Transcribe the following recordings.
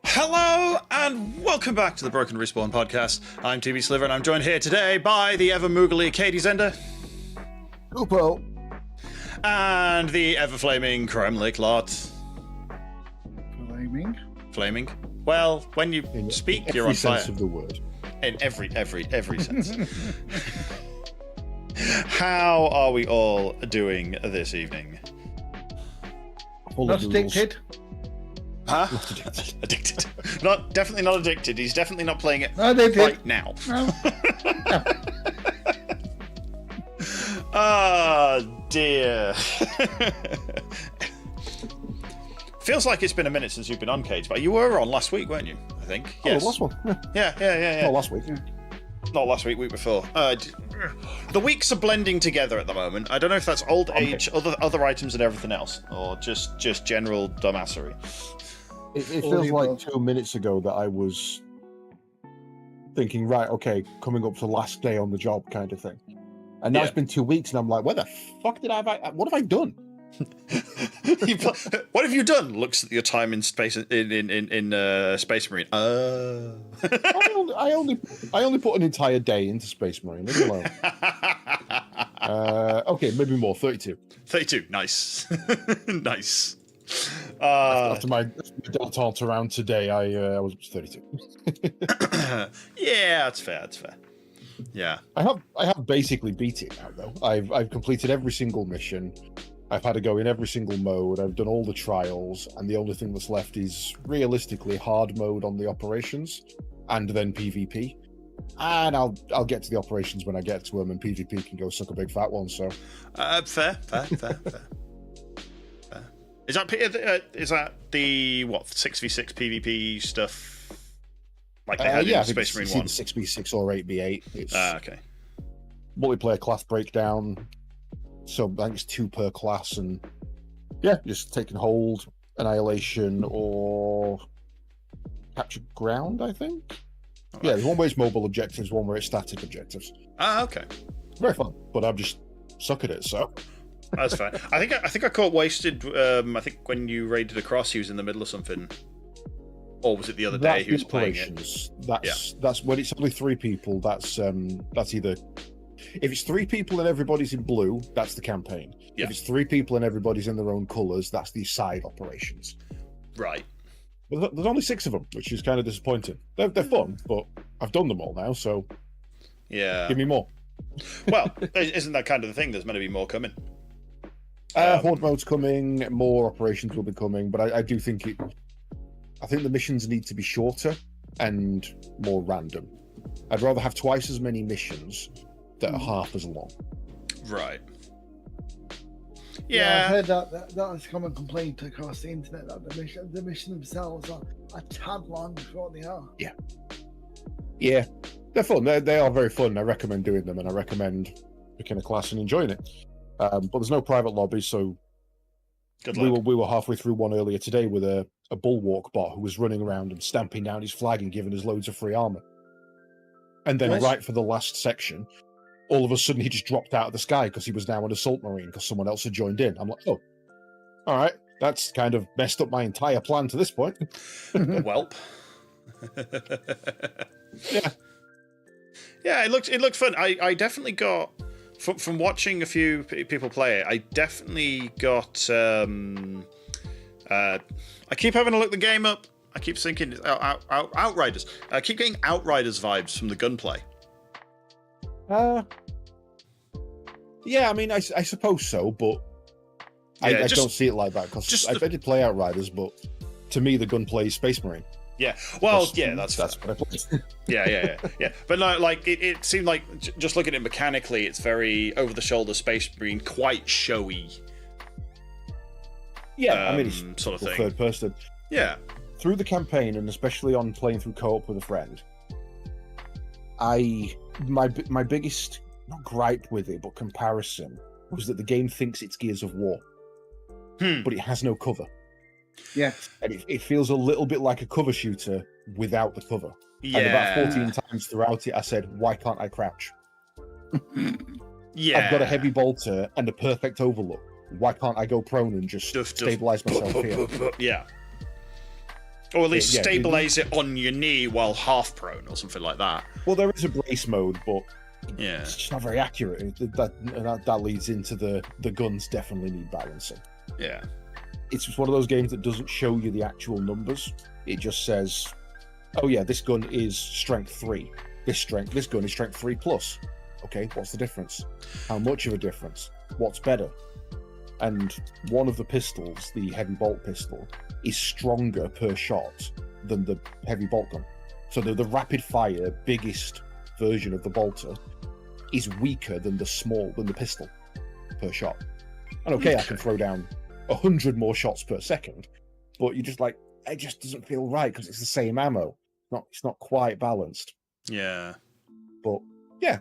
Hello and welcome back to the Broken Respawn podcast. I'm TBSliver and I'm joined here today by the ever-moogly CaedesEnder. Upo. And the ever-flaming KremlikLoT. Flaming? Well, when you speak, you're on fire. In every sense of the word. In every sense. How are we all doing this evening? Not addicted. Huh? Addicted. Definitely not addicted. He's definitely not playing it right now. No. Oh dear. Feels like it's been a minute since you've been on, Caedes, but you were on last week, weren't you? I think. Oh, Yes. the last one. Yeah. Not last week. Not last week, week before. The weeks are blending together at the moment. I don't know if that's old age, other items and everything else, or just general dumbassery. It feels like 2 minutes ago that I was thinking, right, okay, coming up to last day on the job kind of thing. And now it's been 2 weeks and I'm like, where the fuck what have I done? What have you done? Looks at your time in space in Space Marine. I only put an entire day into Space Marine. Leave me alone. Okay, maybe more. 32. 32. Nice. Nice. After my detente around today, I was 32. Yeah, that's fair. That's fair. Yeah. I have basically beat it now though. I've completed every single mission. I've had to go in every single mode. I've done all the trials, and the only thing that's left is realistically hard mode on the operations, and then PvP. And I'll get to the operations when I get to them, and PvP can go suck a big fat one. So, fair. Is that the what 6v6 PvP stuff? Like they had in Space Marine 1? 6v6 or 8v8. It's okay. Multiplayer class breakdown. So I think it's 2 per class, and yeah, just taking hold, annihilation, or capture ground. I think. Right. Yeah, there's one where it's mobile objectives, one where it's static objectives. Okay. Very fun, but I'm just suck at it. So that's fine. I think I caught Wasted. I think when you raided across, he was in the middle of something, or was it the other day he was playing it? That's when it's only 3 people. That's either. If it's 3 people and everybody's in blue, that's the campaign. Yeah. If it's 3 people and everybody's in their own colours, that's the side operations. Right. But there's only 6 of them, which is kind of disappointing. They're fun, but I've done them all now, so yeah, give me more. Well, isn't that kind of the thing? There's meant to be more coming. Horde mode's coming, more operations will be coming, but I do think I think the missions need to be shorter and more random. I'd rather have twice as many missions that are half as long. Right. Yeah, I've heard that's a common complaint across the internet, that the mission themselves are a tad long for what they are. Yeah, they're fun. They are very fun. I recommend doing them, and I recommend picking a class and enjoying it. But there's no private lobbies, so we were halfway through one earlier today with a bulwark bot who was running around and stamping down his flag and giving us loads of free armor. And then right for the last section, all of a sudden he just dropped out of the sky because he was now an assault marine because someone else had joined in. I'm like, oh, all right, that's kind of messed up my entire plan to this point. Welp. Yeah, it looked fun. I definitely got from watching a few people play it. I definitely got. I keep having to look the game up. I keep thinking Outriders. I keep getting Outriders vibes from the gunplay. Yeah, I mean, I suppose so, but I don't see it like that because I did play Outriders, but to me, the gunplay is Space Marine. Yeah, well, that's what I played. yeah. But no, like it seemed like just looking at it mechanically, it's very over-the-shoulder Space Marine, quite showy. Yeah, I mean, it's sort of thing. Third person. Yeah. Through the campaign, and especially on playing through co-op with a friend, my biggest, not gripe with it, but comparison was that the game thinks it's Gears of War, but it has no cover. Yeah. And it feels a little bit like a cover shooter without the cover. Yeah. And about 14 times throughout it, I said, why can't I crouch? Yeah. I've got a heavy bolter and a perfect overlook. Why can't I go prone and just stabilize myself here? Yeah. Or at least stabilize it on your knee while half prone or something like that. Well, there is a brace mode, but yeah, it's just not very accurate. That leads into the guns definitely need balancing. Yeah. It's just one of those games that doesn't show you the actual numbers. It just says, oh yeah, this gun is strength 3. This gun is strength 3 plus. Okay, what's the difference? How much of a difference? What's better? And one of the pistols, the heavy bolt pistol, is stronger per shot than the heavy bolt gun. So the rapid fire biggest version of the bolter is weaker than the pistol per shot. And okay, I can throw down 100 more shots per second, but you're just like, it just doesn't feel right because it's the same ammo. It's not quite balanced. Yeah. But yeah,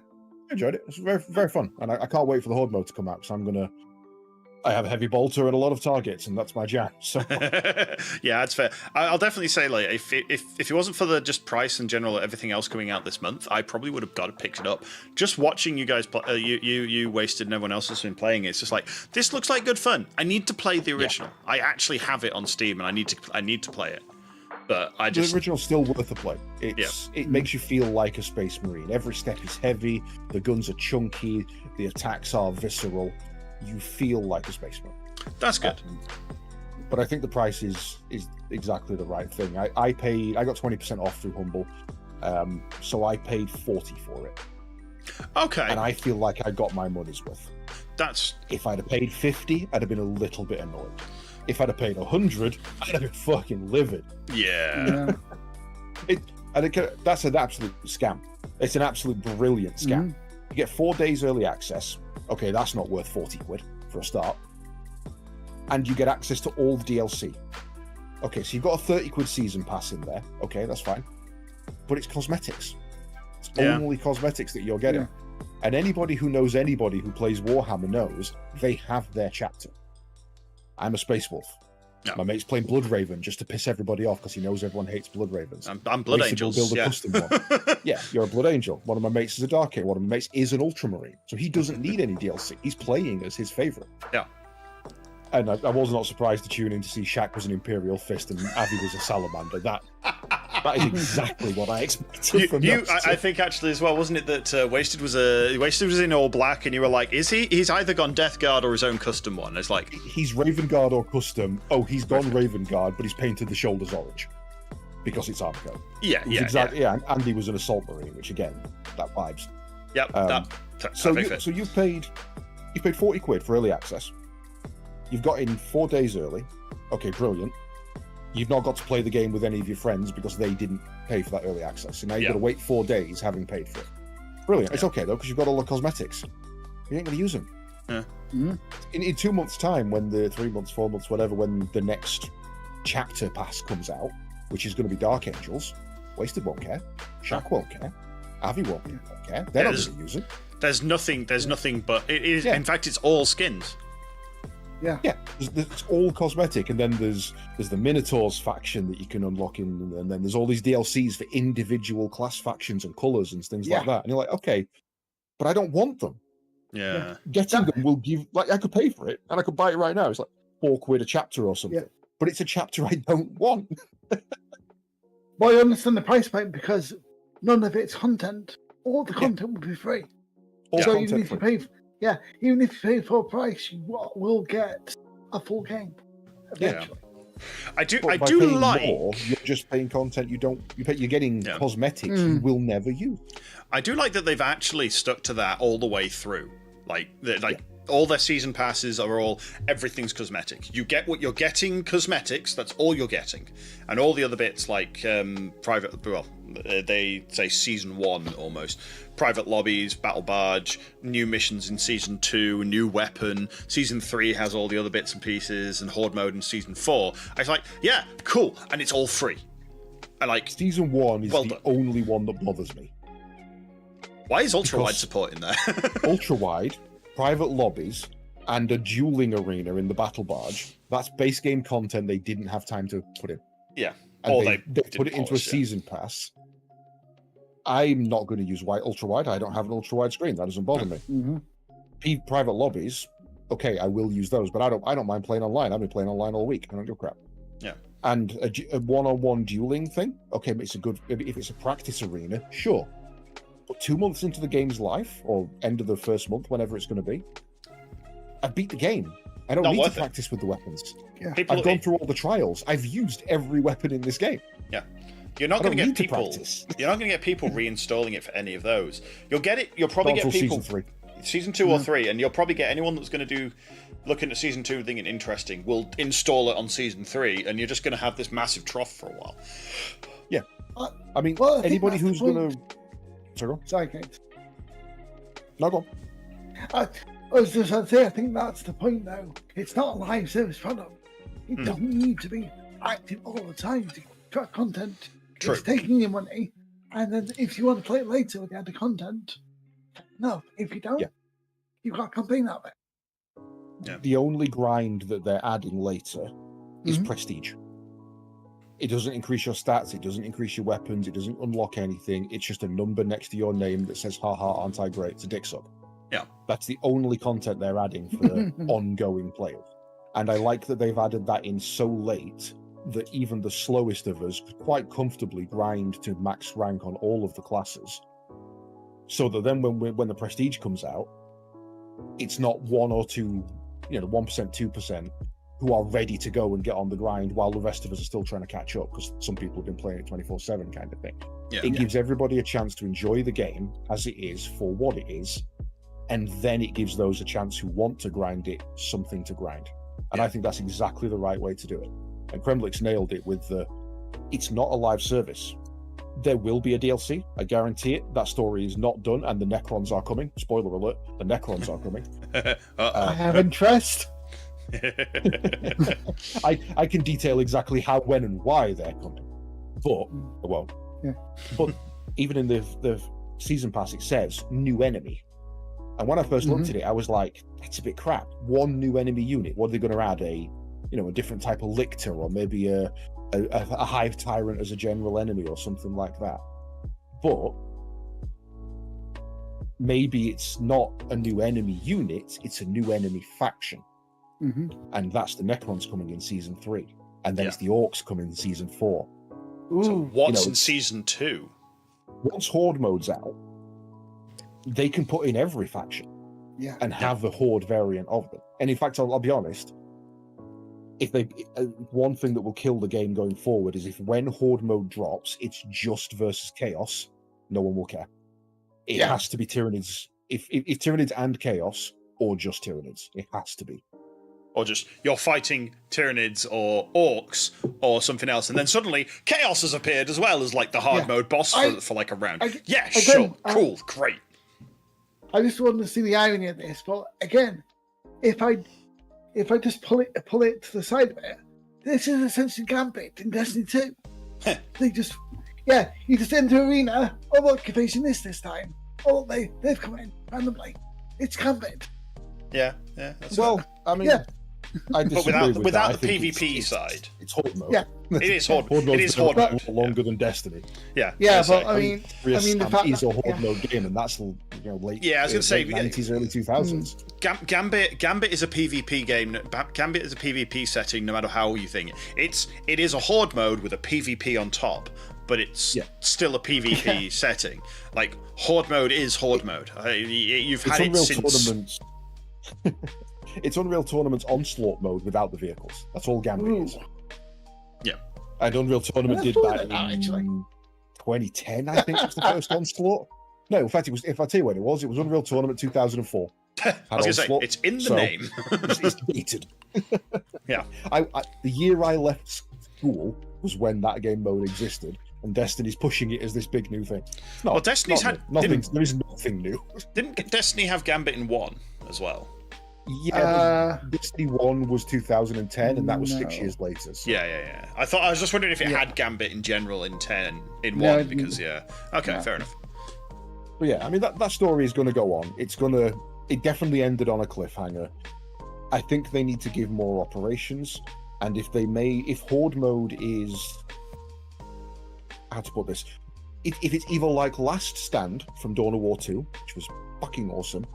I enjoyed it. It's very, very fun. And I can't wait for the Horde mode to come out, so I have a heavy bolter and a lot of targets, and that's my jam. So yeah, that's fair. I'll definitely say, like, if it wasn't for the just price and general everything else coming out this month, I probably would have picked it up. Just watching you guys play, you Wasted and everyone else has been playing it, it's just like, this looks like good fun. I need to play the original. Yeah. I actually have it on Steam, and I need to play it. But the original's still worth the play. It makes you feel like a Space Marine. Every step is heavy. The guns are chunky. The attacks are visceral. You feel like a Space Marine. That's good. But I think the price is exactly the right thing. I got 20% off through Humble, so I paid 40 for it. Okay. And I feel like I got my money's worth. If I'd have paid 50, I'd have been a little bit annoyed. If I'd have paid 100, I'd have been fucking livid. Yeah. That's an absolute scam. It's an absolute brilliant scam. Mm-hmm. You get 4 days early access. Okay, that's not worth 40 quid for a start. And you get access to all the DLC. Okay, so you've got a 30 quid season pass in there. Okay, that's fine. But it's cosmetics. It's only cosmetics that you're getting. Yeah. And anybody who knows anybody who plays Warhammer knows they have their chapter. I'm a Space Wolf. No. My mate's playing Blood Raven just to piss everybody off because he knows everyone hates Blood Ravens. I'm Blood Angels. Build a custom one. Yeah, you're a Blood Angel. One of my mates is a Dark Angel. One of my mates is an Ultramarine. So he doesn't need any DLC. He's playing as his favourite. Yeah. And I was not surprised to tune in to see Shaq was an Imperial Fist and Avi was a Salamander. That is exactly what I expected from you. I think actually as well, wasn't it that Wasted was in all black, and you were like, is he? He's either gone Death Guard or his own custom one. It's like he's Raven Guard or custom. Oh, he's gone Raven Guard, but he's painted the shoulders orange because it's armor code. Yeah. And Andy was an Assault Marine, which again, that vibes. Yep. So you've paid 40 quid for early access. You've got in 4 days early. Okay, brilliant. You've not got to play the game with any of your friends because they didn't pay for that early access. So now you've got to wait 4 days having paid for it. Brilliant. It's okay, though, because you've got all the cosmetics. You ain't going to use them. Yeah. Mm-hmm. In 2 months' time, when the 3 months, 4 months, whatever, when the next chapter pass comes out, which is going to be Dark Angels, Wasted won't care. Shaq won't care. Avi won't care. They're not going to use it. There's nothing but... It is. In fact, it's all skins. Yeah, it's all cosmetic, and then there's the Minotaurs faction that you can unlock in, and then there's all these DLCs for individual class factions and colors and things like that. And you're like, okay, but I don't want them. Yeah, getting them will give, like, I could pay for it and I could buy it right now. It's like 4 quid a chapter or something, but it's a chapter I don't want. Well, I understand the price point because none of it's content. All the content will be free. So even if you pay. Even if you pay full price, you will get a full game eventually. Yeah. I do like. More, you're just paying content you're getting cosmetics you will never use. I do like that they've actually stuck to that all the way through. All their season passes are everything's cosmetic. You get what you're getting, cosmetics. That's all you're getting, and all the other bits like private. Well, they say season 1 almost. Private lobbies, battle barge, new missions in season 2, new weapon. Season 3 has all the other bits and pieces, and horde mode in season 4. I was like, yeah, cool, and it's all free. I like season 1 is the only one that bothers me. Why is ultra wide support in there? Ultra wide. Private lobbies and a dueling arena in the battle barge. That's base game content they didn't have time to put in. Yeah. And they put it into a season pass. I'm not going to use ultra wide. I don't have an ultra wide screen. That doesn't bother me. Mm-hmm. Private lobbies, okay, I will use those, but I don't mind playing online. I've been playing online all week. I don't give a crap. Yeah. And a one-on-one dueling thing, okay, it's a good, if it's a practice arena, sure. But 2 months into the game's life, or end of the first month, whenever it's going to be, I beat the game. I don't need to practice with the weapons. Yeah. I've gone through all the trials. I've used every weapon in this game. Yeah. You're not going to get people. You're not going to get people reinstalling it for any of those. You'll get it. You'll probably get people. Season 2 or 3, and you'll probably get anyone that's going to look into Season 2 thinking interesting will install it on Season 3, and you're just going to have this massive trough for a while. Yeah. I mean, anybody who's going to... Sorry, Kate. No, go on. I was just going to say, I think that's the point, though. It's not a live service product. It doesn't need to be active all the time to track content. True. It's taking your money, and then if you want to play it later with the other content, no. If you don't, you've got a campaign out there. Yeah. The only grind that they're adding later is prestige. It doesn't increase your stats, it doesn't increase your weapons, it doesn't unlock anything. It's just a number next to your name that says, haha, aren't I great? It's a dick suck. Yeah. That's the only content they're adding for ongoing players. And I like that they've added that in so late that even the slowest of us could quite comfortably grind to max rank on all of the classes. So that then when the prestige comes out, it's not 1 or 2, 1%, 2% who are ready to go and get on the grind while the rest of us are still trying to catch up because some people have been playing it 24/7 kind of thing. Yeah. It gives everybody a chance to enjoy the game as it is for what it is, and then it gives those a chance who want to grind it something to grind. And I think that's exactly the right way to do it. And Kremlik's nailed it with it's not a live service. There will be a DLC, I guarantee it. That story is not done, and the Necrons are coming. Spoiler alert, the Necrons are coming. I have interest. I can detail exactly how, when, and why they're coming. But, but even in the season pass, it says new enemy. And when I first looked at it, I was like, that's a bit crap. One new enemy unit. What are they going to add? A different type of lictor, or maybe a hive tyrant as a general enemy or something like that. But maybe it's not a new enemy unit, it's a new enemy faction. And that's the Necrons coming in Season 3. And then it's the Orcs coming in Season 4. So what's in Season 2? Once Horde mode's out, they can put in every faction and have the Horde variant of them. And in fact, I'll be honest, if they one thing that will kill the game going forward is if when Horde mode drops, it's just versus Chaos, no one will care. It has to be Tyranids. If Tyranids and Chaos, or just Tyranids, it has to be. Or just you're fighting Tyranids or Orcs or something else, and then suddenly Chaos has appeared as well as like the hard mode boss for like a round. Sure, cool, great. I just want to see the irony of this, but again, if I just pull it to the side of it, this is essentially Gambit in Destiny 2. They just, you just enter arena. Oh look, you're facing this time. Oh, they've come in randomly. It's Gambit. Yeah. That's I mean, I disagree but without that. the PvP side, it's Horde mode. Yeah, it is Horde. It is Horde mode. Longer than Destiny. But I mean, the fact is a Horde mode game, and that's late. Yeah, I was going to say 90s, early 2000s. Gambit is a PvP game. Gambit is a PvP setting, no matter how you think it is a Horde mode with a PvP on top, but it's still a PvP setting. Like Horde mode is Horde mode. You've had it since. It's Unreal Tournament's Onslaught mode without the vehicles. That's all Gambit is. Yeah. And Unreal Tournament did that in 2010, I think, was the first Onslaught. No, in fact, if I tell you when it was Unreal Tournament 2004. I was going to say, it's in the name. It's dated. Yeah. The year I left school was when that game mode existed, and Destiny's pushing it as this big new thing. Destiny's had... There is nothing new. Didn't Destiny have Gambit in 1 as well? Yeah, Destiny 1 was 2010, and that was 6 years later. So. Yeah. I was just wondering if it had Gambit in general in 1, because fair enough. But I mean that story is going to go on. It definitely ended on a cliffhanger. I think they need to give more operations, and if Horde mode is, how to put this, if it's either like Last Stand from Dawn of War 2, which was fucking awesome,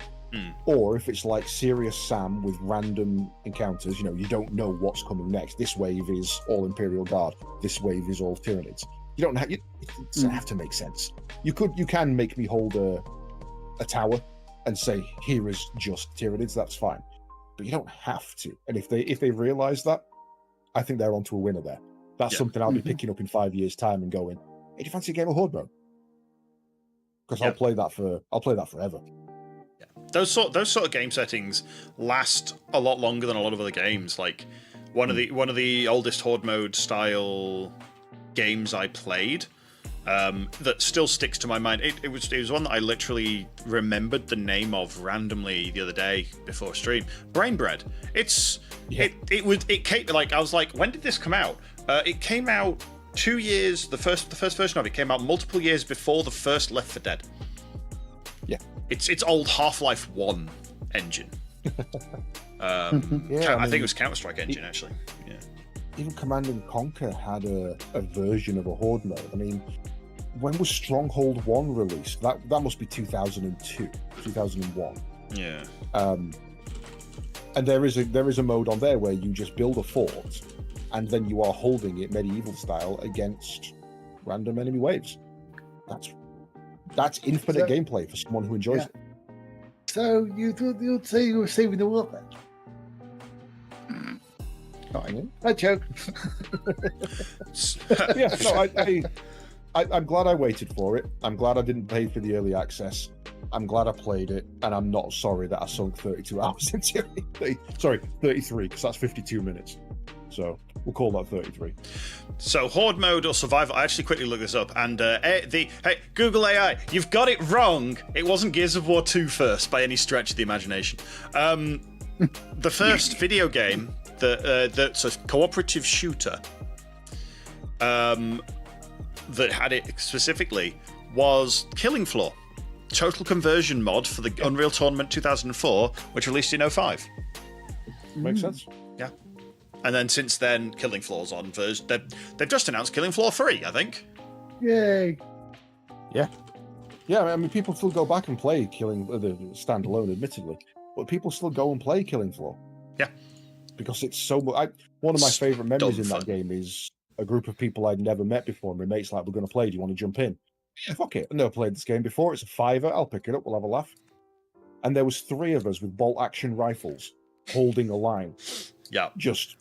or if it's like Serious Sam with random encounters, you don't know what's coming next. This wave is all Imperial Guard. This wave is all Tyranids. You don't have, it doesn't have to make sense. You can make me hold a tower and say, here is just Tyranids, that's fine. But you don't have to. And if they realize that, I think they're onto a winner there. That's something I'll be picking up in 5 years' time and going, hey, do you fancy a game of Horde mode? Because I'll play that forever. Yeah. Those sort of game settings last a lot longer than a lot of other games. Like one of the oldest Horde mode style games I played that still sticks to my mind. It was one that I literally remembered the name of randomly the other day before stream. Brain Bread. It came, like, I was like, when did this come out? It came out 2 years. The first version of it came out multiple years before the first Left 4 Dead. Yeah, it's old Half-Life 1 engine. I think it was Counter-Strike engine actually. Yeah. Even Command and Conquer had a version of a Horde mode. I mean, when was Stronghold 1 released? That must be 2002, 2001. Yeah. And there is a mode on there where you just build a fort, and then you are holding it medieval style against random enemy waves. That's infinite gameplay for someone who enjoys it. So you'd say you were saving the world then? I joke. I'm glad I waited for it. I'm glad I didn't pay for the early access. I'm glad I played it, and I'm not sorry that I sunk 32 hours into it. Sorry, 33, because that's 52 minutes. So we'll call that 33. So Horde mode or survival, I actually quickly looked this up, and hey, Google AI, you've got it wrong. It wasn't Gears of War 2 first by any stretch of the imagination. The first video game that's a cooperative shooter that had it specifically was Killing Floor. Total conversion mod for the Unreal Tournament 2004, which released in 2005. Makes sense. Yeah. And then since then, Killing Floor's on version. They've just announced Killing Floor 3, I think. Yay. Yeah. Yeah, I mean, people still go back and play Killing the standalone, admittedly, but people still go and play Killing Floor. Yeah. Because it's so much. One of my favourite memories in that game is a group of people I'd never met before. My mate's like, we're going to play. Do you want to jump in? Yeah, fuck it. I've never played this game before. It's a $5. I'll pick it up. We'll have a laugh. And there was 3 of us with bolt action rifles holding a line. Yeah. Just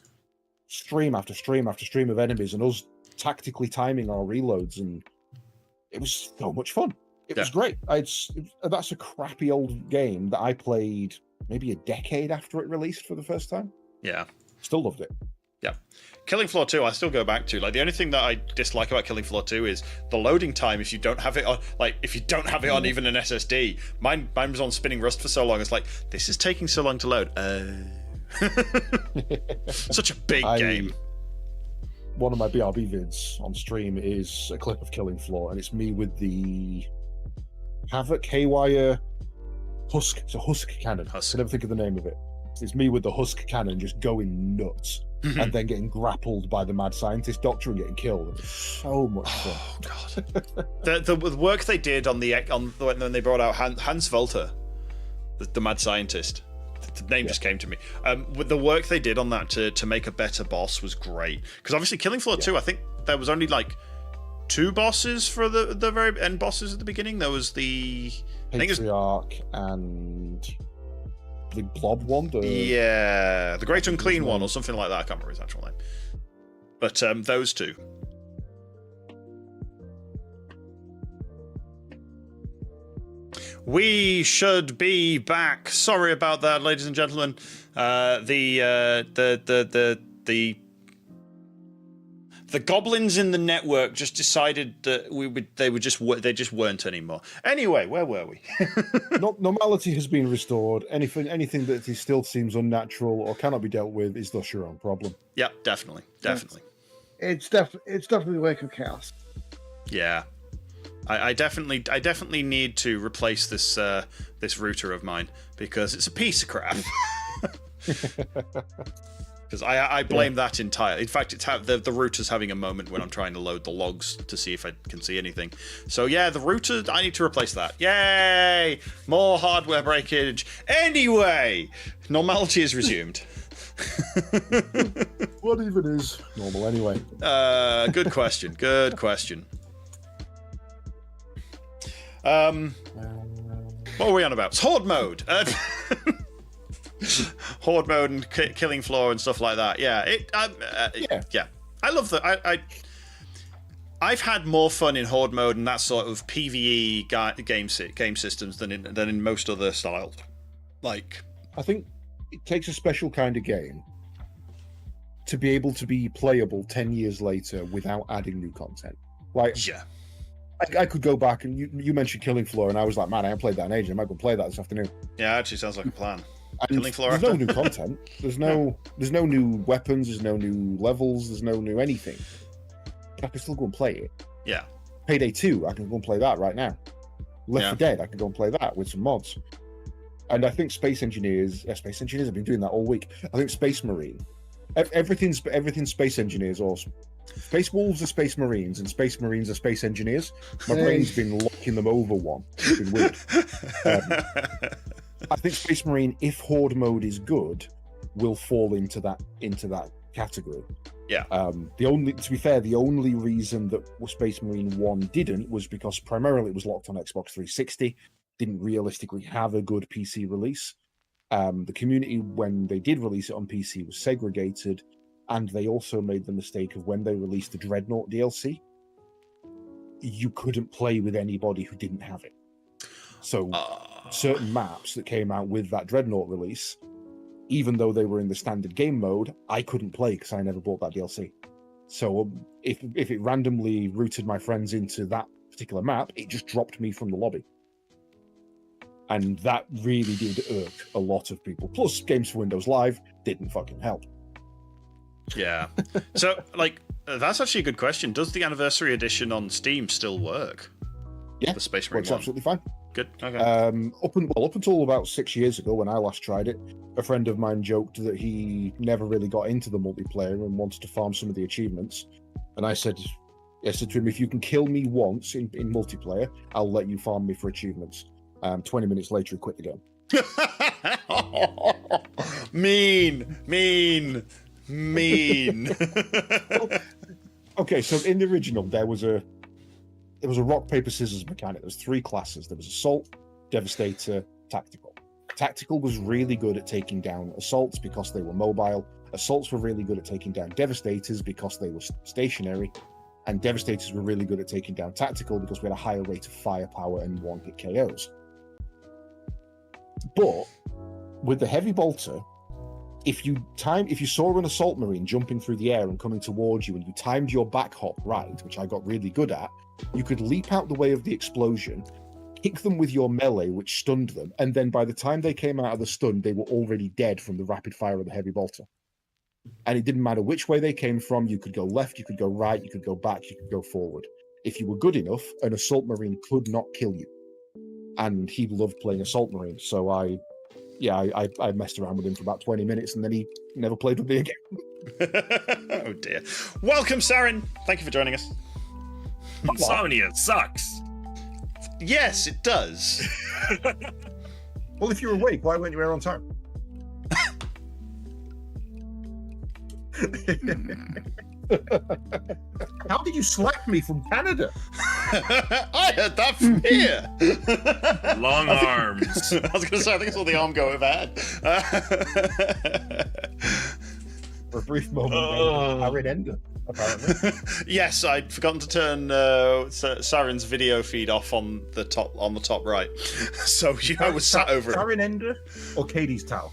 stream after stream after stream of enemies and us tactically timing our reloads. And it was so much fun. It was great. That's a crappy old game that I played maybe a decade after it released for the first time. Yeah. Still loved it. Yeah. Killing Floor 2, I still go back to. Like, the only thing that I dislike about Killing Floor 2 is the loading time if you don't have it on, like, if you don't have it on even an SSD. Mine was on spinning rust for so long, it's like, this is taking so long to load. Such a big game. One of my BRB vids on stream is a clip of Killing Floor, and it's me with the Havoc Haywire Husk. It's a Husk cannon. I can never think of the name of it. It's me with the Husk cannon just going nuts. And then getting grappled by the mad scientist doctor and getting killed. It's so much fun. Oh god! the work they did on when they brought out Hans Volter, the mad scientist. The name just came to me. With the work they did on that to make a better boss was great. Because obviously, Killing Floor 2, I think there was only like 2 bosses for the very end bosses at the beginning. There was the Patriarch and the blob one, the Great Unclean one or something like that. I can't remember his actual name, but those 2. We should be back. Sorry about that, ladies and gentlemen. The goblins in the network just decided that they just weren't anymore. Anyway, where were we? Normality has been restored. Anything that still seems unnatural or cannot be dealt with is thus your own problem. Yeah, definitely. It's definitely Wake of Chaos. Yeah, I definitely need to replace this this router of mine because it's a piece of crap. because I blame that entirely. In fact, it's the router's having a moment when I'm trying to load the logs to see if I can see anything. So yeah, the router, I need to replace that. Yay! More hardware breakage. Anyway, normality is resumed. What even is normal anyway? Good question. Good question. What were we on about? It's Horde mode. Horde mode and killing floor and stuff like that. Yeah, yeah. I love that. I've had more fun in Horde mode and that sort of PvE game systems than in most other styles. Like, I think it takes a special kind of game to be able to be playable 10 years later without adding new content. Like, yeah. I could go back and you mentioned Killing Floor, and I was like, man, I haven't played that in ages. I might go play that this afternoon. Yeah, actually sounds like a plan. And Killing Floor. There's no new content. There's no new weapons. There's no new levels. There's no new anything. I can still go and play it. Yeah. Payday 2, I can go and play that right now. Left 4 Dead, I can go and play that with some mods. And I think Space Engineers have been doing that all week. I think Space Marine, everything's Space Engineers or Space Wolves are Space Marines and Space Marines are Space Engineers. My brain's been locking them over one. It's been weird. I think Space Marine, if Horde mode is good, will fall into that category. Yeah. To be fair, the only reason that Space Marine 1 didn't was because primarily it was locked on Xbox 360, didn't realistically have a good PC release. The community, when they did release it on PC, was segregated, and they also made the mistake of when they released the Dreadnought DLC, you couldn't play with anybody who didn't have it. So certain maps that came out with that Dreadnought release, even though they were in the standard game mode, I couldn't play because I never bought that DLC. So if it randomly routed my friends into that particular map, it just dropped me from the lobby. And that really did irk a lot of people. Plus, Games for Windows Live didn't fucking help. Yeah. So, like, that's actually a good question. Does the Anniversary Edition on Steam still work? Yeah, the Space Marine works one? absolutely fine. Good. Okay. Up until about 6 years ago, when I last tried it, a friend of mine joked that he never really got into the multiplayer and wanted to farm some of the achievements. And I said to him, if you can kill me once in multiplayer, I'll let you farm me for achievements. 20 minutes later, he quit the game. Mean. Okay, so in the original, there was a rock, paper, scissors mechanic. There was 3 classes. There was Assault, Devastator, Tactical. Tactical was really good at taking down assaults because they were mobile. Assaults were really good at taking down Devastators because they were stationary. And Devastators were really good at taking down Tactical because we had a higher rate of firepower and one-hit KOs. But with the Heavy Bolter, if you saw an Assault Marine jumping through the air and coming towards you and you timed your back hop right, which I got really good at, you could leap out the way of the explosion, kick them with your melee, which stunned them, and then by the time they came out of the stun, they were already dead from the rapid fire of the Heavy Bolter. And it didn't matter which way they came from. You could go left, you could go right, you could go back, you could go forward. If you were good enough, an Assault Marine could not kill you. And he loved playing Assault Marine, so I messed around with him for about 20 minutes, and then he never played with me again. Oh dear. Welcome, Sarin. Thank you for joining us. Insomnia sucks. Yes, it does. Well, if you're awake, why weren't you here on time? How did you slack me from Canada? I heard that from here. Long arms. I was going to say, I think it's all the arm go we've had. For a brief moment, SarinEnder, apparently. Yes, I'd forgotten to turn Sarin's video feed off on the top right. So I was sat over it. SarinEnder or CaedesTal?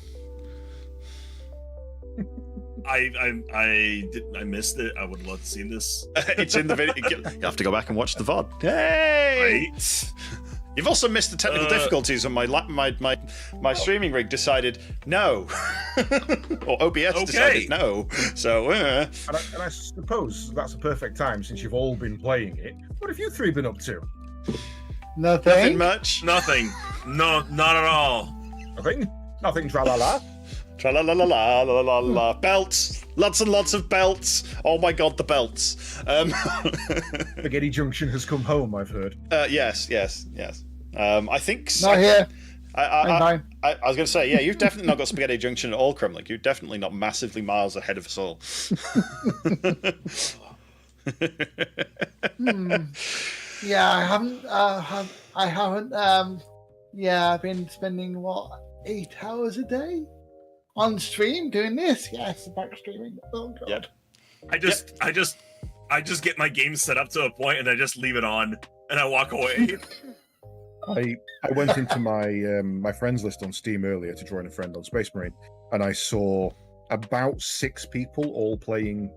I missed it. I would love to see this. It's in the video. You have to go back and watch the VOD. Hey! Right. You've also missed the technical difficulties when my streaming rig decided no, or OBS decided no. So, and I suppose that's a perfect time since you've all been playing it. What have you 3 been up to? Nothing much. Nothing. No, not at all. Nothing. Tra la la. Tra-la-la-la-la-la-la-la. Belts. Lots and lots of belts. Oh my god, the belts. Spaghetti Junction has come home, I've heard. Yes. I think... Not here. I was going to say, yeah, you've definitely not got Spaghetti Junction at all, Kremlik. You're definitely not massively miles ahead of us all. Yeah, I haven't. I've been spending 8 hours a day on stream doing this. Yes, back streaming. Oh god. Yep. I just get my game set up to a point and I just leave it on and I walk away. I went into my friends list on Steam earlier to join a friend on Space Marine, and I saw about 6 people all playing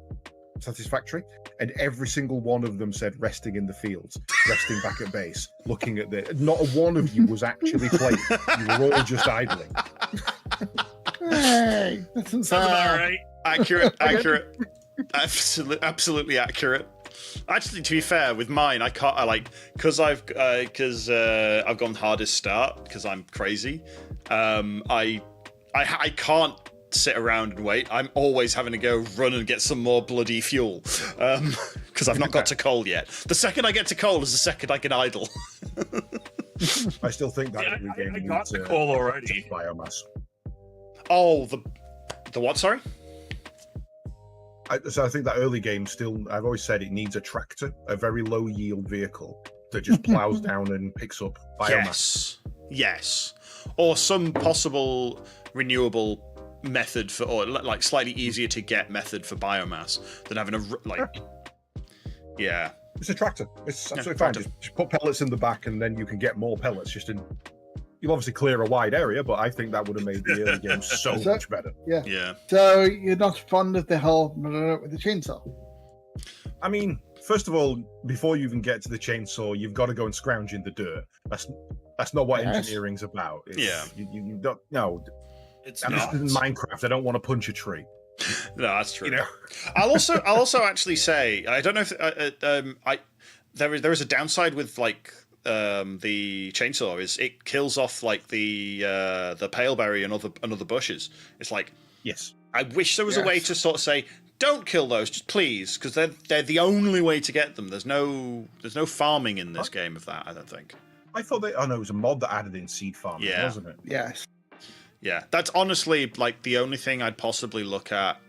Satisfactory, and every single one of them said resting in the fields, resting back at base, looking at the. Not one of you was actually playing. You were all just idling. Hey, that sounds about right. Accurate. Absolutely accurate. Actually, to be fair, with mine, because I've gone hardest start because I'm crazy. I can't sit around and wait. I'm always having to go run and get some more bloody fuel because I've not got to coal yet. The second I get to coal is the second I can idle. I still think that I got the coal already. Biomass. Oh, the what? Sorry. So I think that early game still, I've always said it needs a tractor, a very low yield vehicle that just plows down and picks up biomass. Yes. Or some possible renewable method for, or like slightly easier to get method for biomass than having yeah. It's a tractor. It's absolutely fine. Just put pellets in the back and then you can get more pellets. You'll obviously clear a wide area, but I think that would have made the early game so much better. Yeah. So you're not fond of the whole with the chainsaw? I mean, first of all, before you even get to the chainsaw, you've got to go and scrounge in the dirt. That's not what engineering's about. You don't. No, it's not. In Minecraft, I don't want to punch a tree. No, that's true. You know? I'll also actually say, I don't know if there is a downside with the chainsaw is it kills off like the paleberry and other bushes. It's like, yes, I wish there was a way to sort of say, don't kill those, just please, because they're the only way to get them. There's no farming in this game of that. I don't think. I thought it was a mod that added in seed farming, wasn't it? Yes. Yeah, that's honestly like the only thing I'd possibly look at.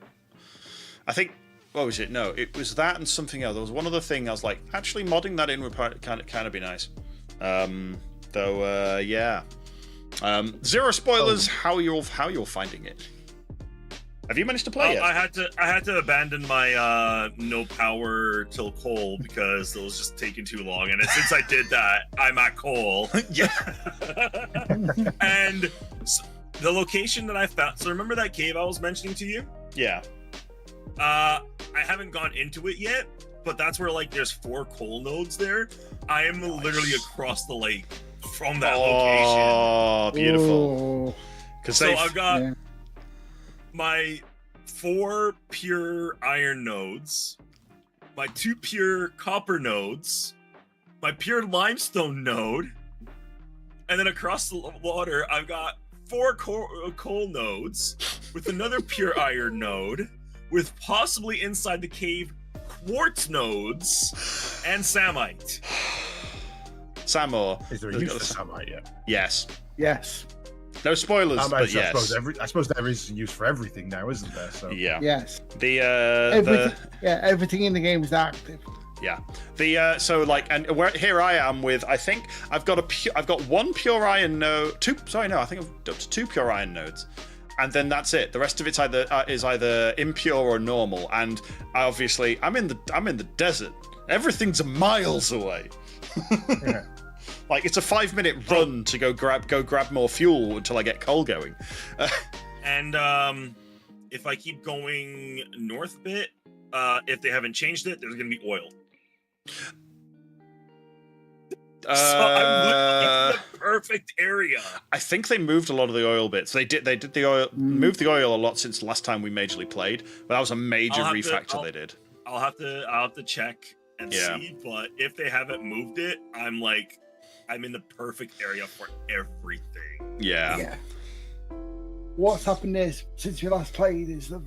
I think. What was it? No, it was that and something else. There was one other thing I was like, actually modding that in would kind of be nice. Yeah. Zero spoilers. How you're finding it? Have you managed to play it? I had to abandon my no power till coal because it was just taking too long. And since I did that, I'm at coal. Yeah. And the location that I found. So remember that cave I was mentioning to you? Yeah. I haven't gone into it yet, but that's where there's 4 coal nodes there. I am literally across the lake from that location. Oh, beautiful. So I've got my 4 pure iron nodes, my 2 pure copper nodes, my pure limestone node, and then across the water I've got 4 coal nodes with another pure iron node, with possibly inside the cave quartz nodes and samite. Samor. Is there a use for samite yet? Yes. Yes. No spoilers, but yes. I suppose there is use for everything now, isn't there? So yeah. Yes. Everything in the game is active. Yeah. Here I am with, I think I've got 1 pure iron node. 2. Sorry, no, I think I've up to 2 pure iron nodes. And then that's it. The rest of it's either impure or normal. And obviously, I'm in the desert. Everything's miles away. Yeah. It's a 5-minute run to go grab more fuel until I get coal going. And if I keep going north a bit, if they haven't changed it, there's gonna be oil. So I'm looking at the perfect area. I think they moved a lot of the oil bits. They did the oil, moved the oil a lot since last time we majorly played. But that was a major refactor they did. I'll have to check and see. But if they haven't moved it, I'm in the perfect area for everything. Yeah. what's happened is since we last played is that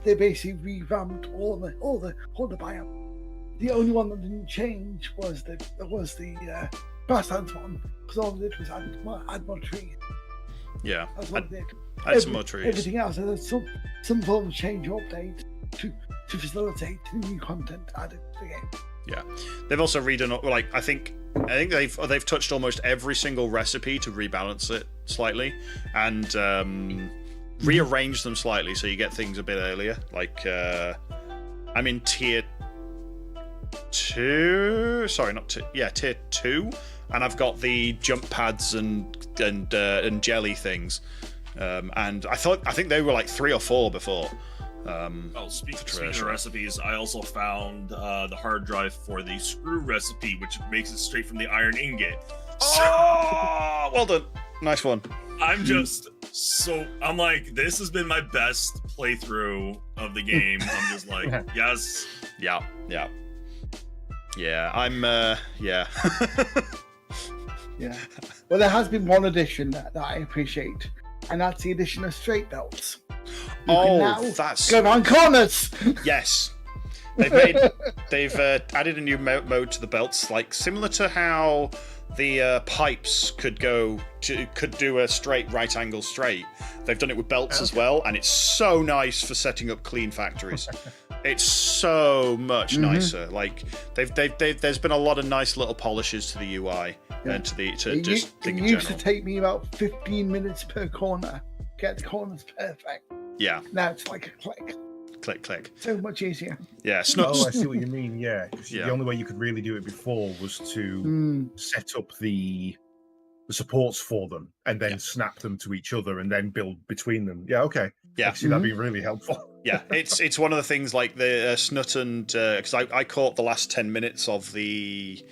they basically revamped all the biome. The only one that didn't change was the grasslands one, because all it did was add more trees. Yeah, that's what it did. Add some more trees. Everything else, there's some form of change or update to facilitate new content added to the game. Yeah, they've also redone, like, I think they've touched almost every single recipe to rebalance it slightly and rearrange them slightly so you get things a bit earlier. Like, I'm in tier 2. Sorry, not tier. Yeah, tier 2, and I've got the jump pads and jelly things. And I think they were like 3 or 4 before. Speaking of recipes, I also found the hard drive for the screw recipe, which makes it straight from the iron ingot. Oh, well done. Nice one. I'm like, this has been my best playthrough of the game. I'm just like, yes. Yeah. I'm, yeah. Yeah. Well, there has been one addition that I appreciate, and that's the addition of straight belts. That's go around corners. Yes, they've added a new mode to the belts, like similar to how the pipes could do a straight right angle straight. They've done it with belts as well, and it's so nice for setting up clean factories. It's so much nicer. Like there's been a lot of nice little polishes to the UI and it used to take me about 15 minutes per corner. Get the corners perfect. Yeah. Now it's like a click. Click. So much easier. Yeah. I see what you mean. Yeah. The only way you could really do it before was to set up the supports for them and then snap them to each other and then build between them. Yeah. Okay. Yeah. Actually, that'd be really helpful. Yeah. It's one of the things like the Snut and because I caught the last 10 minutes of the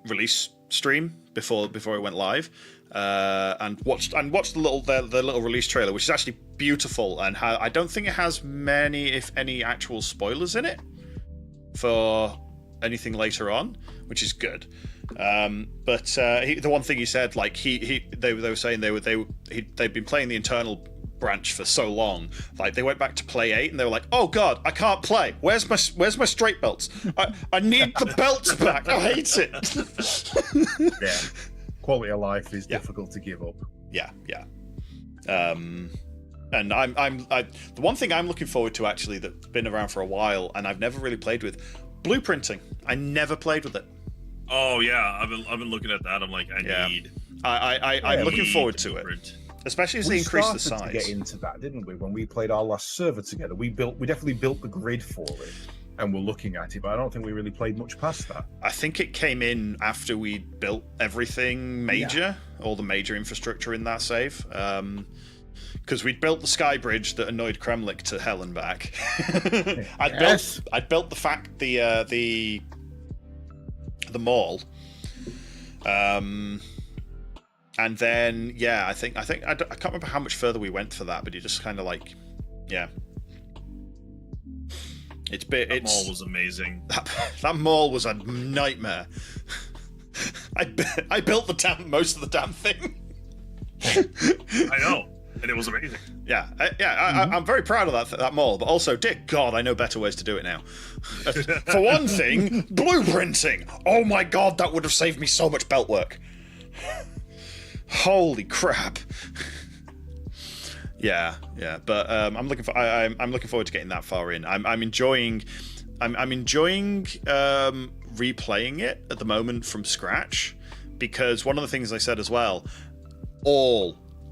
release stream before it went live. And watched the little release trailer, which is actually beautiful, and I don't think it has many, if any, actual spoilers in it for anything later on, which is good. But the one thing he said, like they were saying they'd been playing the internal branch for so long, like they went back to play 8 and they were like, oh god, I can't play. Where's my straight belts? I need the belts back. I hate it. Yeah. Quality of life is difficult to give up. Yeah. And the one thing I'm looking forward to actually that's been around for a while and I've never really played with, blueprinting. I never played with it. Oh yeah, I've been looking at that. I'm like, I'm looking forward to it, especially as they increase the size. We started to get into that, didn't we? When we played our last server together, we definitely built the grid for it. And we're looking at it, but I don't think we really played much past that. I think it came in after we built everything major, all the major infrastructure in that save. Because we'd built the sky bridge that annoyed Kremlik to hell and back. I'd built the mall. And then I can't remember how much further we went for that, but you just kind of like, yeah. That mall was amazing. That mall was a nightmare. I built most of the damn thing. I know, and it was amazing. Yeah, I'm very proud of that mall, but also, dear God, I know better ways to do it now. For one thing, blueprinting. Oh my God, that would have saved me so much belt work. Holy crap. Yeah, but I'm looking forward to getting that far in. I'm enjoying replaying it at the moment from scratch, because one of the things I said as well,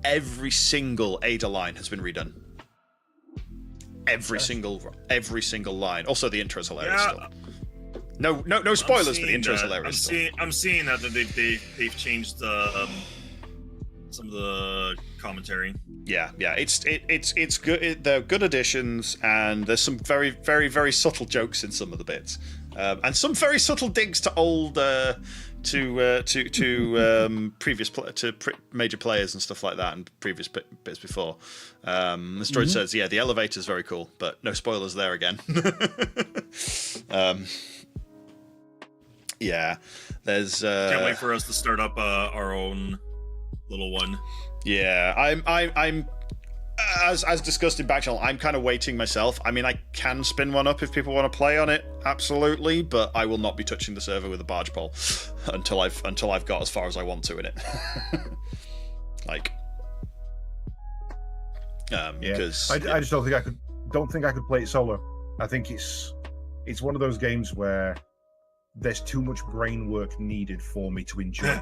every single Ada line has been redone. Every single line. Also, the intro's hilarious still. No spoilers, but the intro's hilarious. I'm seeing that they've changed some of the commentary. Yeah, it's good. They're good additions, and there's some very, very, very subtle jokes in some of the bits, and some very subtle digs to old, previous major players and stuff like that, and previous bits before. The story says, the elevator's very cool, but no spoilers there again. Yeah, there's. Can't wait for us to start up our own little one. Yeah, I'm as discussed in back channel, I'm kind of waiting myself. I mean, I can spin one up if people want to play on it, absolutely, but I will not be touching the server with a barge pole until I've got as far as I want to in it. Like, because I just don't think I could play it solo. I think it's one of those games where there's too much brain work needed for me to enjoy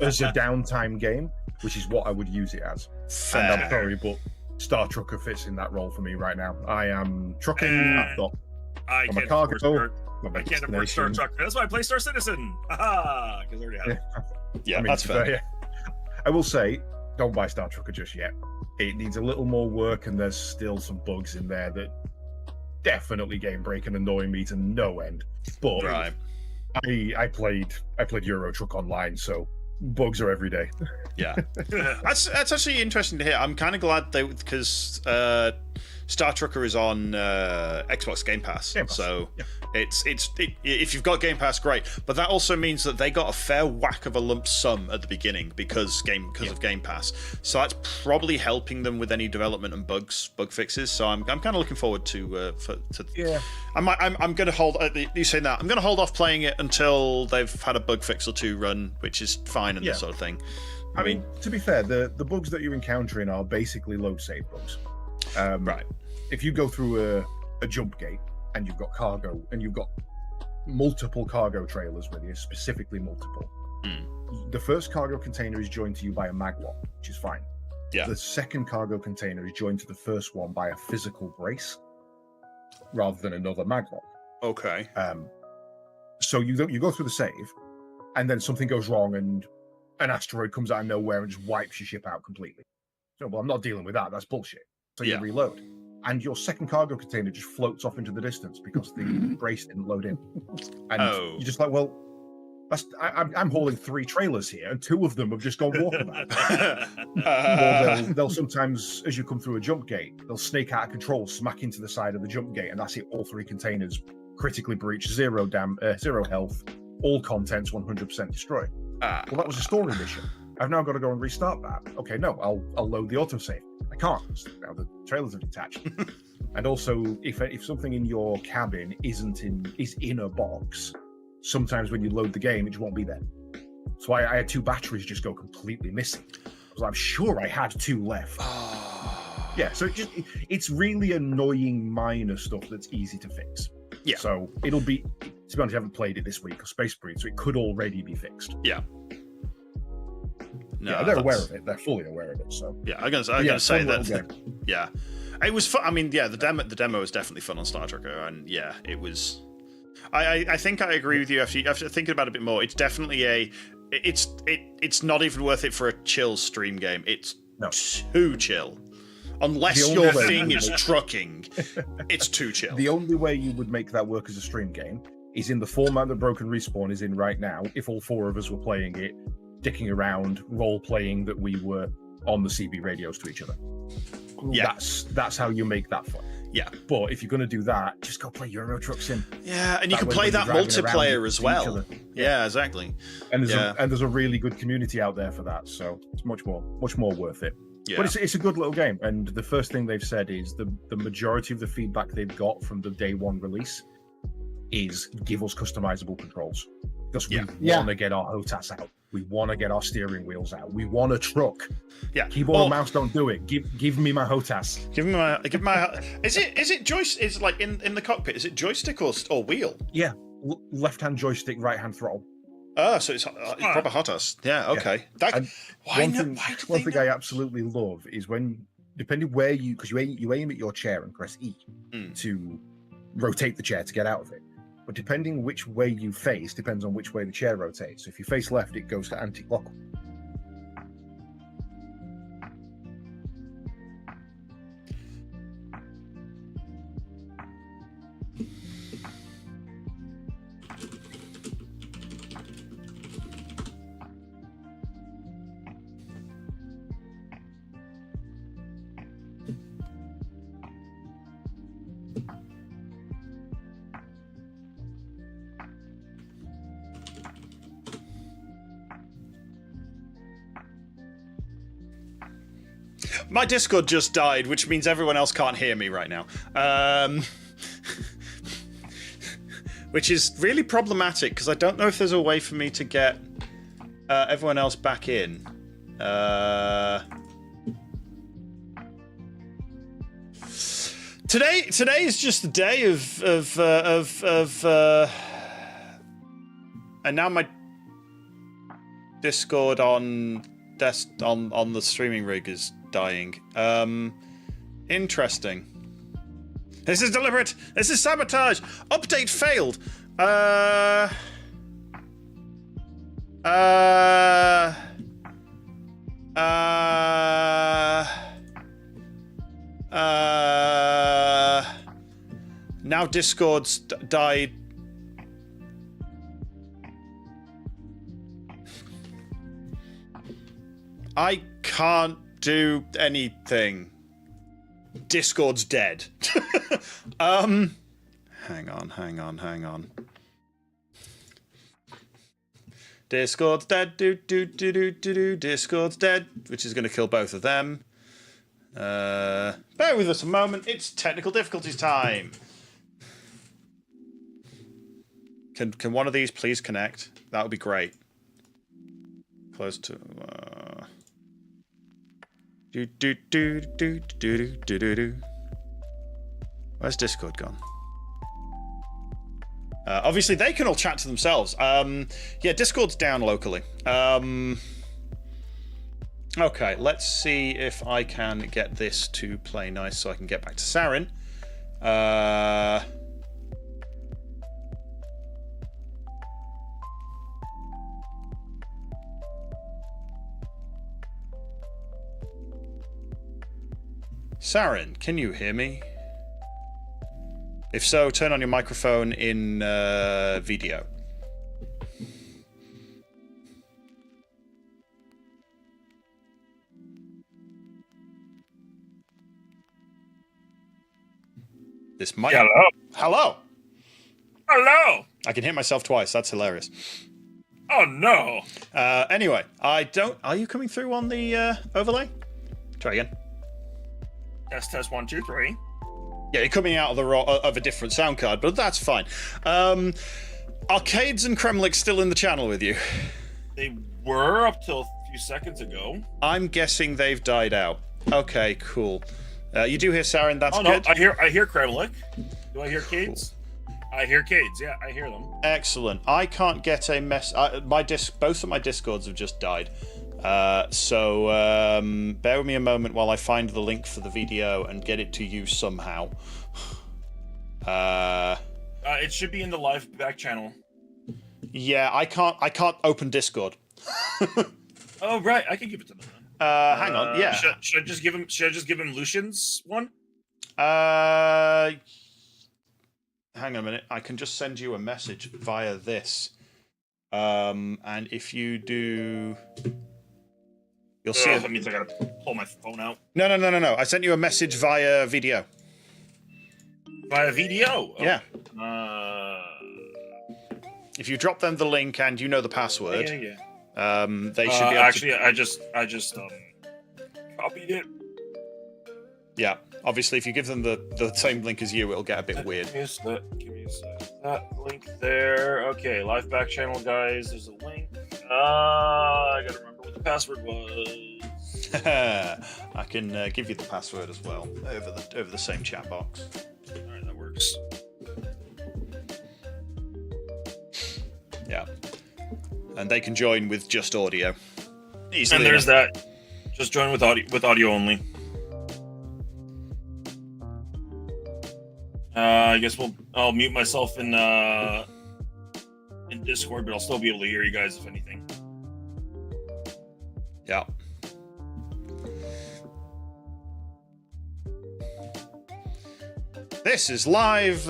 as a downtime game, which is what I would use it as. Fair. And I'm sorry, but Star Trucker fits in that role for me right now. I am trucking laptop. I can't afford Star Trucker. That's why I play Star Citizen. Aha! Because I already have it. Yeah, I mean, that's fair. I will say, don't buy Star Trucker just yet. It needs a little more work, and there's still some bugs in there that definitely game break and annoy me to no end. But right. I played Euro Truck Online, so bugs are every day. Yeah, that's actually interesting to hear. I'm kind of glad because Star Trucker is on Xbox Game Pass. So yeah. If you've got Game Pass, great. But that also means that they got a fair whack of a lump sum at the beginning because of Game Pass. So that's probably helping them with any development and bug fixes. So I'm kind of looking forward to yeah. I'm going to hold. You saying that I'm going to hold off playing it until they've had a bug fix or two run, which is fine and that sort of thing. I mean, to be fair, the bugs that you're encountering are basically load save bugs. Right. If you go through a jump gate and you've got cargo and you've got multiple cargo trailers with you, specifically multiple, the first cargo container is joined to you by a maglock, which is fine. Yeah. The second cargo container is joined to the first one by a physical brace rather than another maglock. Okay. So you go through the save, and then something goes wrong and an asteroid comes out of nowhere and just wipes your ship out completely. So, well, I'm not dealing with that. That's bullshit. So you reload, and your second cargo container just floats off into the distance because the brace didn't load in. And you're just like, well, I'm hauling 3 trailers here, and 2 of them have just gone walkabout. Or they'll sometimes, as you come through a jump gate, they'll snake out of control, smack into the side of the jump gate, and that's it. All 3 containers critically breach, 0 health, all contents 100% destroyed. Well, that was a story mission. I've now got to go and restart that. Okay, no, I'll load the autosave. I can't. Now the trailers are detached. And also, if something in your cabin is in a box, sometimes when you load the game, it just won't be there. So I had 2 batteries just go completely missing. I'm sure I had 2 left. Yeah, so it's really annoying minor stuff that's easy to fix. Yeah. So it'll be, to be honest, I haven't played it this week or Space Marine, so it could already be fixed. Yeah. No, yeah, they're aware of it. They're fully aware of it. So yeah, I'm gonna say that. Yeah, it was fun. I mean, yeah, the demo was definitely fun on Star Trucker, and yeah, it was. I think I agree with you after thinking about it a bit more. It's definitely it's not even worth it for a chill stream game. It's too chill. Unless your thing is trucking, it's too chill. The only way you would make that work as a stream game is in the format that Broken Respawn is in right now. If all 4 of us were playing it, dicking around, role-playing that we were on the CB radios to each other. Yeah. That's how you make that fun. Yeah. But if you're going to do that, just go play Euro Truck Sim. Yeah, and you can play that multiplayer as well. Yeah, exactly. And there's a really good community out there for that, so it's much more worth it. Yeah. But it's a good little game, and the first thing they've said is the majority of the feedback they've got from the day 1 release is give us customizable controls. Because we want to get our HOTAS out. We want to get our steering wheels out. We want a truck. Yeah. Keyboard and mouse don't do it. Give me my HOTAS. Give me my Is it joystick? Is like in the cockpit, is it joystick or wheel? Yeah. Left-hand joystick, right-hand throttle. Oh, so it's proper HOTAS. Yeah, okay. Yeah. One thing I absolutely love is when, depending where because you aim at your chair and press E to rotate the chair to get out of it. But depending which way you face, depends on which way the chair rotates. So if you face left, it goes to anti-clock. My Discord just died, which means everyone else can't hear me right now. Which is really problematic, because I don't know if there's a way for me to get everyone else back in. Today is just the day of and now my Discord on the streaming rig is dying. Interesting. This is deliberate. This is sabotage. Update failed. Now Discord's died. I can't do anything. Discord's dead. Hang on. Discord's dead. Discord's dead, which is going to kill both of them. Bear with us a moment. It's technical difficulties time. Can one of these please connect? That would be great. Close to. Where's Discord gone? Obviously, they can all chat to themselves. Yeah, Discord's down locally. Okay, let's see if I can get this to play nice so I can get back to Sarin. Sarin, can you hear me? If so, turn on your microphone in video. This might. Hello. Hello. Hello. I can hear myself twice. That's hilarious. Oh no. Anyway, I don't. Are you coming through on the overlay? Try again. Test 1 2 3. Yeah, you're coming out of the of a different sound card, but that's fine. Are Caedes and Kremlik still in the channel with you? They were up till a few seconds ago. I'm guessing they've died out. Okay, cool. You do hear Sarin, that's oh, no, good. I hear Kremlik. Do I hear Caedes? Cool. I hear Caedes, yeah, I hear them. Excellent. I can't get a both of my Discords have just died. So bear with me a moment while I find the link for the video and get it to you somehow. It should be in the live back channel. Yeah, I can't open Discord. Oh right, I can give it to them. Hang on, yeah. Should I just give him Lucian's one? Hang on a minute. I can just send you a message via this. And if you do, you'll see it. That means I gotta pull my phone out. No. I sent you a message via video. Via video? Yeah. Oh. If you drop them the link and you know the password, yeah. They should be able actually, I just copied it. Yeah. Obviously, if you give them the same link as you, it'll get a bit weird. Give me a sec. That link there. Okay, live back channel, guys. There's a link. I gotta remember what the password was. I can give you the password as well over the same chat box. All right, that works. Yeah, and they can join with just audio. Easily and there's enough. that. Just join with audio only. I guess I'll mute myself in Discord, but I'll still be able to hear you guys if anything. Yeah. This is live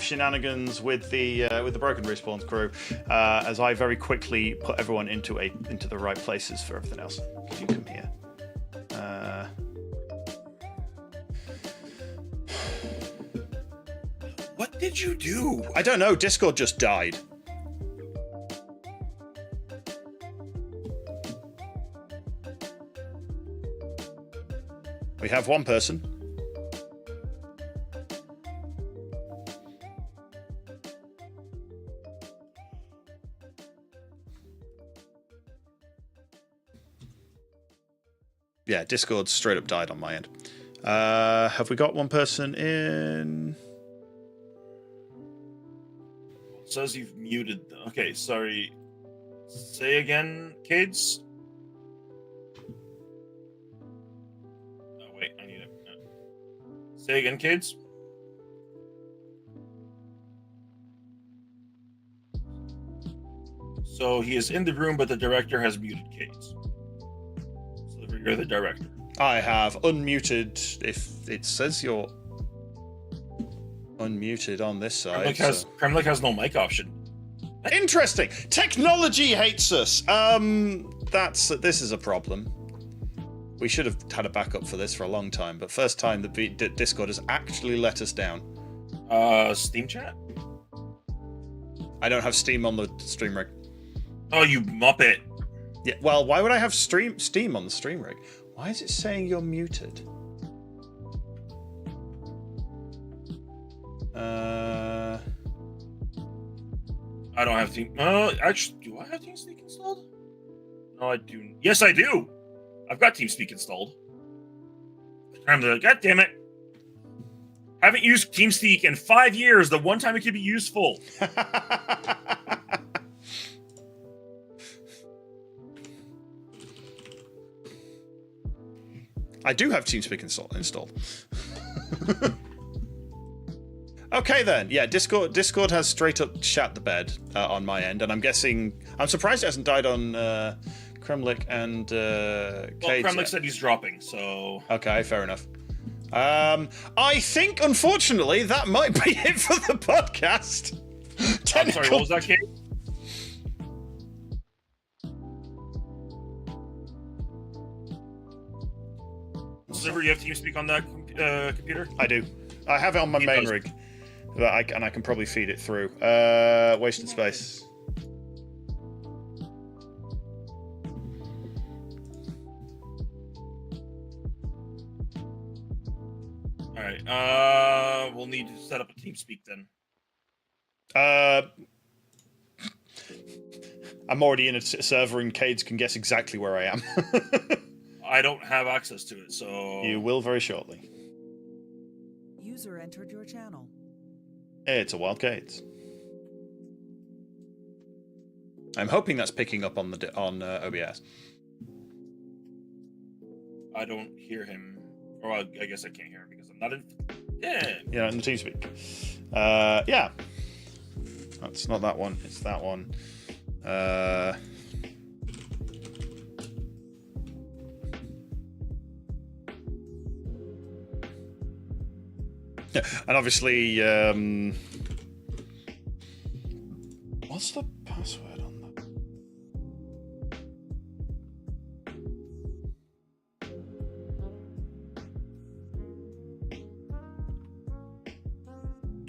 shenanigans with the Broken Respawns crew, as I very quickly put everyone into the right places for everything else. Could you come here? What did you do? I don't know. Discord just died. We have one person. Yeah, Discord straight up died on my end. Have we got one person in? It says you've muted. Okay, sorry. Say again, Caedes. Oh, wait, I need it. Say again, Caedes. So he is in the room, but the director has muted Caedes. So you're the director. I have unmuted. If it says you're unmuted on this side. Kremlik has no mic option. Interesting. Technology hates us. This is a problem. We should have had a backup for this for a long time, but first time the Discord has actually let us down. Steam chat? I don't have Steam on the stream rig. Oh, you muppet. Yeah, well, why would I have Steam on the stream rig? Why is it saying you're muted? I don't have Team. Actually, do I have TeamSpeak installed? No, I do. Yes, I do. I've got TeamSpeak installed. God damn it! Haven't used TeamSpeak in 5 years. The one time it could be useful. I do have TeamSpeak installed. Okay then, yeah. Discord has straight up shat the bed on my end, and I'm surprised it hasn't died on Kremlik and Caedes. Well, Kremlik said he's dropping, so okay, fair enough. I think unfortunately that might be it for the podcast. I'm sorry, what was that, Kate? Sliver, you have TeamSpeak on that computer? I do. I have it on my main rig, and I can probably feed it through. Wasted space. All right. We'll need to set up a TeamSpeak then. I'm already in a server, and Caedes can guess exactly where I am. I don't have access to it, so... You will very shortly. User entered your channel. It's a wild Caedes. I'm hoping that's picking up on OBS. I don't hear him. Or I guess I can't hear him because I'm not in... Yeah. Yeah, in the TeamSpeak. Yeah. That's not that one. It's that one. And obviously, what's the password on that?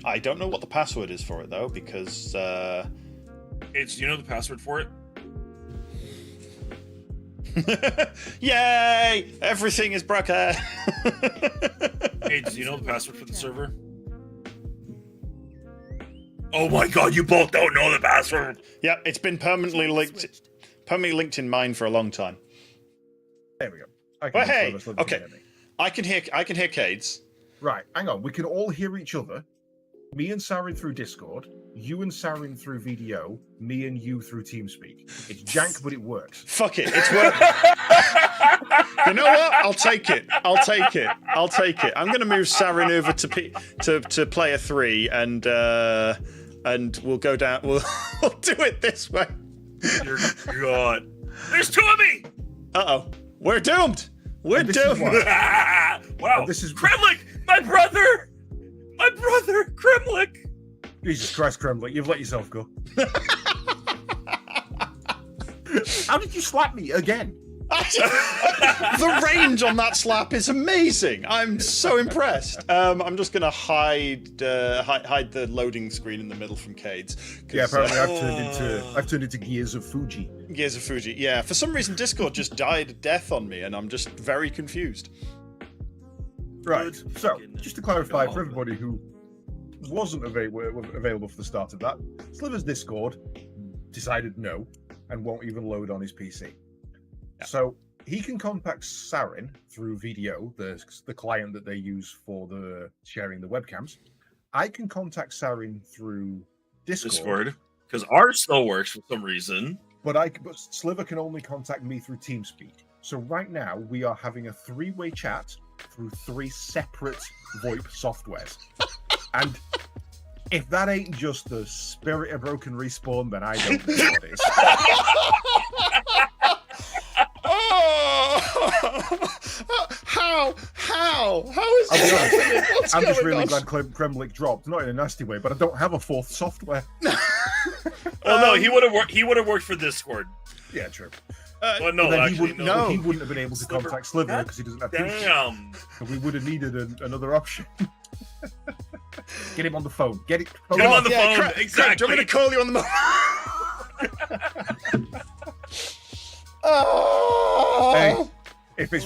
I don't know what the password is for it though, because do you know the password for it? Yay! Everything is broken. Hey, do you know the password for the server? Oh my god, you both don't know the password! Yeah, it's been permanently linked in mine for a long time. There we go. Well, hey, okay. I can hear Caedes. Right, hang on. We can all hear each other. Me and Sarin through Discord, you and Sarin through VDO, me and you through TeamSpeak. It's jank, but it works. Fuck it, it's working. You know what? I'll take it. I'm going to move Sarin over to player 3, and we'll go down. We'll do it this way. Dear God, there's 2 of me. Uh-oh, we're doomed. We're doomed. Wow, this is Kremlik, my brother. My brother, Kremlik! Jesus Christ, Kremlik, you've let yourself go. How did you slap me again? The range on that slap is amazing. I'm so impressed. I'm just going to hide the loading screen in the middle from Caedes. Yeah, apparently I've turned into Gears of Fuji. Gears of Fuji, yeah. For some reason, Discord just died a death on me, and I'm just very confused. Right. So, just to clarify for everybody who wasn't available for the start of that, Sliver's Discord decided no and won't even load on his PC. Yeah. So he can contact Sarin through Video, the client that they use for the sharing the webcams. I can contact Sarin through Discord because ours still works for some reason. But Sliver can only contact me through TeamSpeak. So right now we are having a 3-way chat through 3 separate VoIP softwares. And if that ain't just the spirit of Broken Respawn, then I don't know what is. How is this? I'm just really glad Kremlik dropped, not in a nasty way, but I don't have a 4th software. Well, no, he would have worked for Discord. Yeah, true. Well, no, actually, he wouldn't have been able to contact Sliver because he doesn't have Damn. So we would have needed another option. Get him on the phone. Get him on the phone. Exactly. Do you want me to call you on the Hey, if it's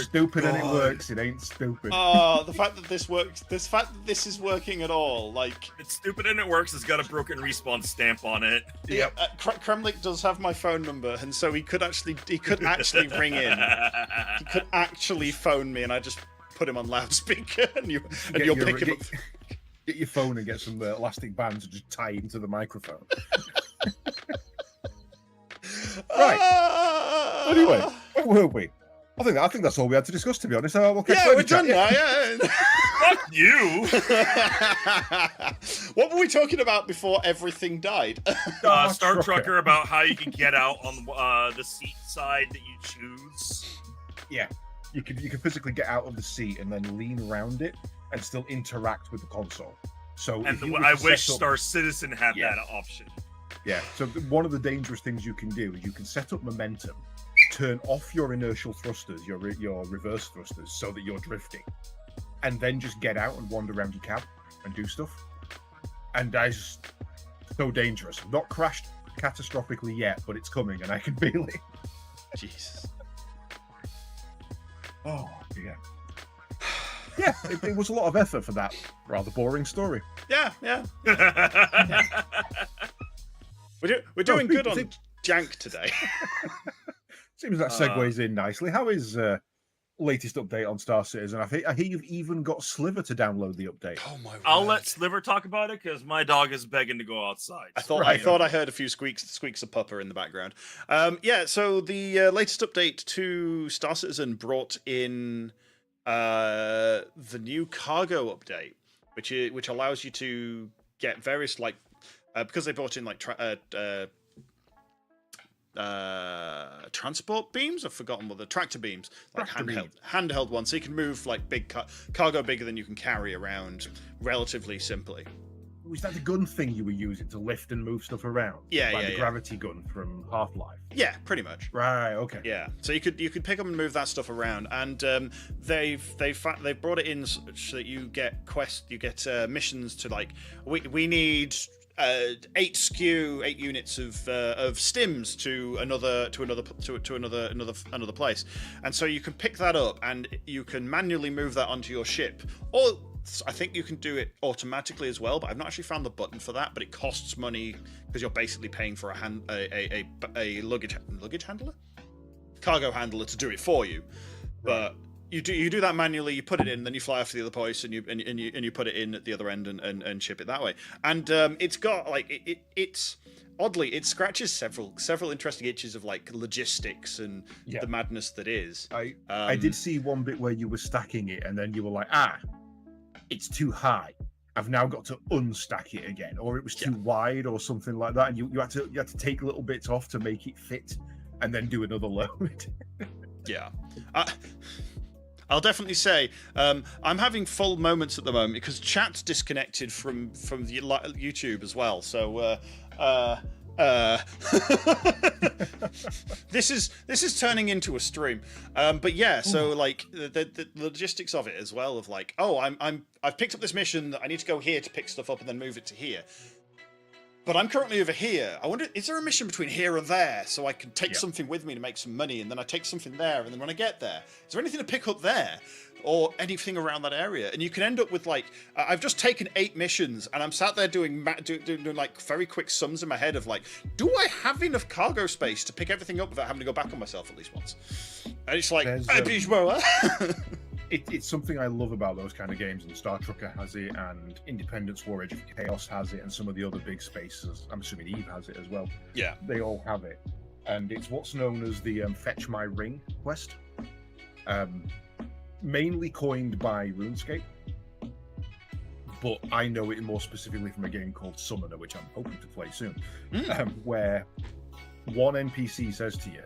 stupid and it works, it ain't stupid. The fact that this works, the fact that this is working at all, like it's stupid and it works. It's got a Broken Respawn stamp on it. Yep. Kremlik does have my phone number, and so he could actually ring in. He could actually phone me, and I just put him on loudspeaker, and you'll pick him up. Get your phone and get some elastic bands and just tie him to the microphone. Right. Anyway, where were we? I think that's all we had to discuss, to be honest. We're done now. Yeah. Fuck you. What were we talking about before everything died? Star Trucker about how you can get out on the seat side that you choose. Yeah, you can physically get out of the seat and then lean around it and still interact with the console. So, I wish Star Citizen had that option. Yeah. So one of the dangerous things you can do is you can set up momentum, turn off your inertial thrusters, your reverse thrusters, so that you're drifting, and then just get out and wander around your cab and do stuff. And that's so dangerous. I've not crashed catastrophically yet, but it's coming, and I can feel it. Jesus. Oh dear. Yeah, it was a lot of effort for that rather boring story. Yeah. We're doing good on jank today. Seems that segues in nicely. How is latest update on Star Citizen? I hear you've even got Sliver to download the update. Oh my! I'll let Sliver talk about it because my dog is begging to go outside. I thought I heard a few squeaks of Pupper in the background. So the latest update to Star Citizen brought in the new cargo update, which allows you to get various because they brought in transport beams. I've forgotten what the tractor beams, handheld ones, so you can move big cargo bigger than you can carry around relatively simply. Was that the gun thing you were using to lift and move stuff around? The gravity gun from Half-Life. Yeah, pretty much. Right. Okay. Yeah. So you could pick up and move that stuff around, and they've brought it in so that you get missions to we need 8 units of stims to another place, and so you can pick that up and you can manually move that onto your ship, or I think you can do it automatically as well, but I've not actually found the button for that. But it costs money because you're basically paying for a luggage handler, cargo handler to do it for you. But you do that manually. You put it in, then you fly off to the other place, and you put it in at the other end and ship it that way. And it's got it's oddly, it scratches several interesting itches of logistics and the madness that is. I did see one bit where you were stacking it, and then you were like, it's too high. I've now got to unstack it again, or it was too wide, or something like that, and you had to take little bits off to make it fit, and then do another load. Yeah. I'll definitely say I'm having full moments at the moment because chat's disconnected from the YouTube as well. So this is turning into a stream. But yeah, so the logistics of it as well of I've picked up this mission that I need to go here to pick stuff up and then move it to here. But I'm currently over here. I wonder, is there a mission between here and there so I can take something with me to make some money, and then I take something there, and then when I get there, is there anything to pick up there? Or anything around that area? And you can end up with like, I've just taken 8 missions, and I'm sat there doing like very quick sums in my head of like, do I have enough cargo space to pick everything up without having to go back on myself at least once? And it's like, it's something I love about those kind of games, and Star Trucker has it, and Independence War: Age of Chaos has it, and some of the other big spaces. I'm assuming Eve has it as well. Yeah, they all have it, and it's what's known as the Fetch My Ring quest, mainly coined by RuneScape, but I know it more specifically from a game called Summoner, which I'm hoping to play soon, where one NPC says to you,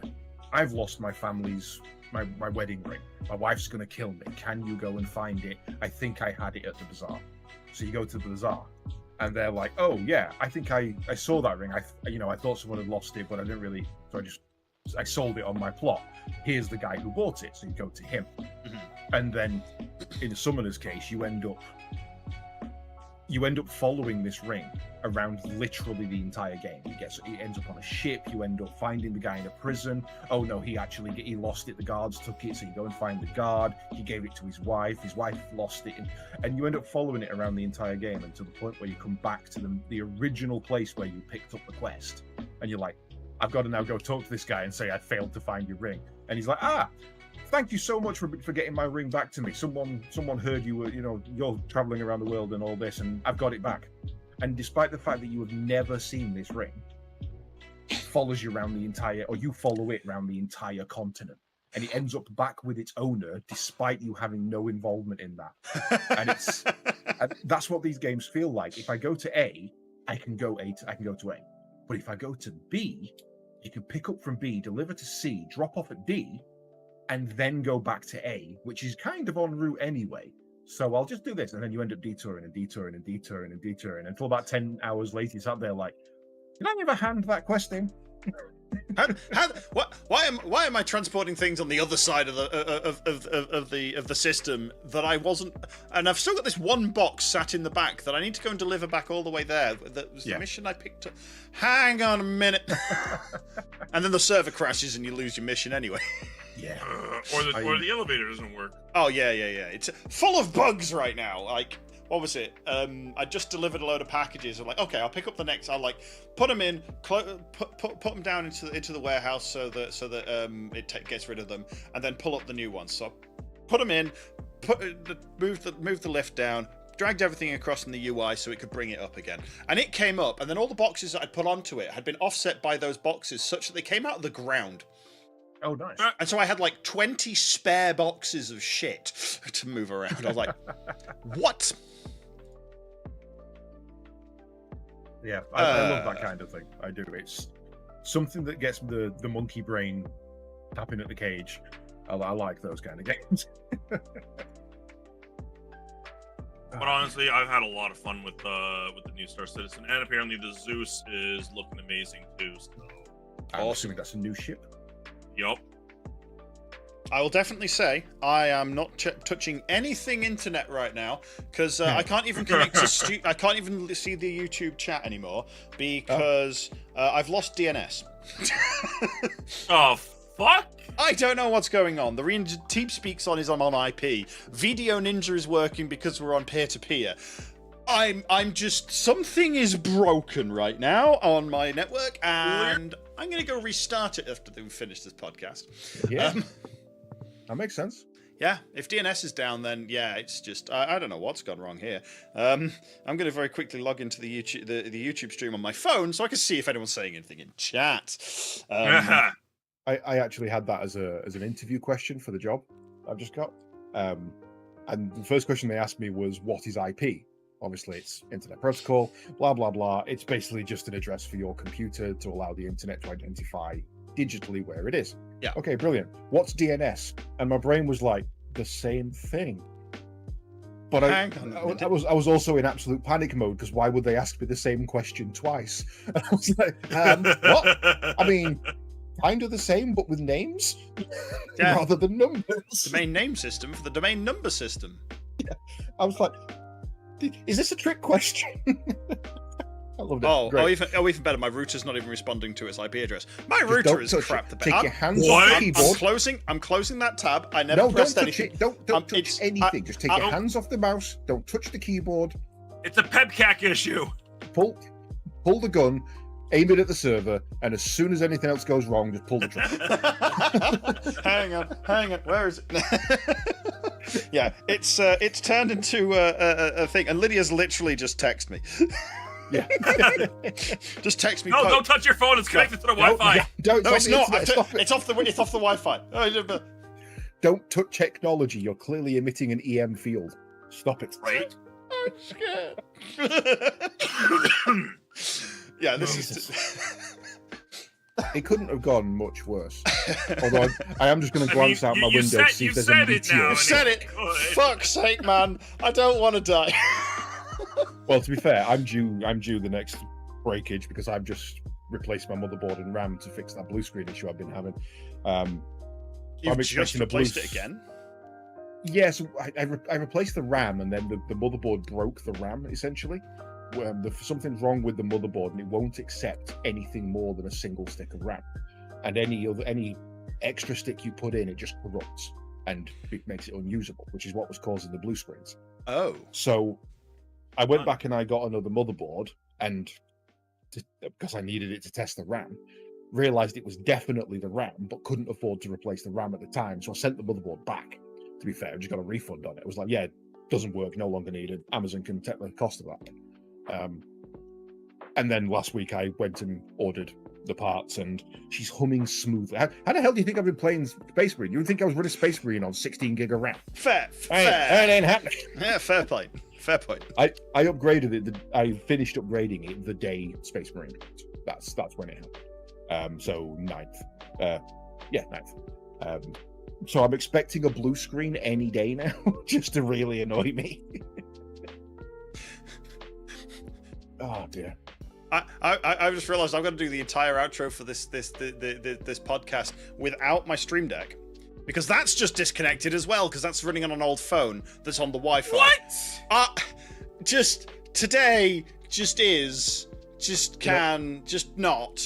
"I've lost my family's my wedding ring. My wife's going to kill me. Can you go and find it? I think I had it at the bazaar." So you go to the bazaar, and they're like, "Oh yeah, I think I saw that ring. I thought someone had lost it, but I didn't really. So I sold it on my plot. Here's the guy who bought it." So you go to him, and then in the Summoner's case, you end up following this ring around literally the entire game. He ends up on a ship. You end up finding the guy in a prison. Oh no, he lost it. The guards took it. So you go and find the guard. He gave it to his wife. His wife lost it, and you end up following it around the entire game, and to the point where you come back to the original place where you picked up the quest, and you're like, "I've got to now go talk to this guy and say I failed to find your ring." And he's like, "Thank you so much for getting my ring back to me. Someone heard you were, you're traveling around the world and all this, and I've got it back." And despite the fact that you have never seen this ring, it follows you around you follow it around the entire continent, and it ends up back with its owner, despite you having no involvement in that. And that's what these games feel like. If I go to A, I can go to A, but if I go to B, you can pick up from B, deliver to C, drop off at D, and then go back to A, which is kind of en route anyway. So I'll just do this, and then you end up detouring until about 10 hours later, you're sat there like, "Did I ever hand that quest in?" Why am I transporting things on the other side of the system that I wasn't? And I've still got this one box sat in the back that I need to go and deliver back all the way there. That was the mission I picked up. Hang on a minute, and then the server crashes and you lose your mission anyway. Yeah, or the elevator doesn't work. Oh yeah. It's full of bugs right now. Like, what was it? I just delivered a load of packages. I'm like, okay, I'll pick up the next. I'll like put them in, put them down into the warehouse so that it gets rid of them, and then pull up the new ones. So put them in, move the lift down, dragged everything across in the UI so it could bring it up again, and it came up. And then all the boxes that I'd put onto it had been offset by those boxes such that they came out of the ground. Oh, nice. And so I had like 20 spare boxes of shit to move around. I was like, what? Yeah, I love that kind of thing. I do. It's something that gets the monkey brain tapping at the cage. I like those kind of games. But honestly, I've had a lot of fun with the new Star Citizen, and apparently the Zeus is looking amazing too. So. I'm assuming that's a new ship. Yup. I will definitely say I am not touching anything internet right now because I can't even connect to I can't even see the YouTube chat anymore because I've lost DNS. Oh fuck! I don't know what's going on. The TeamSpeak's on is I'm on IP. Video Ninja is working because we're on peer-to-peer. I'm just, something is broken right now on my network, and I'm going to go restart it after we finish this podcast. Yeah, that makes sense. Yeah, if DNS is down, then yeah, it's just, I don't know what's gone wrong here. I'm going to very quickly log into the YouTube stream on my phone so I can see if anyone's saying anything in chat. I actually had that as an interview question for the job I've just got. And the first question they asked me was, what is IP? Obviously, it's Internet Protocol, blah, blah, blah. It's basically just an address for your computer to allow the internet to identify digitally where it is. Yeah. Okay, brilliant. What's DNS? And my brain was like, the same thing. But I was also in absolute panic mode because why would they ask me the same question twice? And I was like, what? I mean, kind of the same, but with names rather than numbers. Domain name system for the domain number system. Yeah. I was like, is this a trick question? I loved it. Even better. My router's not even responding to its IP address. My router is crap. Take your hands off the keyboard. I'm closing that tab. I never pressed anything. Don't touch anything. Just take your hands off the mouse. Don't touch the keyboard. It's a PEBCAC issue. Pull the gun, aim it at the server, and as soon as anything else goes wrong, just pull the trigger. Hang on. Where is it? Yeah, it's turned into a thing, and Lydia's literally just texted me. Yeah. Just text me. No, don't touch your phone. It's connected to the Wi-Fi. No, it's not. It's off the Wi-Fi. Don't touch technology. You're clearly emitting an EM field. Stop it. Right. I'm scared. Yeah, this is. It couldn't have gone much worse. Although I am just going to glance out my window to see if there's any meteor. You've said it. Fuck's sake, man! I don't want to die. Well, to be fair, I'm due the next breakage because I've just replaced my motherboard and RAM to fix that blue screen issue I've been having. You've just replaced it again? Yes, I replaced the RAM, and then the motherboard broke the RAM, essentially. Something's wrong with the motherboard, and it won't accept anything more than a single stick of RAM. And any extra stick you put in, it just corrupts, and it makes it unusable, which is what was causing the blue screens. Oh. So I went back and I got another motherboard, and because I needed it to test the RAM, realized it was definitely the RAM, but couldn't afford to replace the RAM at the time, so I sent the motherboard back. To be fair, I just got a refund on it. It was like, yeah, it doesn't work, no longer needed. Amazon can take the cost of that. And then last week I went and ordered the parts, and she's humming smoothly. How the hell do you think I've been playing Space Marine? You would think I was running Space Marine on 16 gig of RAM. Fair. That ain't happening. Yeah, fair point. I upgraded it. I finished upgrading it the day Space Marine. That's when it happened. So 9th. 9th. So I'm expecting a blue screen any day now, just to really annoy me. Oh dear. I just realised I've got to do the entire outro for this podcast without my Stream Deck, because that's just disconnected as well, because that's running on an old phone that's on the Wi-Fi. What? Just today, just not.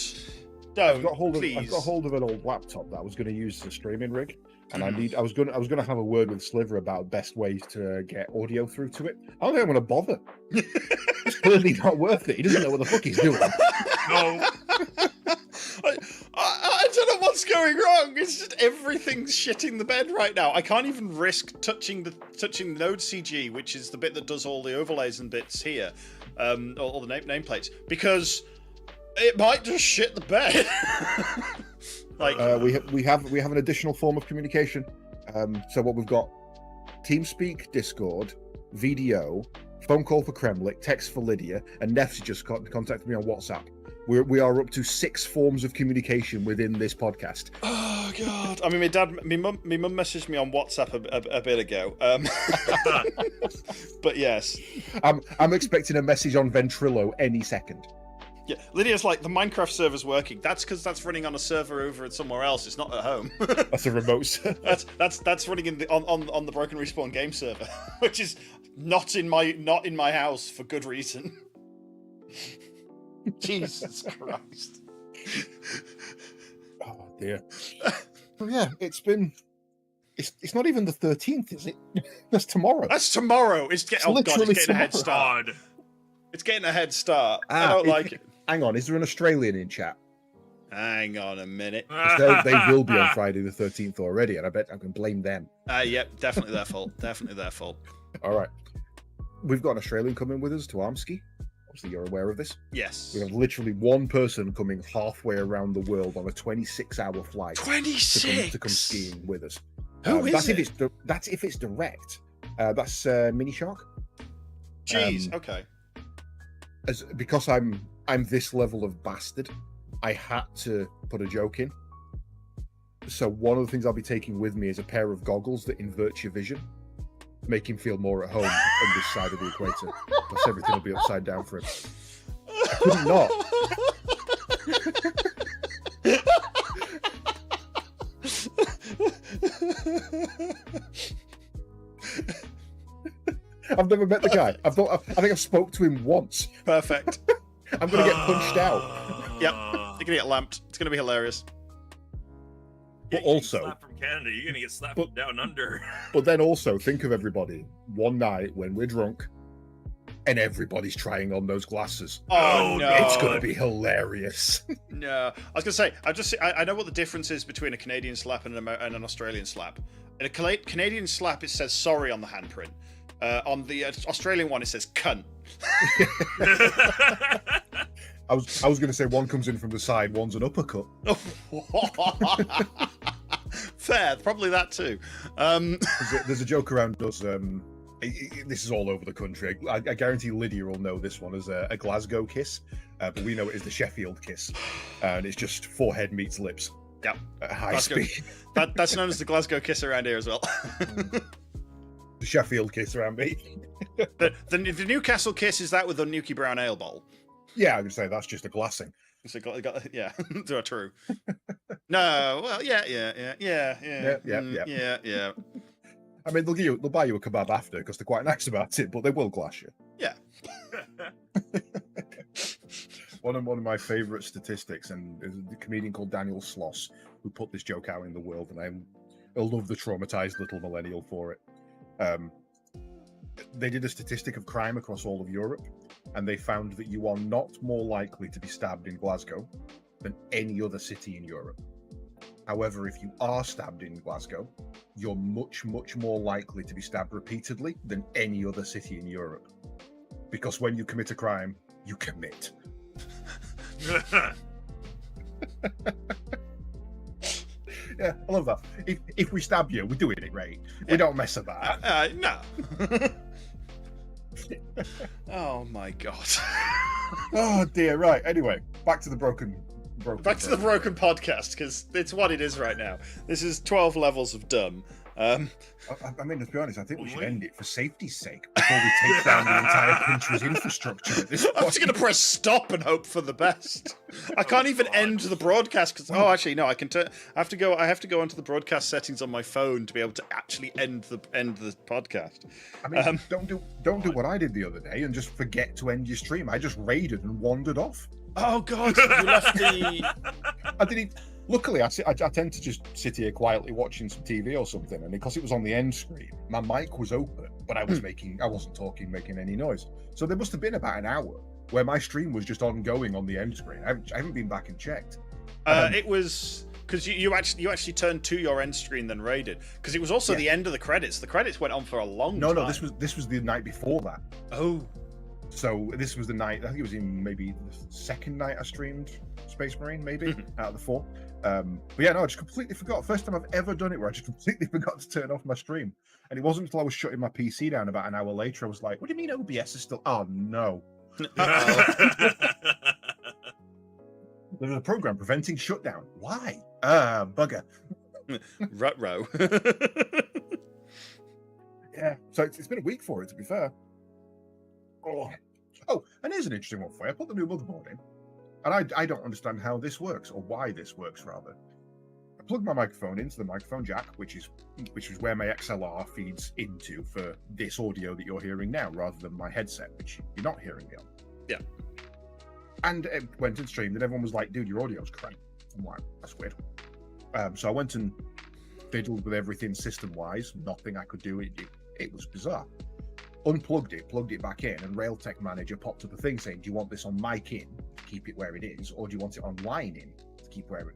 Don't. I've got hold of an old laptop that I was going to use as a streaming rig. And I was going to have a word with Sliver about best ways to get audio through to it. I don't think I'm going to bother. It's clearly not worth it. He doesn't know what the fuck he's doing. No. I don't know what's going wrong. It's just everything's shitting the bed right now. I can't even risk touching the Node CG, which is the bit that does all the overlays and bits here, all the nameplates, because it might just shit the bed. We have an additional form of communication. So what we've got: TeamSpeak, Discord, VDO, phone call for Kremlik, text for Lydia, and Nef's just contacted me on WhatsApp. We are up to 6 forms of communication within this podcast. Oh God! I mean, my mum messaged me on WhatsApp a bit ago. But yes, I'm expecting a message on Ventrilo any second. Yeah, Lydia's like, the Minecraft server's working. That's because that's running on a server over at somewhere else. It's not at home. That's a remote server. That's running on the Broken Respawn game server, which is not in my house for good reason. Jesus Christ. Oh dear. Well, yeah, it's not even the 13th, is it? That's tomorrow. That's tomorrow. It's getting a head start. It's getting a head start. I don't like it. Hang on, is there an Australian in chat? Hang on a minute. They will be on Friday the 13th already, and I bet I can blame them. Yep, definitely their fault. Definitely their fault. All right. We've got an Australian coming with us to Armski. Obviously, you're aware of this. Yes. We have literally one person coming halfway around the world on a 26-hour flight. 26? To come skiing with us. Who is it? That's if it's direct. That's Mini Shark. Jeez, okay. Because I'm this level of bastard, I had to put a joke in. So one of the things I'll be taking with me is a pair of goggles that invert your vision, make him feel more at home on this side of the equator, because everything will be upside down for him. I couldn't not. I've never met the guy. I think I've spoke to him once. Perfect. I'm going to get punched out. Yep, you're going to get lamped. It's going to be hilarious. But also, slapped from Canada, you're gonna get slapped from down under. But then also think of everybody one night when we're drunk and everybody's trying on those glasses. Oh no, it's gonna be hilarious. No, I was gonna say I know what the difference is between a Canadian slap and an Australian slap. In a Canadian slap, it says sorry on the handprint. On the Australian one, it says cunt. I was going to say one comes in from the side, one's an uppercut. Fair, probably that too. There's a joke around us. This is all over the country. I guarantee Lydia will know this one as a Glasgow kiss, but we know it as the Sheffield kiss, and it's just forehead meets lips. Yep, at high Glasgow. speed. That's known as the Glasgow kiss around here as well. The Sheffield kiss around me. The Newcastle kiss is that with the Nuki Brown Ale bowl. Yeah, I would say that's just a glassing. It's yeah, true. No, well, yeah. I mean, they'll buy you a kebab after because they're quite nice about it, but they will glass you. Yeah. One of my favourite statistics, and is a comedian called Daniel Sloss who put this joke out in the world, and I love the traumatized little millennial for it. They did a statistic of crime across all of Europe, and they found that you are not more likely to be stabbed in Glasgow than any other city in Europe. However, if you are stabbed in Glasgow, you're much, much more likely to be stabbed repeatedly than any other city in Europe. Because when you commit a crime, you commit. Yeah, I love that. If we stab you, we're doing it right. We don't mess about. No. Oh my god. Oh dear. Right. Anyway, back to the broken. Back to the broken podcast, because it's what it is right now. This is 12 levels of dumb. I mean, to be honest, I think we should end it for safety's sake before we take down the entire country's infrastructure at this point. I'm just going to press stop and hope for the best. I can't even end the broadcast because actually no, I can. I have to go onto the broadcast settings on my phone to be able to actually end the podcast. I mean, don't do what I did the other day and just forget to end your stream. I just raided and wandered off. Oh god, you left the. I didn't. Luckily, I tend to just sit here quietly watching some TV or something, and because it was on the end screen, my mic was open, but I wasn't talking, making any noise. So there must have been about an hour where my stream was just ongoing on the end screen. I haven't been back and checked. It was because you actually turned to your end screen then raided, because it was also the end of the credits. The credits went on for a long time. No, this was the night before that. Oh. So this was the night, I think it was in maybe the second night I streamed Space Marine, maybe, out of the 4. But yeah, no, I just completely forgot. First time I've ever done it where I just completely forgot to turn off my stream. And it wasn't until I was shutting my PC down about an hour later, I was like, what do you mean OBS is still... Oh, no. There's a program preventing shutdown. Why? Bugger. Ruh-roh. Yeah, so it's been a week for it, to be fair. Oh, and here's an interesting one for you. I put the new motherboard in, and I don't understand how this works, or why this works, rather. I plugged my microphone into the microphone jack, which is where my XLR feeds into for this audio that you're hearing now, rather than my headset, which you're not hearing me on. Yeah. And it went and streamed, and everyone was like, dude, your audio's crap. I'm like, that's weird. So I went and fiddled with everything system-wise. Nothing I could do. It was bizarre. Unplugged it, plugged it back in, and Railtech Manager popped up a thing saying, do you want this on mic in to keep it where it is, or do you want it on line in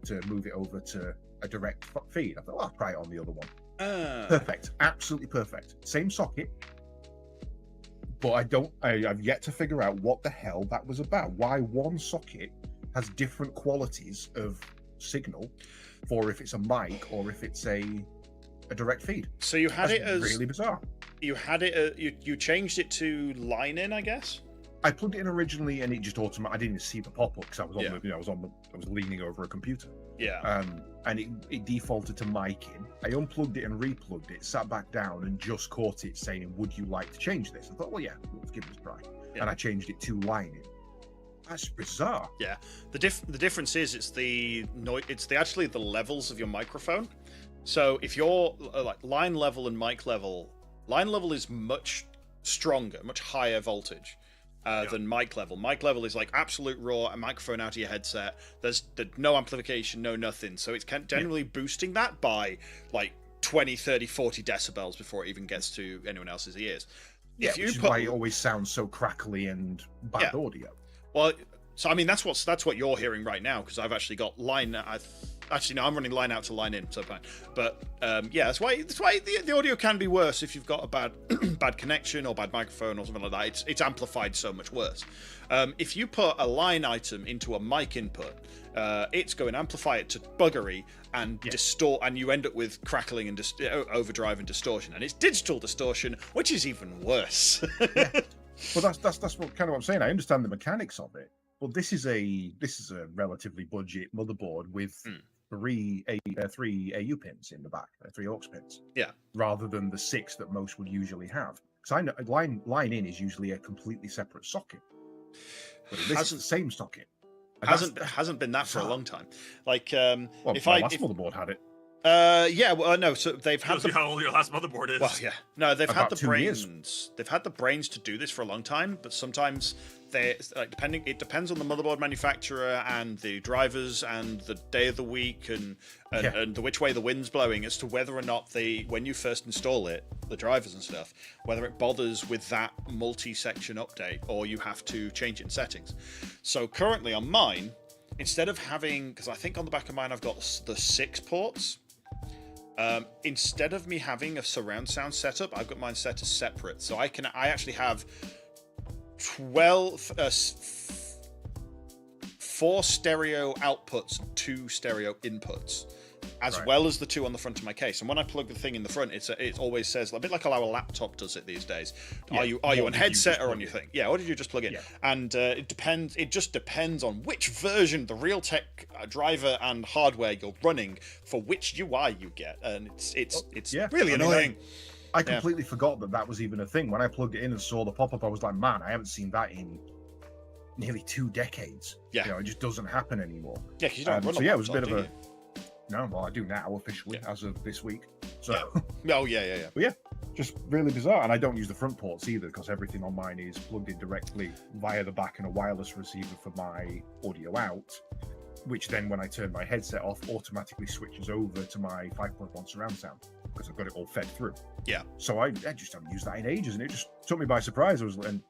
to move it over to a direct feed? I thought, I'll try it on the other one. Perfect, absolutely perfect. Same socket, but I've yet to figure out what the hell that was about. Why one socket has different qualities of signal for if it's a mic or if it's a direct feed. So you had it as really bizarre. You had it. You changed it to line in, I guess. I plugged it in originally, and it just automatically. I didn't even see the pop up because I was on I was leaning over a computer. Yeah. And it defaulted to mic in. I unplugged it and replugged it, sat back down, and just caught it saying, "Would you like to change this?" I thought, well, yeah, let's give it a try. Yeah. And I changed it to line in. That's bizarre. Yeah. The difference is it's actually the levels of your microphone. So if you're like line level and mic level is much stronger, much higher voltage. than mic level. Mic level is like absolute raw, a microphone out of your headset. There's no amplification, no nothing. So it's generally boosting that by like 20, 30, 40 decibels before it even gets to anyone else's ears. Yeah, which is why it always sounds so crackly and bad audio. Well, so I mean that's what you're hearing right now, because I've actually got line. Actually, no, I'm running line out to line in, so fine. But yeah, that's why the audio can be worse if you've got a bad bad connection or bad microphone or something like that. It's amplified so much worse. If you put a line item into a mic input, it's going to amplify it to buggery and distort, and you end up with crackling and overdrive and distortion, and it's digital distortion, which is even worse. Well, that's what kind of what I'm saying. I understand the mechanics of it, but this is a relatively budget motherboard with three AU pins in the back, 3 aux pins. Yeah. Rather than the 6 that most would usually have. Because I know line in is usually a completely separate socket, but this is the same socket. Hasn't been that for a long time. Like well, if my last motherboard had it. Yeah, well, no. So they've had how old your last motherboard is. Well, yeah, no, they've About had the 2 brains. years. They've had the brains to do this for a long time, but sometimes it depends on the motherboard manufacturer and the drivers and the day of the week and the which way the wind's blowing as to whether or not when you first install it, the drivers and stuff, whether it bothers with that multi-section update or you have to change it in settings. So currently on mine, instead of having, because I think on the back of mine I've got the 6 ports. Instead of me having a surround sound setup, I've got mine set as separate. So I actually have 4 stereo outputs and 2 stereo inputs, as well as the 2 on the front of my case. And when I plug the thing in the front, it always says, a bit like how our laptop does it these days. Yeah. Are you on headset or on your thing? Yeah, or did you just plug in? Yeah. And it just depends on which version, the Realtek driver and hardware you're running for which UI you get. And it's really annoying. I completely forgot that was even a thing. When I plugged it in and saw the pop-up, I was like, man, I haven't seen that in nearly 2 decades. Yeah. It just doesn't happen anymore. Yeah, because you don't run it was a bit of a... No, well, I do now officially as of this week. So, oh yeah. But yeah, just really bizarre. And I don't use the front ports either because everything on mine is plugged in directly via the back and a wireless receiver for my audio out, which then when I turn my headset off, automatically switches over to my 5.1 surround sound because I've got it all fed through. Yeah. So I just haven't used that in ages, and it just took me by surprise. And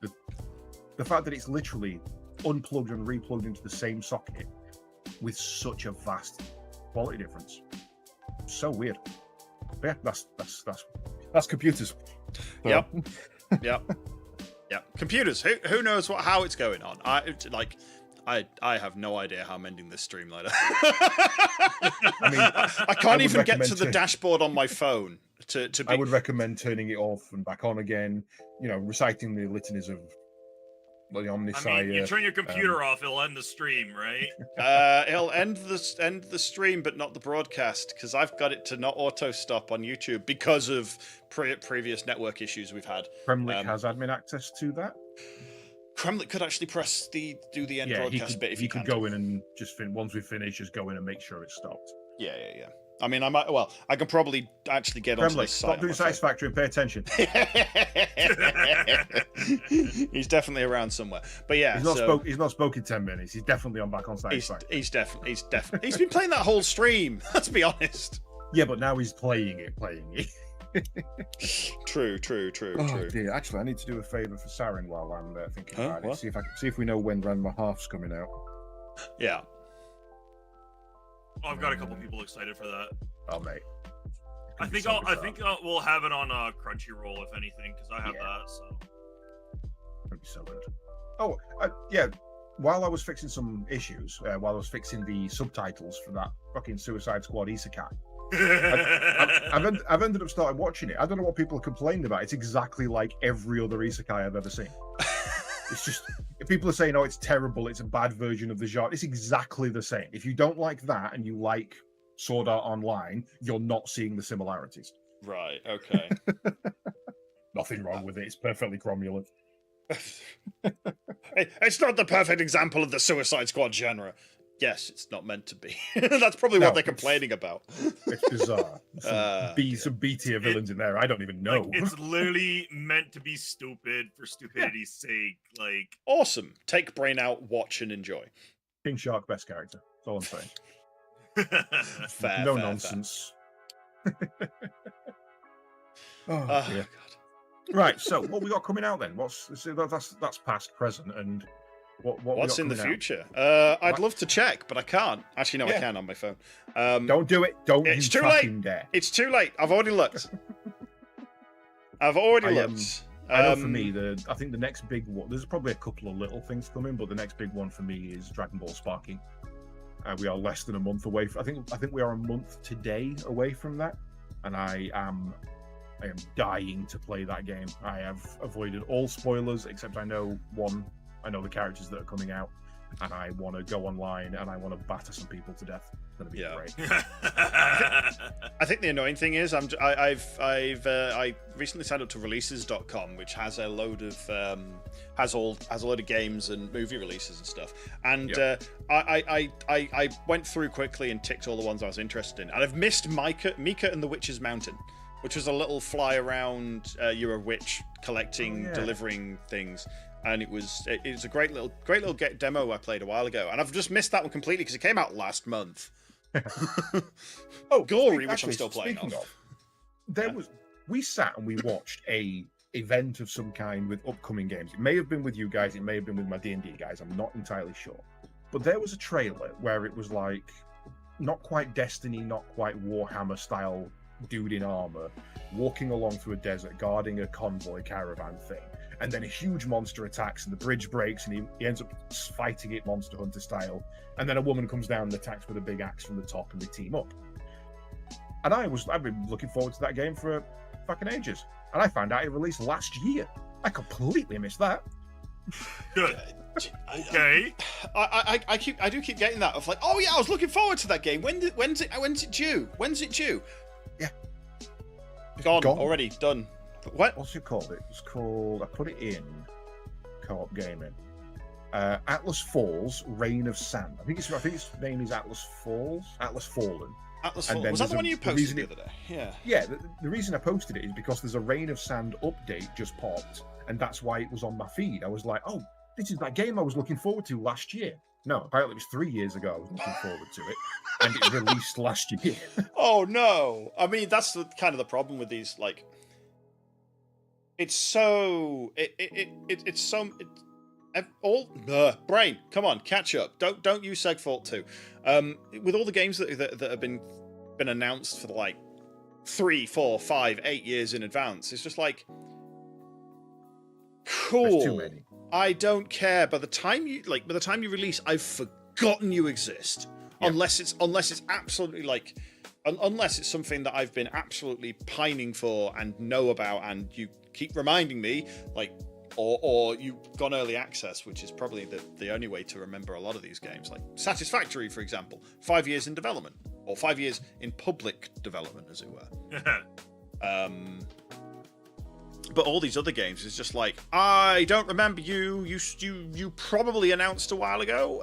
the fact that it's literally unplugged and replugged into the same socket with such a vast quality difference, so weird. But yeah, that's computers. Yep. Computers. Who knows how it's going on? I have no idea how I'm ending this stream later. I mean, I can't even get to the dashboard on my phone to be... I would recommend turning it off and back on again. Reciting the litanies of the Omnisci. I mean, you turn your computer off, it'll end the stream, right? It'll end the stream, but not the broadcast, because I've got it to not auto stop on YouTube because of previous network issues we've had. Kremlik has admin access to that. Kremlik could actually do the end broadcast bit if he could go in and just once we finish, just go in and make sure it's stopped. Yeah. I mean, I can probably actually get onto this site. Stop doing Satisfactory and pay attention. He's definitely around somewhere. But yeah, he's not spoken 10 minutes. He's definitely back on Satisfactory. He's definitely. He's been playing that whole stream. Let's be honest. Yeah, but now he's playing it. True. Oh dear. Actually, I need to do a favour for Sarin while I'm thinking about it. See if we know when Ranma Half's coming out. Yeah. Oh, I've got a couple people excited for that. Oh, mate. I think we'll have it on Crunchyroll if anything, because I have that. So. That'd be so good. Oh, yeah. While I was fixing some issues, while I was fixing the subtitles for that fucking Suicide Squad isekai, I've ended up starting watching it. I don't know what people are complaining about. It's exactly like every other isekai I've ever seen. It's just, if people are saying, oh, it's terrible, it's a bad version of the genre, it's exactly the same. If you don't like that and you like Sword Art Online, you're not seeing the similarities. Right, okay. Nothing wrong with it. It's perfectly cromulent. It's not the perfect example of the Suicide Squad genre. Yes, it's not meant to be. That's probably what they're complaining about. It's bizarre. Some B-tier villains in there. I don't even know. Like, it's literally meant to be stupid for stupidity's sake. Like, awesome. Take brain out, watch and enjoy. King Shark, best character. That's all I'm saying. Fair, no fair, nonsense. Oh, God. Right. So, what we got coming out then? That's past, present, and what's in the out? future? I'd love to check, but I can't. Actually, no, I can on my phone. Don't do it. Don't. It's you too late. Dare. It's too late. I've already looked. I've already looked. I know for me, I think the next big one. There's probably a couple of little things coming, but the next big one for me is Dragon Ball Sparking. We are less than a month away. I think we are a month today away from that, and I am dying to play that game. I have avoided all spoilers except I know the characters that are coming out, and I want to go online and I want to batter some people to death. It's gonna be great. I think the annoying thing is I recently signed up to releases.com, which has a load of has a load of games and movie releases and stuff. And I went through quickly and ticked all the ones I was interested in, and I've missed Mika and the Witch's Mountain, which was a little fly around. You're a witch collecting, delivering things. And it was a great little demo I played a while ago, and I've just missed that one completely because it came out last month. Glory, which I'm still playing. We sat and we watched a event of some kind with upcoming games. It may have been with you guys, it may have been with my D&D guys. I'm not entirely sure, but there was a trailer where it was like not quite Destiny, not quite Warhammer style dude in armor walking along through a desert guarding a convoy caravan thing. And then a huge monster attacks and the bridge breaks and he ends up fighting it Monster Hunter style. And then a woman comes down and attacks with a big axe from the top and they team up. And I've been looking forward to that game for fucking ages. And I found out it released last year. I completely missed that. Good. Okay. I do keep getting that of like, oh yeah, I was looking forward to that game. When's it due? Yeah. Gone already, done. What's it called? It's called, I put it in Co-op Gaming. Atlas Falls, Reign of Sand. I think its name is Atlas Falls. Atlas Fallen. Atlas Fallen. Was that the one you posted the other day? Yeah. Yeah, the reason I posted it is because there's a Reign of Sand update just popped, and that's why it was on my feed. I was like, oh, this is that game I was looking forward to last year. No, apparently it was 3 years ago I was looking forward to it, and it released last year. Oh no! I mean, that's kind of the problem with these, like. It's so brain. Come on, catch up. Don't use Segfault 2. With all the games that have been announced for like 3, 4, 5, 8 years in advance, it's just like cool. There's too many. I don't care. By the time you release, I've forgotten you exist. Yeah. Unless it's absolutely like. Unless it's something that I've been absolutely pining for and know about, and you keep reminding me, like, or you've gone early access, which is probably the only way to remember a lot of these games. Like Satisfactory, for example, 5 years in development, or 5 years in public development, as it were. But all these other games is just like, I don't remember you. You probably announced a while ago.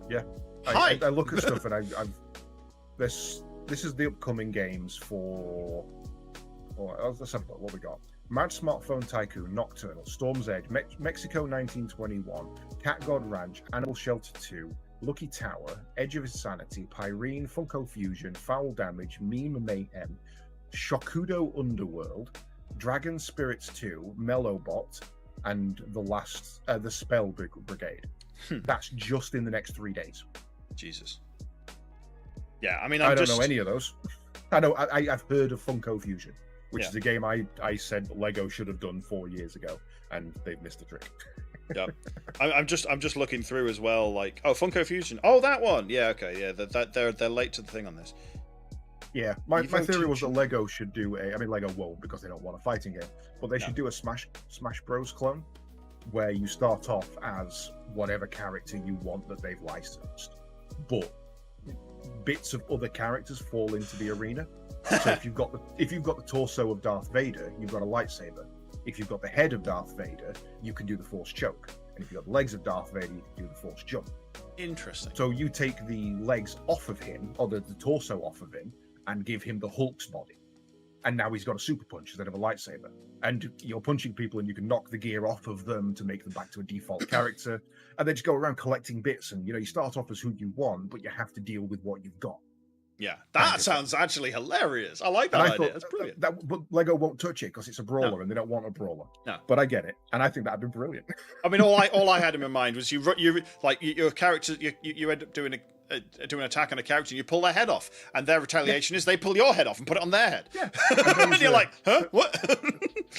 Yeah, I look at stuff and I've. This is the upcoming games for. Let's have a look. What we got? Mad Smartphone Tycoon, Nocturnal, Storm's Edge, Mexico 1921, Cat God Ranch, Animal Shelter 2, Lucky Tower, Edge of Insanity, Pyrene, Funko Fusion, Foul Damage, Meme Mayhem, Shokudo Underworld, Dragon Spirits 2, Mellowbot, and the Spell Brigade. That's just in the next 3 days. Jesus. Yeah, I mean, I don't know any of those. I know I've heard of Funko Fusion, which is a game I said Lego should have done 4 years ago, and they've missed the trick. Yeah, I'm just looking through as well. Like, oh, Funko Fusion. Oh, that one. Yeah, okay, yeah. They're late to the thing on this. Yeah, my theory was that Lego should do Lego won't because they don't want a fighting game, but they should do a Smash Bros clone where you start off as whatever character you want that they've licensed, but bits of other characters fall into the arena. So if you've got the torso of Darth Vader, you've got a lightsaber. If you've got the head of Darth Vader, you can do the Force choke. And if you've got the legs of Darth Vader, you can do the Force jump. Interesting. So you take the legs off of him, or the torso off of him, and give him the Hulk's body. And now he's got a super punch instead of a lightsaber. And you're punching people and you can knock the gear off of them to make them back to a default character. And then just go around collecting bits. And, you start off as who you want, but you have to deal with what you've got. Yeah, that sounds actually hilarious. I like that idea. That's brilliant. But Lego won't touch it because it's a brawler and they don't want a brawler. No. But I get it. And I think that'd be brilliant. I mean, all I had in my mind was your character, you end up doing an attack on a character and you pull their head off, and their retaliation is they pull your head off and put it on their head. Yeah. And you're like, huh? What?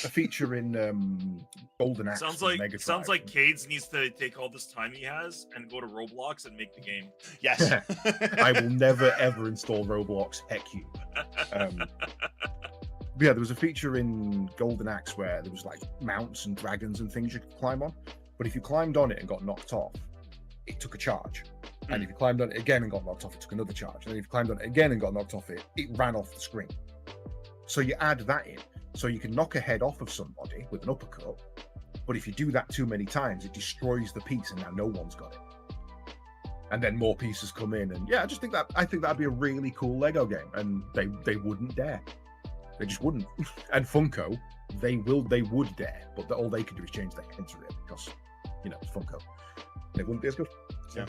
A feature in Golden Axe. Sounds like Caedes needs to take all this time he has and go to Roblox and make the game. Yes. I will never ever install Roblox. Heck you. But yeah, there was a feature in Golden Axe where there was like mounts and dragons and things you could climb on. But if you climbed on it and got knocked off, it took a charge. And if you climbed on it again and got knocked off, it took another charge. And if you climbed on it again and got knocked off it ran off the screen. So you add that in. So you can knock a head off of somebody with an uppercut. But if you do that too many times, it destroys the piece and now no one's got it. And then more pieces come in. And yeah, I think that'd be a really cool Lego game. And they wouldn't dare. They just wouldn't. And Funko, they would dare. But all they could do is change their heads really because, it's Funko. It wouldn't be as good. So. Yeah.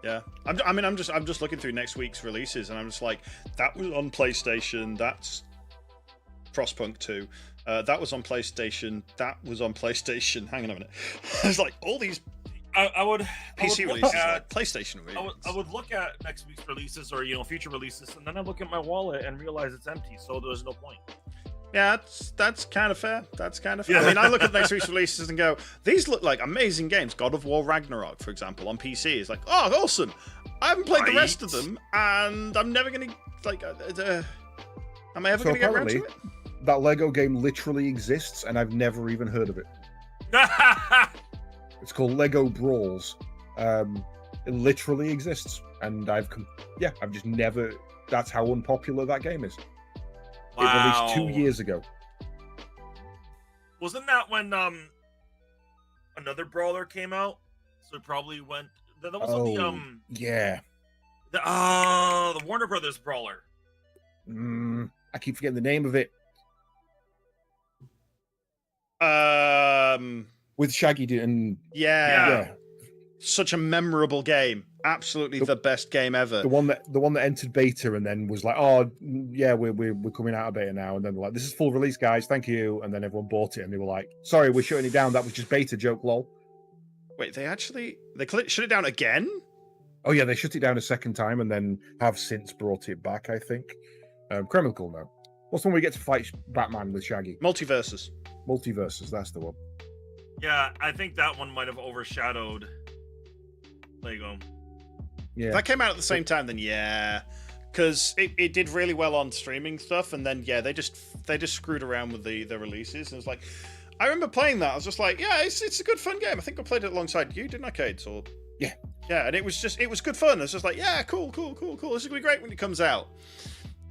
Yeah, I'm just looking through next week's releases, and I'm just like, that was on PlayStation. That's Frostpunk 2. That was on PlayStation. That was on PlayStation. Hang on a minute. It's like all these. I would PC releases, like PlayStation releases. I would look at next week's releases or future releases, and then I look at my wallet and realize it's empty. So there's no point. Yeah, that's kind of fair. That's kind of fair. I mean, I look at next week's releases and go, these look like amazing games. God of War Ragnarok, for example, on PC is like, oh, awesome. I haven't played the rest of them, and I'm never going to, am I ever going to get around to it? That Lego game literally exists, and I've never even heard of it. It's called Lego Brawls. It literally exists, and I've just never, that's how unpopular that game is. Wow. It released 2 years ago. Wasn't that when another brawler came out? So it probably went. That was on the yeah. The Warner Brothers brawler. I keep forgetting the name of it. With Shaggy and yeah. Such a memorable game. Absolutely the best game ever. The one that entered beta and then was like, oh yeah, we're coming out of beta now, and then they're like, this is full release, guys, thank you, and then everyone bought it and they were like, sorry, we're shutting it down. That was just beta, joke, lol. Wait, they shut it down again? Oh yeah, they shut it down a second time and then have since brought it back. I think Kremlik will know. What's the one where we get to fight Batman with Shaggy? Multiverses, that's the one. Yeah, I think that one might have overshadowed Lego. Yeah, if that came out at the same time, then yeah, because it did really well on streaming stuff, and then they just screwed around with the releases, and it's like, I remember playing that. I was just like, yeah, it's a good fun game. I think I played it alongside you, didn't I, Caedes? Or yeah, and it was good fun. It's just like, yeah, cool. This is gonna be great when it comes out.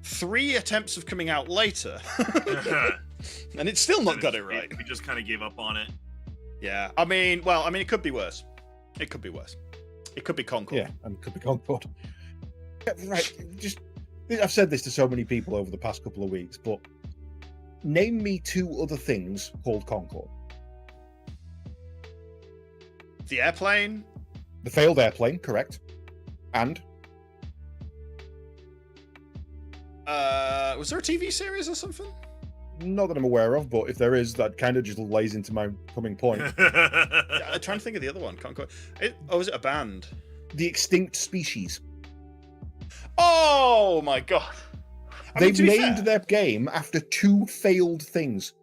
3 attempts of coming out later, and it's still not got it right. We just kind of gave up on it. Yeah, I mean, it could be worse. It could be worse. It could be Concord. Yeah, and it could be Concord. Yeah, right. I've said this to so many people over the past couple of weeks, but name me 2 other things called Concord. The airplane. The failed airplane, correct. And? Was there a TV series or something? Not that I'm aware of, but if there is, that kind of just lays into my coming point. Yeah, I'm trying to think of the other one. Concord. Was it a band? The Extinct Species. Oh my god! They've named their game after 2 failed things.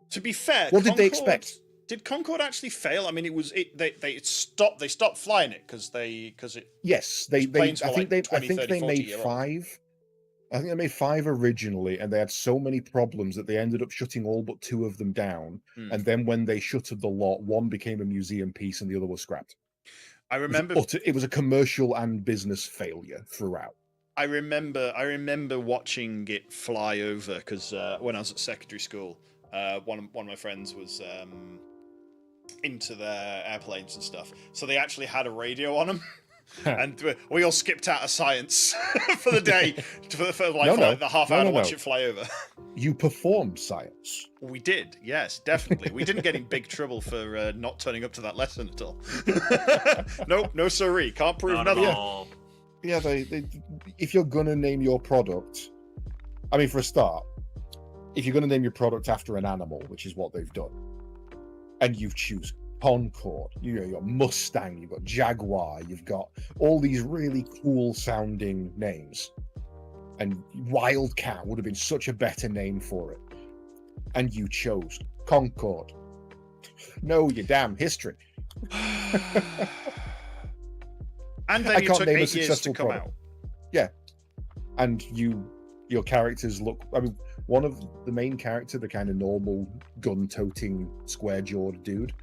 To be fair, what did they expect? Did Concord actually fail? I mean, they stopped flying it because it. Yes, I think they made 5. I think they made 5 originally, and they had so many problems that they ended up shutting all but 2 of them down. And then when they shuttered the lot, one became a museum piece and the other was scrapped. I remember it was a commercial and business failure throughout. I remember watching it fly over because when I was at secondary school, one of my friends was into their airplanes and stuff. So they actually had a radio on them. And we all skipped out of science for the day, for the half hour to watch it fly over. You performed science. We did, yes, definitely. We didn't get in big trouble for not turning up to that lesson at all. Nope, no siree, can't prove nothing. Yeah, they, if you're gonna name your product, I mean, for a start, if you're gonna name your product after an animal, which is what they've done, and you choose Concorde, you've got Mustang, you've got Jaguar, you've got all these really cool sounding names, and Wildcat would have been such a better name for it, and you chose Concorde. No, you damn history. And then you took 8 years to come out. Yeah, and your characters look. I mean, one of the main character, the kind of normal gun-toting, square-jawed dude,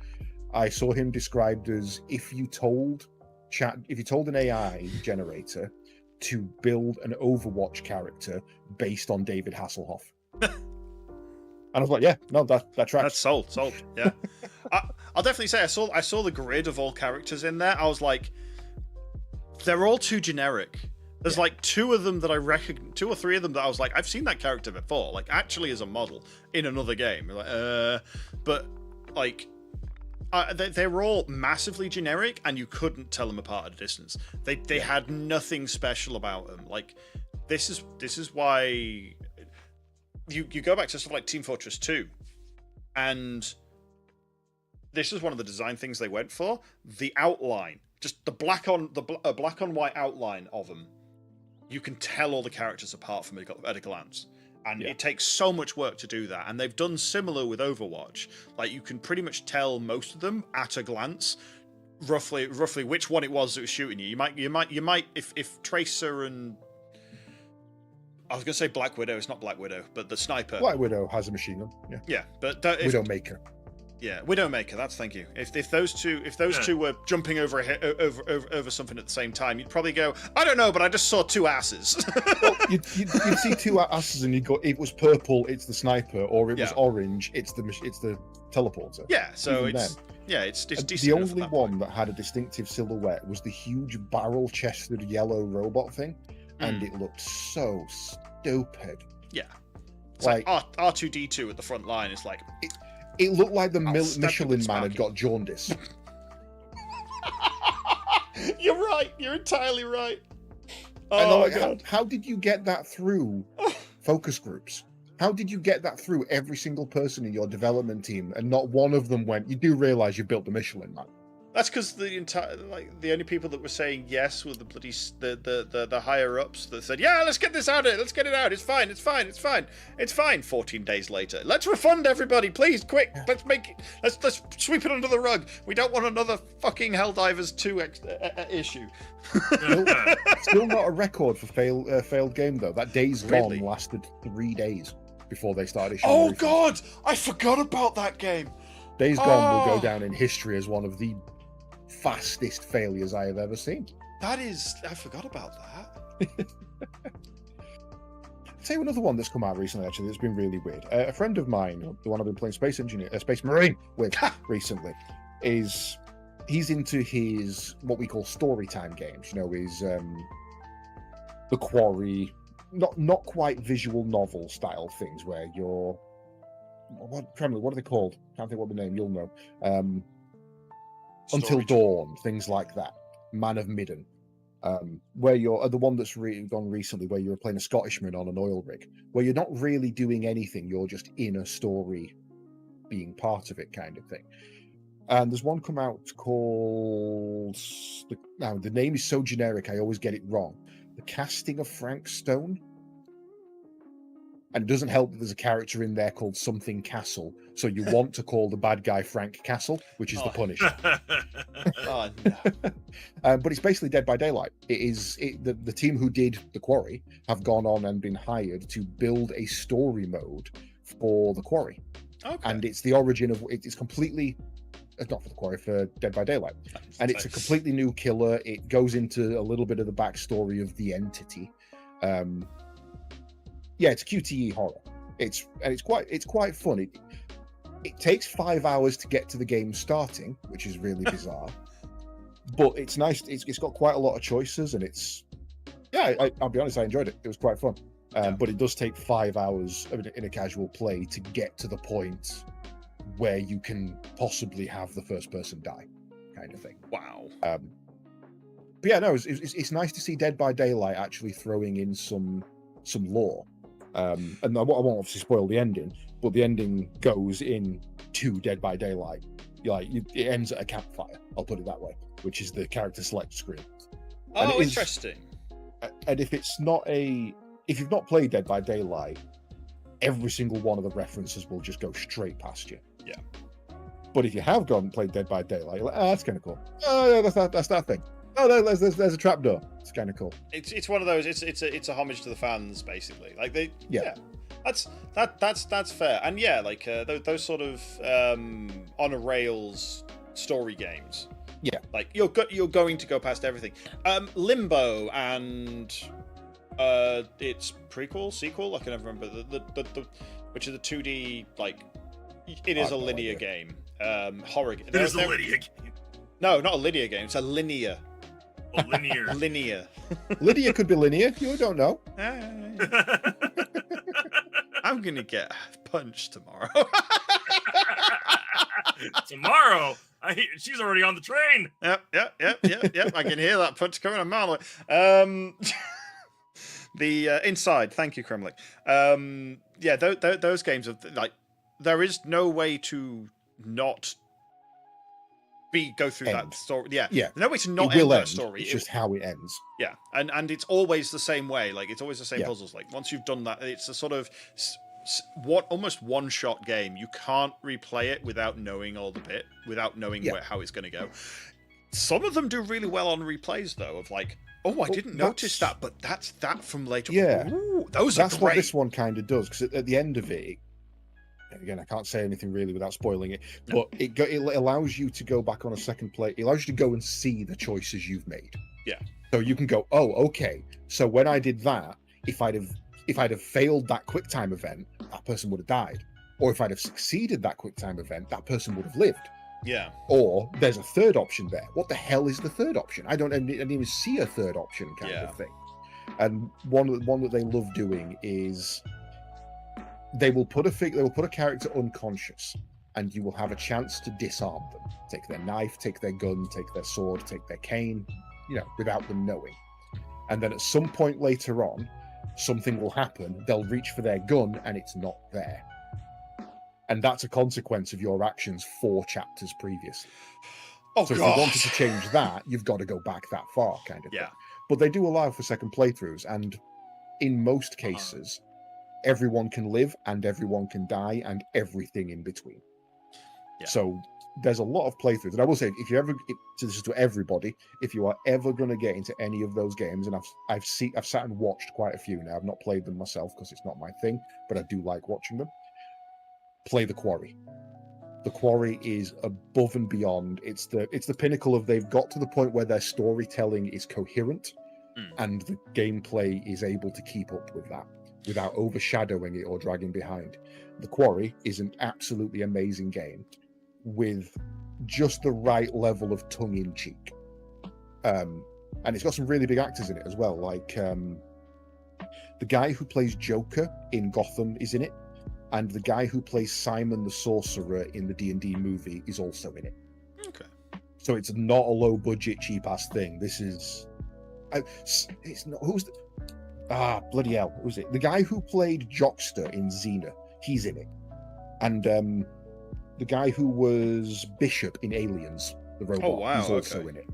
I saw him described as if you told an AI generator to build an Overwatch character based on David Hasselhoff. And I was like, yeah, no, that tracks. That's sold, yeah. I'll definitely say I saw the grid of all characters in there. I was like, they're all too generic. There's like 2 or 3 of them that I was like, I've seen that character before, like actually as a model in another game. But like, they were all massively generic, and you couldn't tell them apart at a distance. They had nothing special about them. Like, this is why you go back to stuff like Team Fortress 2, and this is one of the design things they went for. The outline, just the black on white outline of them. You can tell all the characters apart from at a glance. And it takes so much work to do that. And they've done similar with Overwatch. Like, you can pretty much tell most of them at a glance, roughly which one it was that was shooting you. You might if Tracer and I was gonna say Black Widow. It's not Black Widow, but the sniper. Black Widow has a machine gun. Yeah. Yeah, but Widowmaker. Yeah, Widowmaker. Thank you. If those two were jumping over something at the same time, you'd probably go, I don't know, but I just saw 2 asses. Well, you'd see 2 asses, and you'd go, it was purple, it's the sniper, or it was orange, it's the teleporter. Yeah, so it's decent. The only one that had a distinctive silhouette was the huge barrel-chested yellow robot thing, and it looked so stupid. Yeah, it's like R2D2 at the front line. It's like. It looked like the Michelin Man had got jaundice. You're right. You're entirely right. Oh, my God. How did you get that through focus groups? How did you get that through every single person in your development team, and not one of them went, you do realize you built the Michelin Man? That's because the only people that were saying yes were the bloody the higher ups that said, yeah, let's get this out of it, let's get it out, it's fine. 14 days later, let's refund everybody, please, quick, let's sweep it under the rug. We don't want another fucking Helldivers 2 issue. Still not a record for failed game though. That Days Gone lasted 3 days before they started issuing. Oh God, I forgot about that game. Days Gone will go down in history as one of the fastest failures I have ever seen. I forgot about that. I'll tell you another one that's come out recently, actually, that's been really weird. A friend of mine, the one I've been playing Space Marine with recently, he's into his, what we call story time games, his The Quarry, not quite visual novel style things where you're, what are they called? Can't think what the name, you'll know. Until Dawn, things like that. Man of Midden, where you're the one that's gone recently, where you're playing a Scottishman on an oil rig, where you're not really doing anything, you're just in a story, being part of it, kind of thing. And there's one come out called the name is so generic, I always get it wrong. The Casting of Frank Stone. And it doesn't help that there's a character in there called something Castle. So you want to call the bad guy Frank Castle, which is the Punisher. Oh, no. But it's basically Dead by Daylight. The team who did The Quarry have gone on and been hired to build a story mode for The Quarry. Okay. And it's the origin of it's completely not for The Quarry, for Dead by Daylight. And it's a completely new killer. It goes into a little bit of the backstory of the entity. Yeah, it's QTE horror. It's quite fun. It takes 5 hours to get to the game starting, which is really bizarre. But it's nice. It's got quite a lot of choices, and it's I'll be honest, I enjoyed it. It was quite fun. But it does take 5 hours in a casual play to get to the point where you can possibly have the first person die, kind of thing. Wow. But yeah, no, it's nice to see Dead by Daylight actually throwing in some lore. And I won't obviously spoil the ending, but the ending goes into Dead by Daylight. Like it ends at a campfire. I'll put it that way, which is the character select screen. Oh, interesting. And if you've not played Dead by Daylight, every single one of the references will just go straight past you. Yeah. But if you have gone and played Dead by Daylight, you're like, that's kind of cool. Oh, yeah, that's that thing. Oh, there's a trapdoor. It's kind of cool. It's one of those. It's a homage to the fans, basically. Like yeah. That's fair. And yeah, like those sort of on a rails story games. Yeah. Like you're going to go past everything. Limbo and its prequel, sequel. I can never remember the which is the 2D like. It is a linear game. Horror. It is a linear game. No, not a linear game. It's a linear. Linear. Linear. Linear could be linear. You don't know. I'm gonna get punched tomorrow. Tomorrow? She's already on the train. Yep. I can hear that punch coming a mile away. The Inside. Thank you, Kremlik. Yeah, those games are like there is no way to not go through that story. Yeah. No way to not end that story. It's just how it ends. Yeah, and it's always the same way. Like it's always the same puzzles. Like once you've done that, it's a sort of almost one-shot game. You can't replay it without knowing all the bit, without knowing how it's going to go. Some of them do really well on replays, though. Of like, I didn't notice that, but that's that from later. Yeah, ooh, that's what this one kind of does. Because at the end of it. Again, I can't say anything really without spoiling it, but it allows you to go back on a second play. It allows you to go and see the choices you've made. Yeah. So you can go, oh, okay. So when I did that, if I'd have failed that QuickTime event, that person would have died. Or if I'd have succeeded that QuickTime event, that person would have lived. Yeah. Or there's a third option there. What the hell is the third option? I didn't even see a third option kind of thing. And one that they love doing is. They will put a character unconscious, and you will have a chance to disarm them. Take their knife, take their gun, take their sword, take their cane, without them knowing. And then at some point later on, something will happen. They'll reach for their gun, and it's not there. And that's a consequence of your actions 4 chapters previously. So if you wanted to change that, you've got to go back that far, kind of thing. But they do allow for second playthroughs, and in most cases. Everyone can live and everyone can die and everything in between. So there's a lot of playthroughs. And I will say, so this is to everybody, if you are ever going to get into any of those games, and I've sat and watched quite a few now. I've not played them myself because it's not my thing, but I do like watching them. Play The Quarry. The Quarry is above and beyond. It's the pinnacle of they've got to the point where their storytelling is coherent and the gameplay is able to keep up with that. Without overshadowing it or dragging behind. The Quarry is an absolutely amazing game with just the right level of tongue-in-cheek. And it's got some really big actors in it as well. Like the guy who plays Joker in Gotham is in it, and the guy who plays Simon the Sorcerer in the D&D movie is also in it. Okay. So it's not a low-budget, cheap-ass thing. This is... it's not... Who's the... bloody hell, what was it? The guy who played Jockster in Xena, he's in it. And the guy who was Bishop in Aliens, the robot, he's also in it.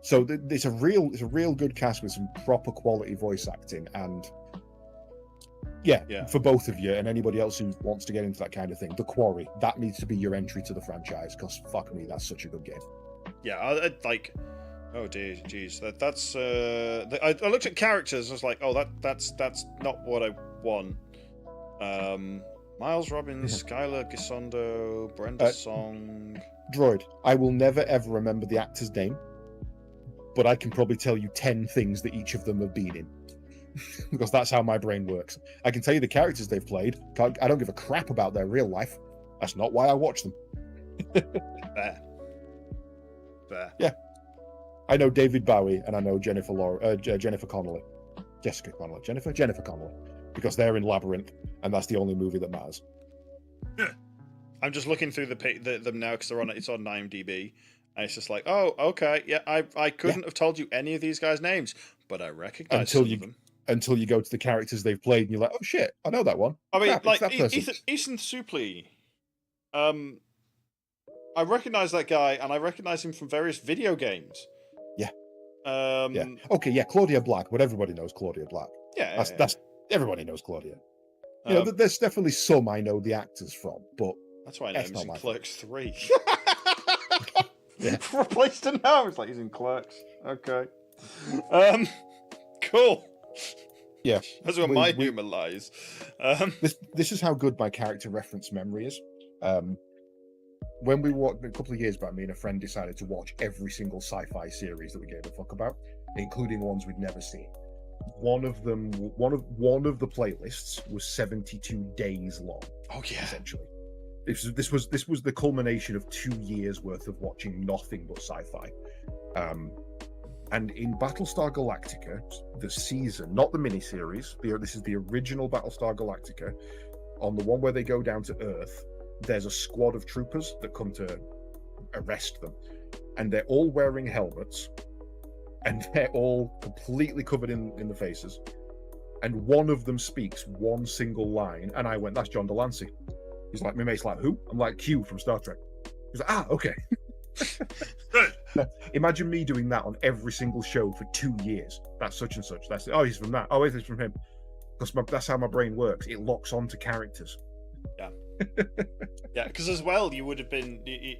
So it's a real good cast with some proper quality voice acting, and for both of you and anybody else who wants to get into that kind of thing, The Quarry, that needs to be your entry to the franchise, because fuck me, that's such a good game. Yeah, oh dear, geez. That's. I looked at characters. I was like, oh, that's not what I want. Miles Robbins, Skylar Gisondo, Brenda Song. Droid. I will never ever remember the actor's name, but I can probably tell you 10 things that each of them have been in, because that's how my brain works. I can tell you the characters they've played. I don't give a crap about their real life. That's not why I watch them. Fair. Yeah. I know David Bowie and I know Jennifer Connelly. Jennifer Connelly. Because they're in Labyrinth, and that's the only movie that matters. I'm just looking through them now because it's on IMDb, and it's just like, oh, okay, yeah, I couldn't have told you any of these guys' names, but I recognize some of them. Until you go to the characters they've played, and you're like, oh shit, I know that one. I mean, Crap, like Ethan Suplee. I recognize that guy, and I recognize him from various video games. Yeah. Yeah. Okay, yeah, Claudia Black, but everybody knows Claudia Black. Yeah. That's everybody knows Claudia. You know, there's definitely some I know the actors from, but that's why I know him in Clerks 3. Yeah. Replaced him now. It's like he's in Clerks. Okay. Cool. Yeah. That's where my humor lies. This is how good my character reference memory is. When we walked a couple of years back, me and a friend decided to watch every single sci-fi series that we gave a fuck about, including ones we'd never seen. One of the playlists was 72 days long. Oh yeah. Essentially. This was the culmination of 2 years worth of watching nothing but sci-fi. And in Battlestar Galactica, the season, not the miniseries, this is the original Battlestar Galactica, on the one where they go down to Earth, there's a squad of troopers that come to arrest them. And they're all wearing helmets, and they're all completely covered in the faces. And one of them speaks one single line, and I went, that's John Delancey. He's like, my mate's like, who? I'm like, Q from Star Trek. He's like, okay. Imagine me doing that on every single show for 2 years. That's such and such. That's he's from that. Oh, he's from him. That's how my brain works. It locks onto characters. Yeah. Yeah, because as well, you would have been,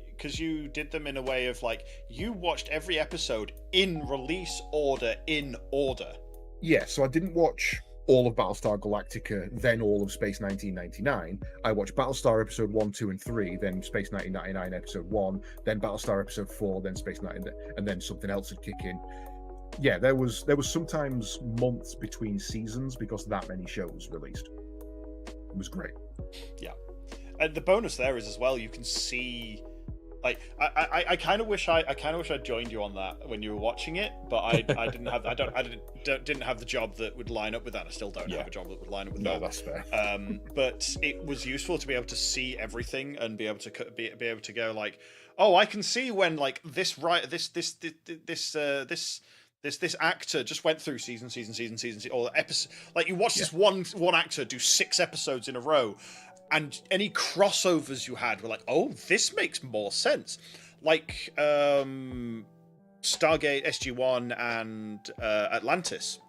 because you did them in a way of like, you watched every episode in release order, in order. Yeah, so I didn't watch all of Battlestar Galactica, then all of Space 1999. I watched Battlestar episode 1, 2, and 3, then Space 1999 episode 1, then Battlestar episode 4, then Space 9, and then something else would kick in. Yeah, there was sometimes months between seasons because that many shows released. It was great. Yeah. And the bonus there is as well, you can see, like, I kind of wish I joined you on that when you were watching it, but I didn't have the job that would line up with that. I still don't have a job that would line up with that. No, that's fair. But it was useful to be able to see everything and be able to go like, oh, I can see when like this actor just went through season, or episode. Like you watch this one actor do 6 episodes in a row. And any crossovers you had were like, oh, this makes more sense. Like Stargate, SG-1, and Atlantis.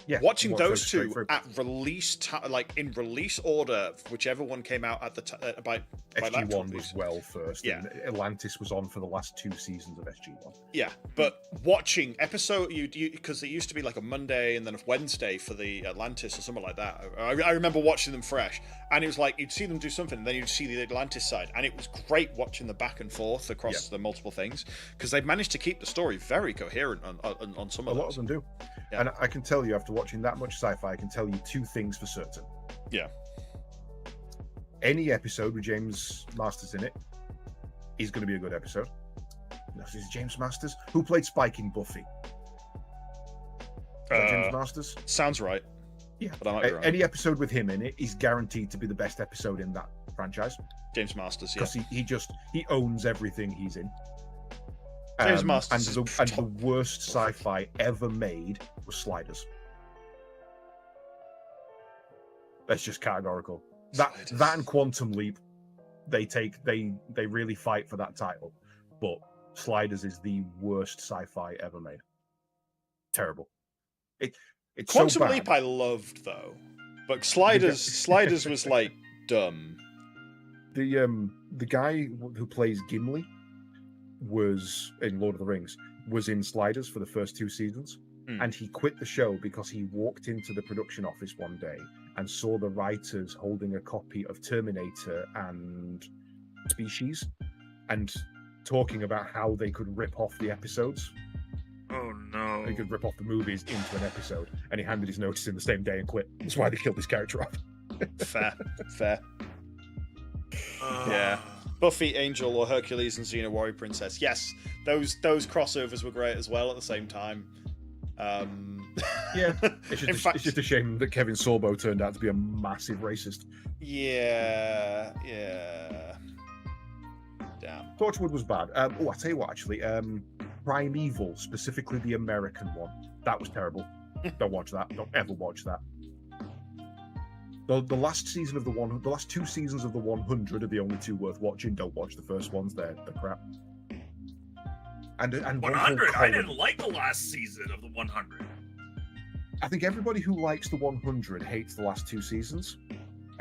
Yeah, watching those two at release, like in release order, whichever one came out at the by SG-1 was well first. Yeah, and Atlantis was on for the last 2 seasons of SG-1. Yeah, but watching episode, you because it used to be like a Monday and then a Wednesday for the Atlantis or something like that. I remember watching them fresh, and it was like you'd see them do something, and then you'd see the Atlantis side, and it was great watching the back and forth across the multiple things because they managed to keep the story very coherent on some of those. A lot of them do, and I can tell you after watching that much sci-fi, I can tell you 2 things for certain. Yeah. Any episode with James Masters in it is going to be a good episode. Is it James Masters? Who played Spike in Buffy? James Masters? Sounds right. Yeah. But I might be wrong. Any episode with him in it is guaranteed to be the best episode in that franchise. James Masters, yeah. Because he owns everything he's in. James Masters and the worst sci-fi ever made was Sliders. That's just categorical. That and Quantum Leap, they really fight for that title. But Sliders is the worst sci-fi ever made. Terrible. It's Quantum so bad. Leap I loved though, but Sliders was like dumb. The guy who plays Gimli was in Lord of the Rings was in Sliders for the first 2 seasons. And he quit the show because he walked into the production office one day and saw the writers holding a copy of Terminator and Species and talking about how they could rip off the episodes. Oh no. They could rip off the movies into an episode, and he handed his notice in the same day and quit. That's why they killed his character off. Fair. Yeah. Buffy, Angel, or Hercules and Xena Warrior Princess. Yes, those crossovers were great as well at the same time. Yeah, it's just a shame that Kevin Sorbo turned out to be a massive racist. Yeah. Damn. Torchwood was bad. I'll tell you what, actually, Primeval, specifically the American one, that was terrible. Don't watch that. Don't ever watch that. The last season of the last 2 seasons of the 100 are the only 2 worth watching. Don't watch the first ones; they're crap. And 100. I didn't like the last season of the 100. I think everybody who likes the 100 hates the last 2 seasons,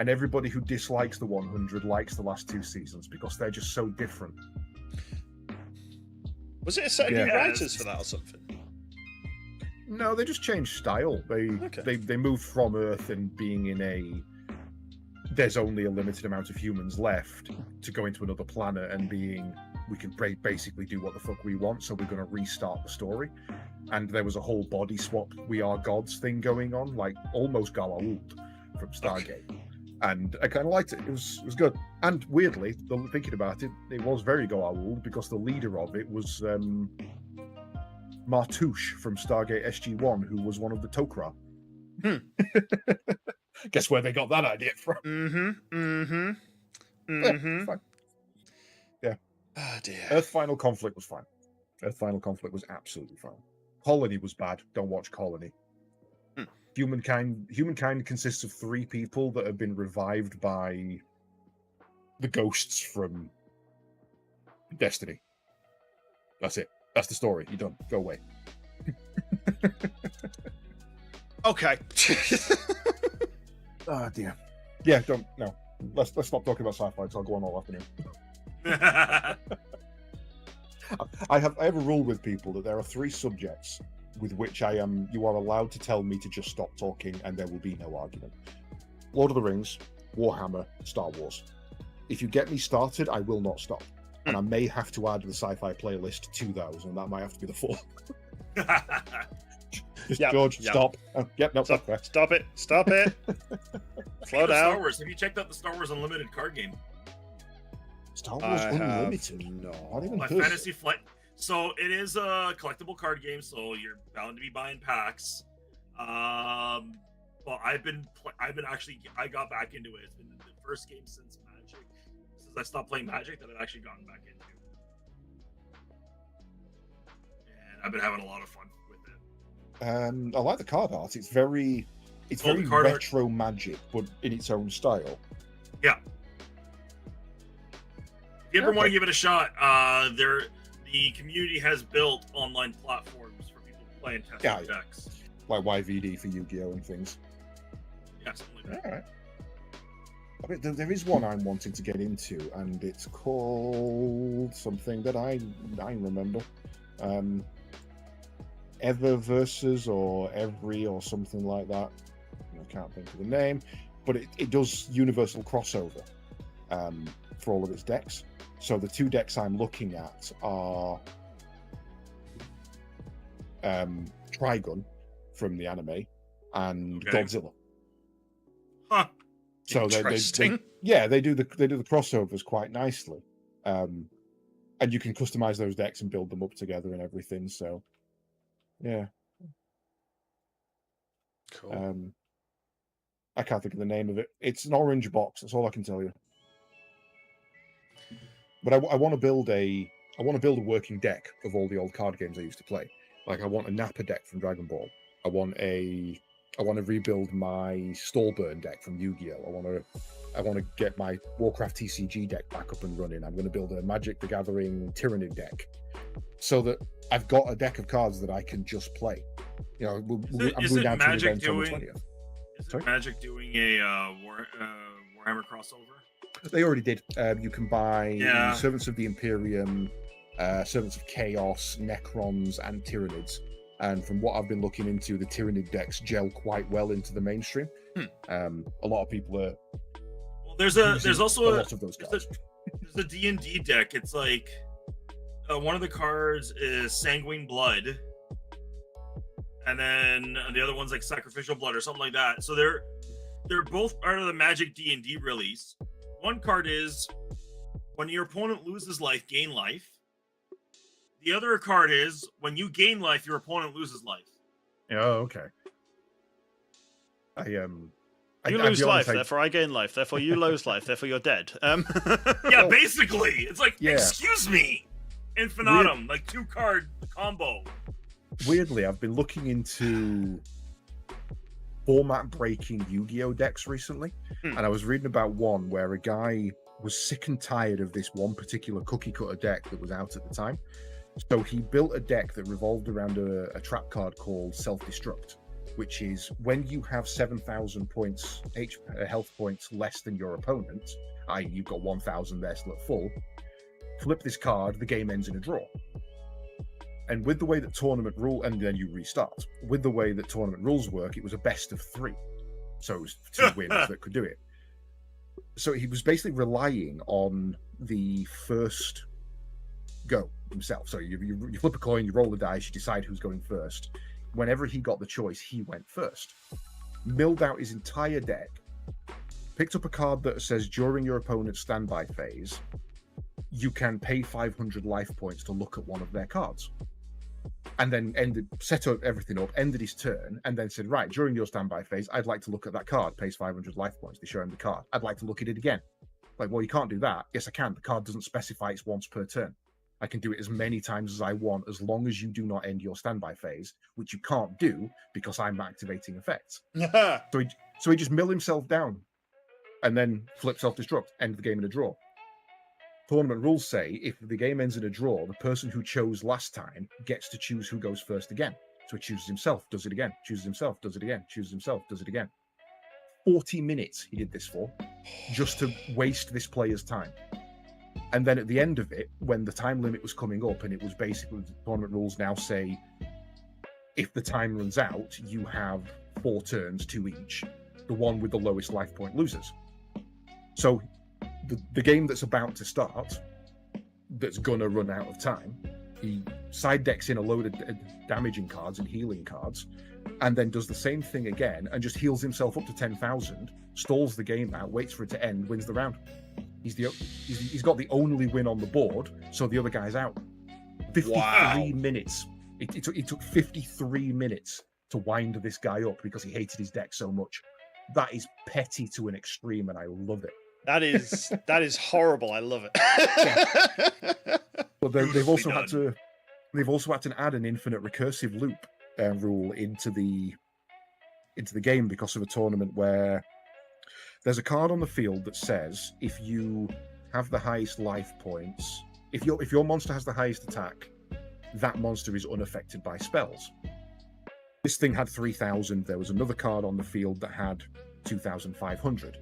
and everybody who dislikes the 100 likes the last 2 seasons because they're just so different. Was it a set of new writers for that or something? No, they just changed style. They moved from Earth and being in there's only a limited amount of humans left to go into another planet and being we can basically do what the fuck we want, so we're going to restart the story. And there was a whole body swap We Are Gods thing going on, like almost Galaould from Stargate. Okay. And I kind of liked it. It was good. And weirdly, thinking about it, it was very Galaould because the leader of it was Martouche from Stargate SG-1, who was one of the Tok'ra. Guess where they got that idea from? Fine. Yeah. Oh dear. Earth Final Conflict was fine. Earth Final Conflict was absolutely fine. Colony was bad. Don't watch Colony. Humankind consists of 3 people that have been revived by the ghosts from Destiny. That's it. That's the story. You're done. Go away. Okay. Oh dear. Yeah, no. Let's stop talking about sci-fi because I'll go on all afternoon. I have a rule with people that there are 3 subjects with which you are allowed to tell me to just stop talking and there will be no argument. Lord of the Rings, Warhammer, Star Wars. If you get me started, I will not stop. And I may have to add the sci-fi playlist to those, and that might have to be the 4. George, stop. Oh, no, stop it. Stop it. Slow down. Star Wars. Have you checked out the Star Wars Unlimited card game? Star Wars Unlimited? No. My Fantasy Flight. So it is a collectible card game, so you're bound to be buying packs. Well, I got back into it. It's been the first game since I stopped playing Magic that I've actually gotten back into. And I've been having a lot of fun with it. I like the card art. It's very retro art. Magic, but in its own style. Yeah. If you ever want to give it a shot, the community has built online platforms for people to play and test decks. Like YVD for Yu-Gi-Oh! And things. Yeah, something like that. All right. I mean, there is one I'm wanting to get into, and it's called something that I remember. Ever Versus or Every or something like that. I can't think of the name, but it does universal crossover for all of its decks. So the 2 decks I'm looking at are Trigun from the anime and Godzilla. Huh. So interesting. They do the crossovers quite nicely, and you can customize those decks and build them up together and everything. So, yeah, cool. I can't think of the name of it. It's an orange box. That's all I can tell you. But I want to build a working deck of all the old card games I used to play. Like I want a Nappa deck from Dragon Ball. I want to rebuild my Stallburn deck from Yu-Gi-Oh! I want to get my Warcraft TCG deck back up and running. I'm going to build a Magic the Gathering Tyranid deck, so that I've got a deck of cards that I can just play. You know, I'm going down to the event on the 20th. Is Magic doing a Warhammer crossover? They already did. You can buy Servants of the Imperium, Servants of Chaos, Necrons, and Tyranids. And from what I've been looking into, the Tyranid decks gel quite well into the mainstream. A lot of people are. Well, there's also a lot of those cards. There's a D&D deck. It's like one of the cards is Sanguine Blood, and then the other one's like Sacrificial Blood or something like that. So they're both part of the Magic D&D release. One card is when your opponent loses life, gain life. The other card is when you gain life, your opponent loses life. Oh, okay. You lose life, therefore I gain life. Therefore you lose life. Therefore you're dead. Yeah, basically, it's like excuse me, infinitum, like 2-card combo. Weirdly, I've been looking into format-breaking Yu-Gi-Oh decks recently, and I was reading about one where a guy was sick and tired of this one particular cookie-cutter deck that was out at the time. So he built a deck that revolved around a trap card called Self-Destruct, which is when you have 7,000 points health points less than your opponent, i.e. you've got 1,000 there still at full, flip this card, the game ends in a draw. And with the way that tournament rule, and then you restart. With the way that tournament rules work, it was a best of 3. So it was 2 winners that could do it. So he was basically relying on the first go himself. So you flip a coin, you roll the dice, you decide who's going first. Whenever he got the choice, he went first. Milled out his entire deck, picked up a card that says during your opponent's standby phase, you can pay 500 life points to look at one of their cards. And then set up everything up, ended his turn, and then said, right, during your standby phase, I'd like to look at that card, pays 500 life points. They show him the card. I'd like to look at it again. Like, well, you can't do that. Yes, I can. The card doesn't specify it's once per turn. I can do it as many times as I want, as long as you do not end your standby phase, which you can't do because I'm activating effects. So he just milled himself down and then flip self-destruct, end the game in a draw. Tournament rules say if the game ends in a draw, the person who chose last time gets to choose who goes first again. So he chooses himself, does it again, chooses himself, does it again, chooses himself, does it again. 40 minutes he did this for, just to waste this player's time. And then at the end of it, when the time limit was coming up, and it was basically the tournament rules now say, if the time runs out, you have 4 turns, 2 each. The one with the lowest life point loses. So the game that's about to start, that's gonna run out of time, he side decks in a load of damaging cards and healing cards, and then does the same thing again and just heals himself up to 10,000, stalls the game out, waits for it to end, wins the round. He's got the only win on the board, so the other guy's out. 53 minutes. It took 53 minutes to wind this guy up because he hated his deck so much. That is petty to an extreme, and I love it. That is horrible. I love it. But they've also had to add an infinite recursive loop rule into the game because of a tournament where there's a card on the field that says if you have the highest life points, if your monster has the highest attack, that monster is unaffected by spells. This thing had 3,000. There was another card on the field that had 2,500.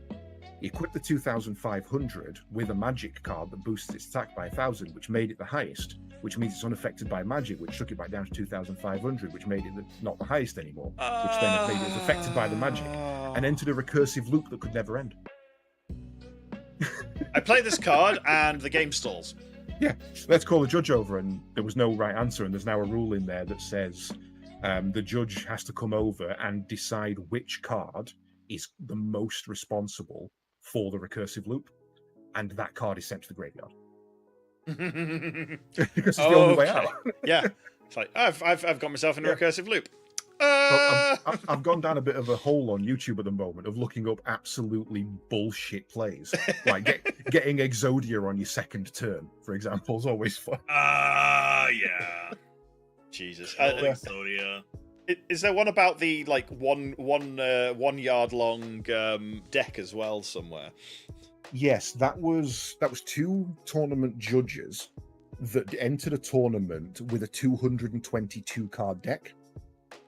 Equip the 2,500 with a magic card that boosts its attack by 1,000, which made it the highest, which means it's unaffected by magic, which took it back down to 2,500, which made it not the highest anymore, which then made it affected by the magic, and entered a recursive loop that could never end. I play this card and the game stalls. Yeah, let's call the judge over, and there was no right answer, and there's now a rule in there that says the judge has to come over and decide which card is the most responsible for the recursive loop, and that card is sent to the graveyard. Because it's the only way out. Yeah, it's like I've got myself in a recursive loop. I've gone down a bit of a hole on YouTube at the moment of looking up absolutely bullshit plays, like getting Exodia on your second turn, for example, is always fun. Yeah. Jesus, Exodia. Is there one about the like one yard long deck as well somewhere? Yes, that was 2 tournament judges that entered a tournament with a 222 card deck,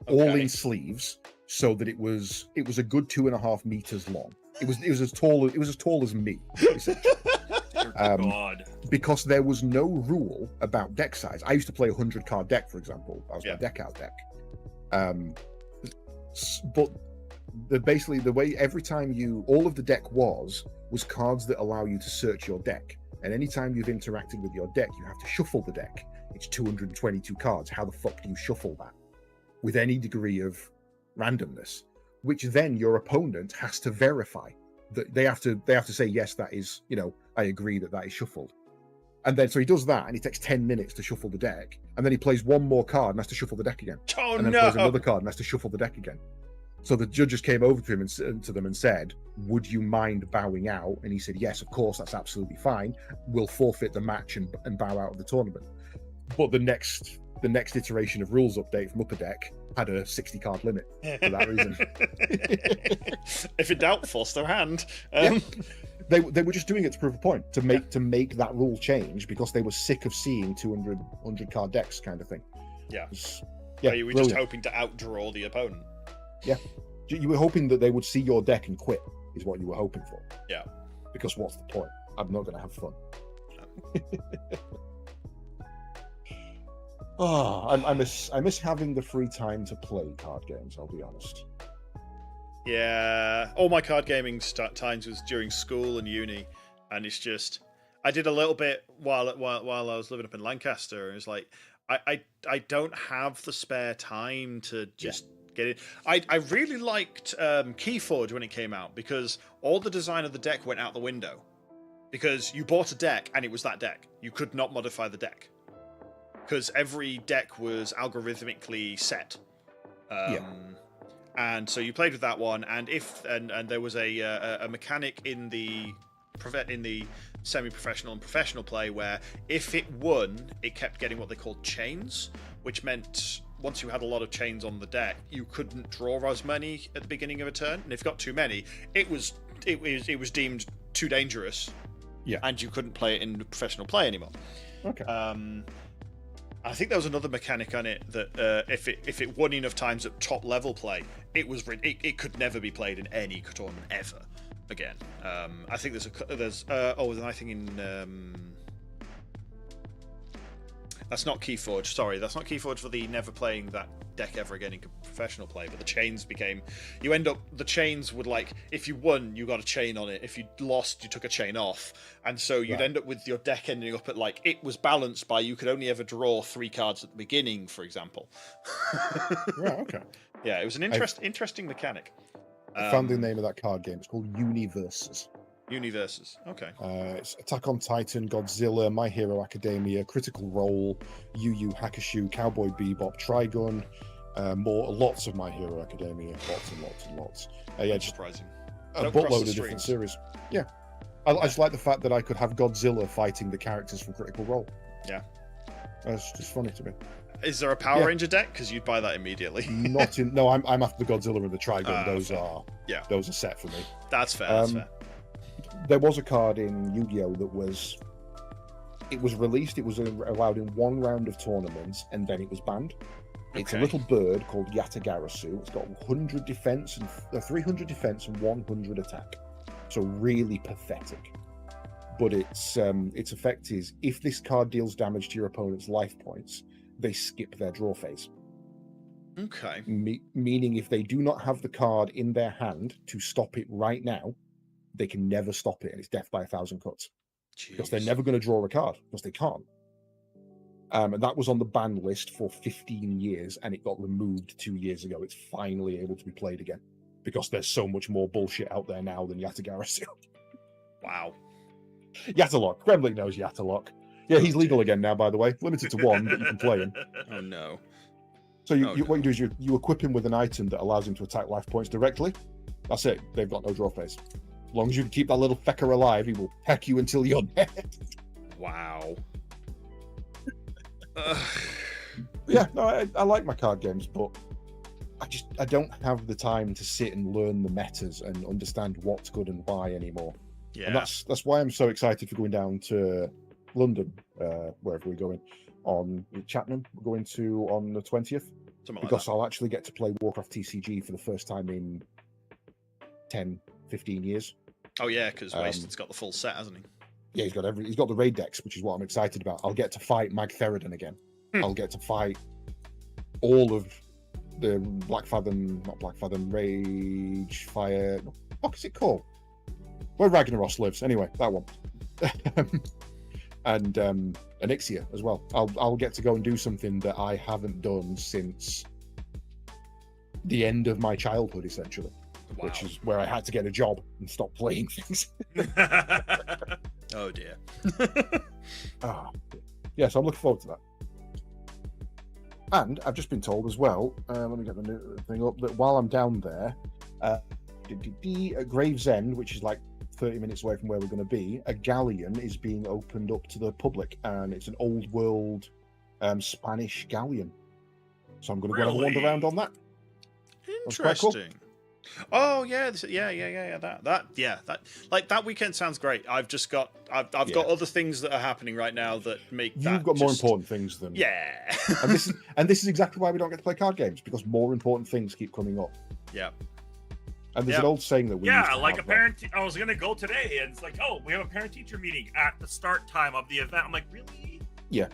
all in sleeves, so that it was a good 2.5 meters long. It was as tall as me, essentially. God. Because there was no rule about deck size. I used to play a 100 card deck, for example. That was my deck out deck. But basically the way every time all of the deck was cards that allow you to search your deck, and anytime you've interacted with your deck, you have to shuffle the deck. It's 222 cards. How the fuck do you shuffle that with any degree of randomness? Which then your opponent has to verify that they have to say, yes, that is, I agree that is shuffled. And then so he does that, and he takes 10 minutes to shuffle the deck, and then he plays one more card and has to shuffle the deck again. Oh, and then plays another card and has to shuffle the deck again. So the judges came over to him and to them and said, "Would you mind bowing out?" And he said, "Yes, of course, that's absolutely fine. We'll forfeit the match and bow out of the tournament." But the next iteration of rules update from Upper Deck had a 60-card limit for that reason. If in doubt, force their hand. They were just doing it to prove a point, to make that rule change, because they were sick of seeing 200 card decks kind of thing. Yeah. You were brilliant. just hoping to outdraw the opponent. Yeah. You were hoping that they would see your deck and quit, is what you were hoping for. Yeah. Because what's the point? I'm not going to have fun. I miss having the free time to play card games, I'll be honest. Yeah, all my card gaming times was during school and uni, and it's just I did a little bit while I was living up in Lancaster, and it's like I don't have the spare time to just get it. I really liked Keyforge when it came out, because all the design of the deck went out the window, because you bought a deck and it was that deck. You could not modify the deck because every deck was algorithmically set. And so you played with that one, and there was a mechanic in the semi-professional and professional play where if it won, it kept getting what they called chains, which meant once you had a lot of chains on the deck, you couldn't draw as many at the beginning of a turn, and if you got too many, it was deemed too dangerous, and you couldn't play it in professional play anymore. Okay. I think there was another mechanic on it that if it won enough times at top level play, it could never be played in any tournament ever again. I think there's I think in that's not Keyforge. Sorry, that's not Keyforge for the never playing that deck ever again in professional play. But the chains the chains would, like, if you won, you got a chain on it. If you lost, you took a chain off, and so you'd end up with your deck ending up at, like, it was balanced by you could only ever draw 3 cards at the beginning, for example. Right. Okay. Yeah, it was an interesting mechanic. I found the name of that card game. It's called Universes. Universes. Okay. It's Attack on Titan, Godzilla, My Hero Academia, Critical Role, Yu Yu Hakusho, Cowboy Bebop, Trigun, lots of My Hero Academia, lots. Just surprising. A buttload of different series. Yeah. I just like the fact that I could have Godzilla fighting the characters from Critical Role. Yeah. That's just funny to me. Is there a Power Ranger deck? Because you'd buy that immediately. No, I'm after the Godzilla and the Trigun. Those are set for me. That's fair. That's fair. There was a card in Yu-Gi-Oh that was released. It was allowed in one round of tournaments, and then it was banned. It's a little bird called Yatagarasu. It's got 100 defense and 300 defense and 100 attack. So really pathetic. But its effect is, if this card deals damage to your opponent's life points, they skip their draw phase. Okay. Meaning if they do not have the card in their hand to stop it right now, they can never stop it, and it's death by 1,000 cuts. Jeez. Because they're never going to draw a card, because they can't. And that was on the ban list for 15 years, and it got removed 2 years ago. It's finally able to be played again, because there's so much more bullshit out there now than Yatagarasu. Wow. Yatalok. Kremlik knows Yatalok. Yeah, he's legal again now, by the way. Limited to 1, but you can play him. Oh, no. So what you do is you equip him with an item that allows him to attack life points directly. That's it. They've got no draw phase. As long as you can keep that little fecker alive, he will peck you until you're dead. Wow. Yeah, no, I like my card games, but I don't have the time to sit and learn the metas and understand what's good and why anymore. Yeah. And that's why I'm so excited for going down to London, wherever we're going, on Cheltenham. We're going to on the 20th, because I'll actually get to play Warcraft TCG for the first time in 10, 15 years. Oh yeah, because Wasted's got the full set, hasn't he? Yeah, he's got the raid decks, which is what I'm excited about. I'll get to fight Mag Theridon again. I'll get to fight all of the Rage Fire. What is it called? Where Ragnaros lives, anyway, that one. And Onyxia as well. I'll get to go and do something that I haven't done since the end of my childhood, essentially. Wow. Which is where I had to get a job and stop playing things. Oh dear. Yeah, so I'm looking forward to that. And I've just been told as well, let me get the new thing up, that while I'm down there, at Gravesend, which is like 30 minutes away from where we're going to be, a galleon is being opened up to the public, and it's an old world Spanish galleon. So I'm going to go and have a wander around on that. Interesting. Oh yeah, that weekend sounds great. I've got other things that are happening right now that make you've got more important things than and this is exactly why we don't get to play card games, because more important things keep coming up. Yeah. And there's an old saying that we like a parent. I was gonna go today, and it's like, oh, we have a parent-teacher meeting at the start time of the event. I'm like, really? Yeah.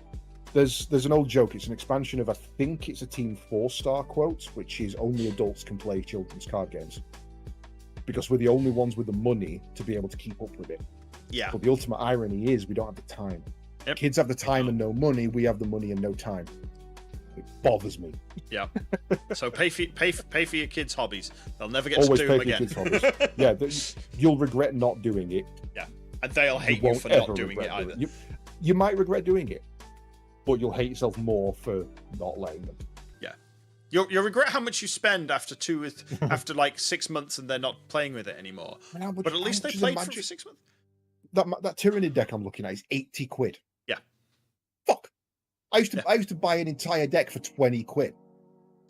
There's an old joke. It's an expansion of, I think it's a Team 4-star quote, which is only adults can play children's card games, because we're the only ones with the money to be able to keep up with it. Yeah. But the ultimate irony is we don't have the time. Yep. Kids have the time and no money. We have the money and no time. It bothers me. Yeah. So pay for your kids' hobbies. They'll never get Always to do them pay for again. your kids' hobbies. Yeah, you'll regret not doing it. Yeah. And they'll hate you for not doing it either. You might regret doing it, but you'll hate yourself more for not letting them. Yeah. You'll regret how much you spend after like 6 months and they're not playing with it anymore. But at least they played for 6 months. That Tyranid deck I'm looking at is 80 quid. Yeah. Fuck. I used to buy an entire deck for 20 quid.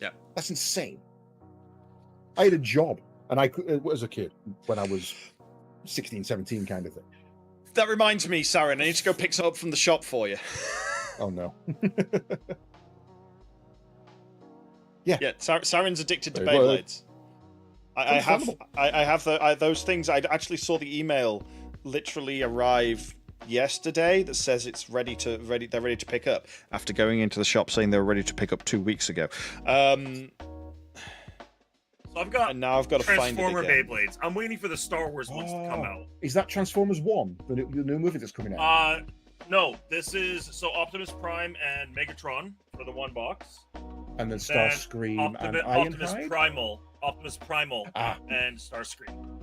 Yeah. That's insane. I had a job, and I as a kid when I was 16, 17 kind of thing. That reminds me, Sarin, I need to go pick some up from the shop for you. Oh no. Yeah, Sarin's addicted to Beyblades. I have those things. I actually saw the email literally arrive yesterday that says it's they're ready to pick up, after going into the shop saying they were ready to pick up 2 weeks ago. So I've got to find it Transformer again. Beyblades. I'm waiting for the Star Wars ones to come out. Is that Transformers 1, the new movie that's coming out? No, this is Optimus Prime and Megatron for the one box. And then Starscream and Ironhide? Optimus Primal and Starscream.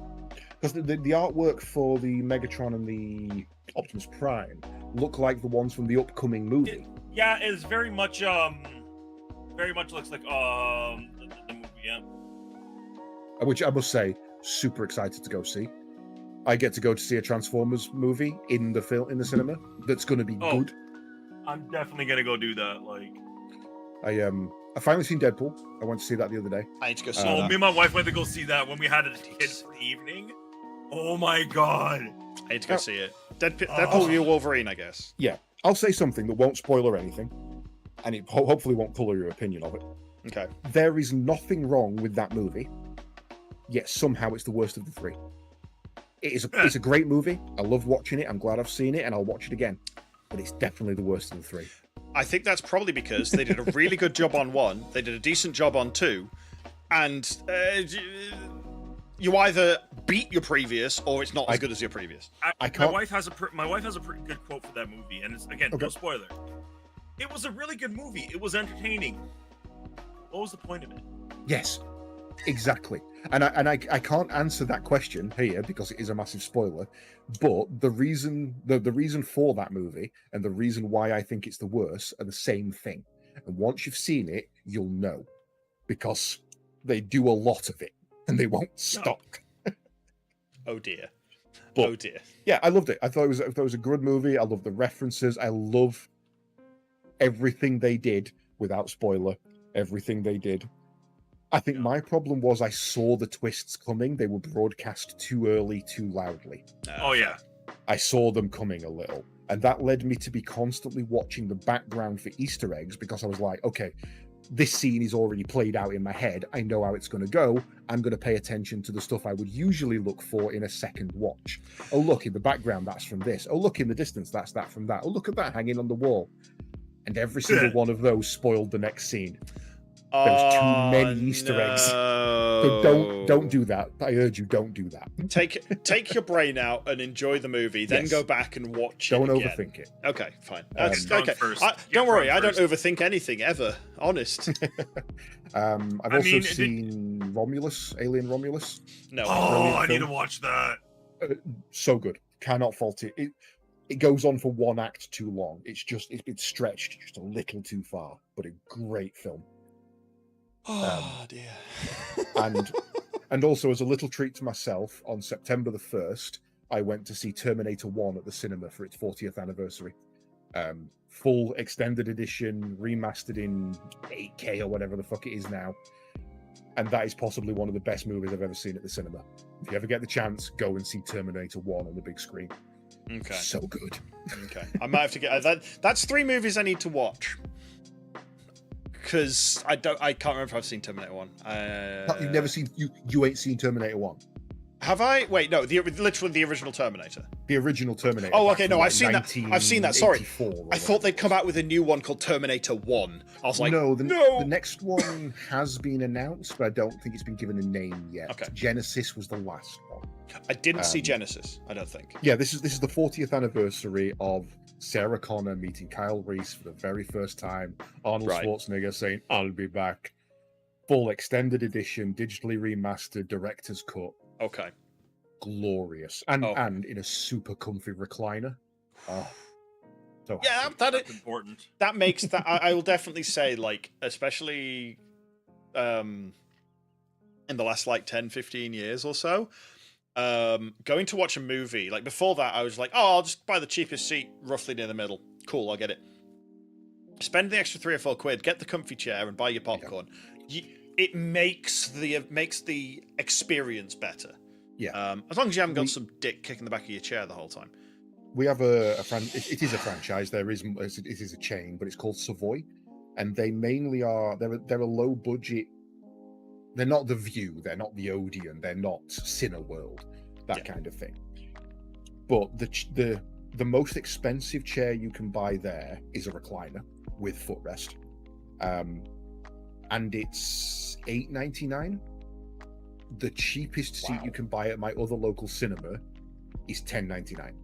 Because the artwork for the Megatron and the Optimus Prime look like the ones from the upcoming movie. It's very much looks like the movie, yeah. Which I must say, super excited to go see. I get to go to see a Transformers movie in the cinema that's going to be good. I'm definitely gonna go do that. Like, I finally seen Deadpool. I went to see that the other day. I need to go see that. Me and my wife went to go see that when we had it kids for the evening. Oh my god! I need to go see it. Deadpool v Wolverine, I guess. Yeah, I'll say something that won't spoiler anything, and it hopefully won't colour your opinion of it. Okay. There is nothing wrong with that movie, yet somehow it's the worst of the three. It's a great movie. I love watching it. I'm glad I've seen it, and I'll watch it again. But it's definitely the worst of the three. I think that's probably because they did a really good job on 1, they did a decent job on 2, and you either beat your previous or it's not as good as your previous. My wife has a pretty good quote for that movie, and it's no spoiler. It was a really good movie. It was entertaining. What was the point of it? Yes, exactly. And I can't answer that question here because it is a massive spoiler. But the reason for that movie and the reason why I think it's the worst are the same thing. And once you've seen it, you'll know, because they do a lot of it and they won't stop. Oh dear. But, oh dear. Yeah, I loved it. I thought it was a good movie. I love the references. I love everything they did without spoiler. Everything they did. I think my problem was I saw the twists coming. They were broadcast too early, too loudly. Oh, yeah. I saw them coming a little. And that led me to be constantly watching the background for Easter eggs, because I was like, okay, this scene is already played out in my head. I know how it's going to go. I'm going to pay attention to the stuff I would usually look for in a second watch. Oh, look, in the background, that's from this. Oh, look, in the distance, that's that from that. Oh, look at that hanging on the wall. And every single one of those spoiled the next scene. There's too many Easter eggs. So don't do that. I urge you, don't do that. Take your brain out and enjoy the movie, then go back and watch don't it again. Overthink it. Okay, fine. Okay. First. Don't worry, I don't overthink anything ever. Honest. I've also seen Romulus, Alien Romulus. No. Oh, I need to watch that. So good. Cannot fault it. it goes on for one act too long. It's been stretched just a little too far, but a great film. Oh dear. and also as a little treat to myself, on September the 1st, I went to see Terminator 1 at the cinema for its 40th anniversary. Full extended edition, remastered in 8K or whatever the fuck it is now. And that is possibly one of the best movies I've ever seen at the cinema. If you ever get the chance, go and see Terminator 1 on the big screen. Okay. So good. Okay. I might have to get that. That's 3 movies I need to watch. Because I can't remember if I've seen Terminator 1. You've never seen, you ain't seen Terminator 1? Have I? Wait, no, literally the original Terminator. The original Terminator. Oh, okay, no, I've seen that. I've seen that. Sorry, I thought they'd come out with a new one called Terminator 1. I was like, no. No. The next one has been announced, but I don't think it's been given a name yet. Okay. Genesis was the last one. I didn't see Genesis. I don't think. Yeah, this is the 40th anniversary of Sarah Connor meeting Kyle Reese for the very first time. Arnold Schwarzenegger saying, "I'll be back." Full extended edition, digitally remastered, director's cut. Okay. Glorious. And in a super comfy recliner. Oh. So yeah, that's important. That makes that I will definitely say, like, especially in the last like 10, 15 years or so, going to watch a movie, like before that I was like, oh, I'll just buy the cheapest seat roughly near the middle. Cool, I'll get it. Spend the extra 3 or 4 quid, get the comfy chair and buy your popcorn. Yeah. It makes the experience better. Yeah. As long as you haven't got some dick kicking the back of your chair the whole time. We have it is a franchise. It is a chain, but it's called Savoy, and they mainly are they're a low budget. They're not The View, they're not the Odeon, they're not Cineworld, that kind of thing. But the most expensive chair you can buy there is a recliner with footrest, and it's $8.99. The cheapest seat you can buy at my other local cinema is $10.99.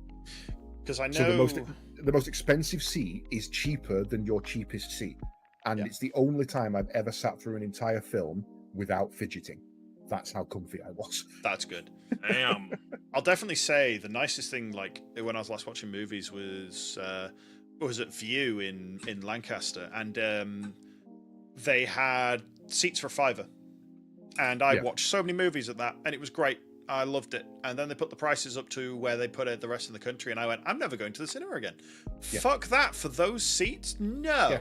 Because I know so the most expensive seat is cheaper than your cheapest seat, and it's the only time I've ever sat through an entire film without fidgeting. That's how comfy I was. That's good. Damn. I'll definitely say the nicest thing, like when I was last watching movies, was at View in Lancaster, and they had seats for $5, and I watched so many movies at that, and it was great. I loved it. And then they put the prices up to where they put it the rest of the country, and I went, I'm never going to the cinema again. Fuck that for those seats. No. Yeah.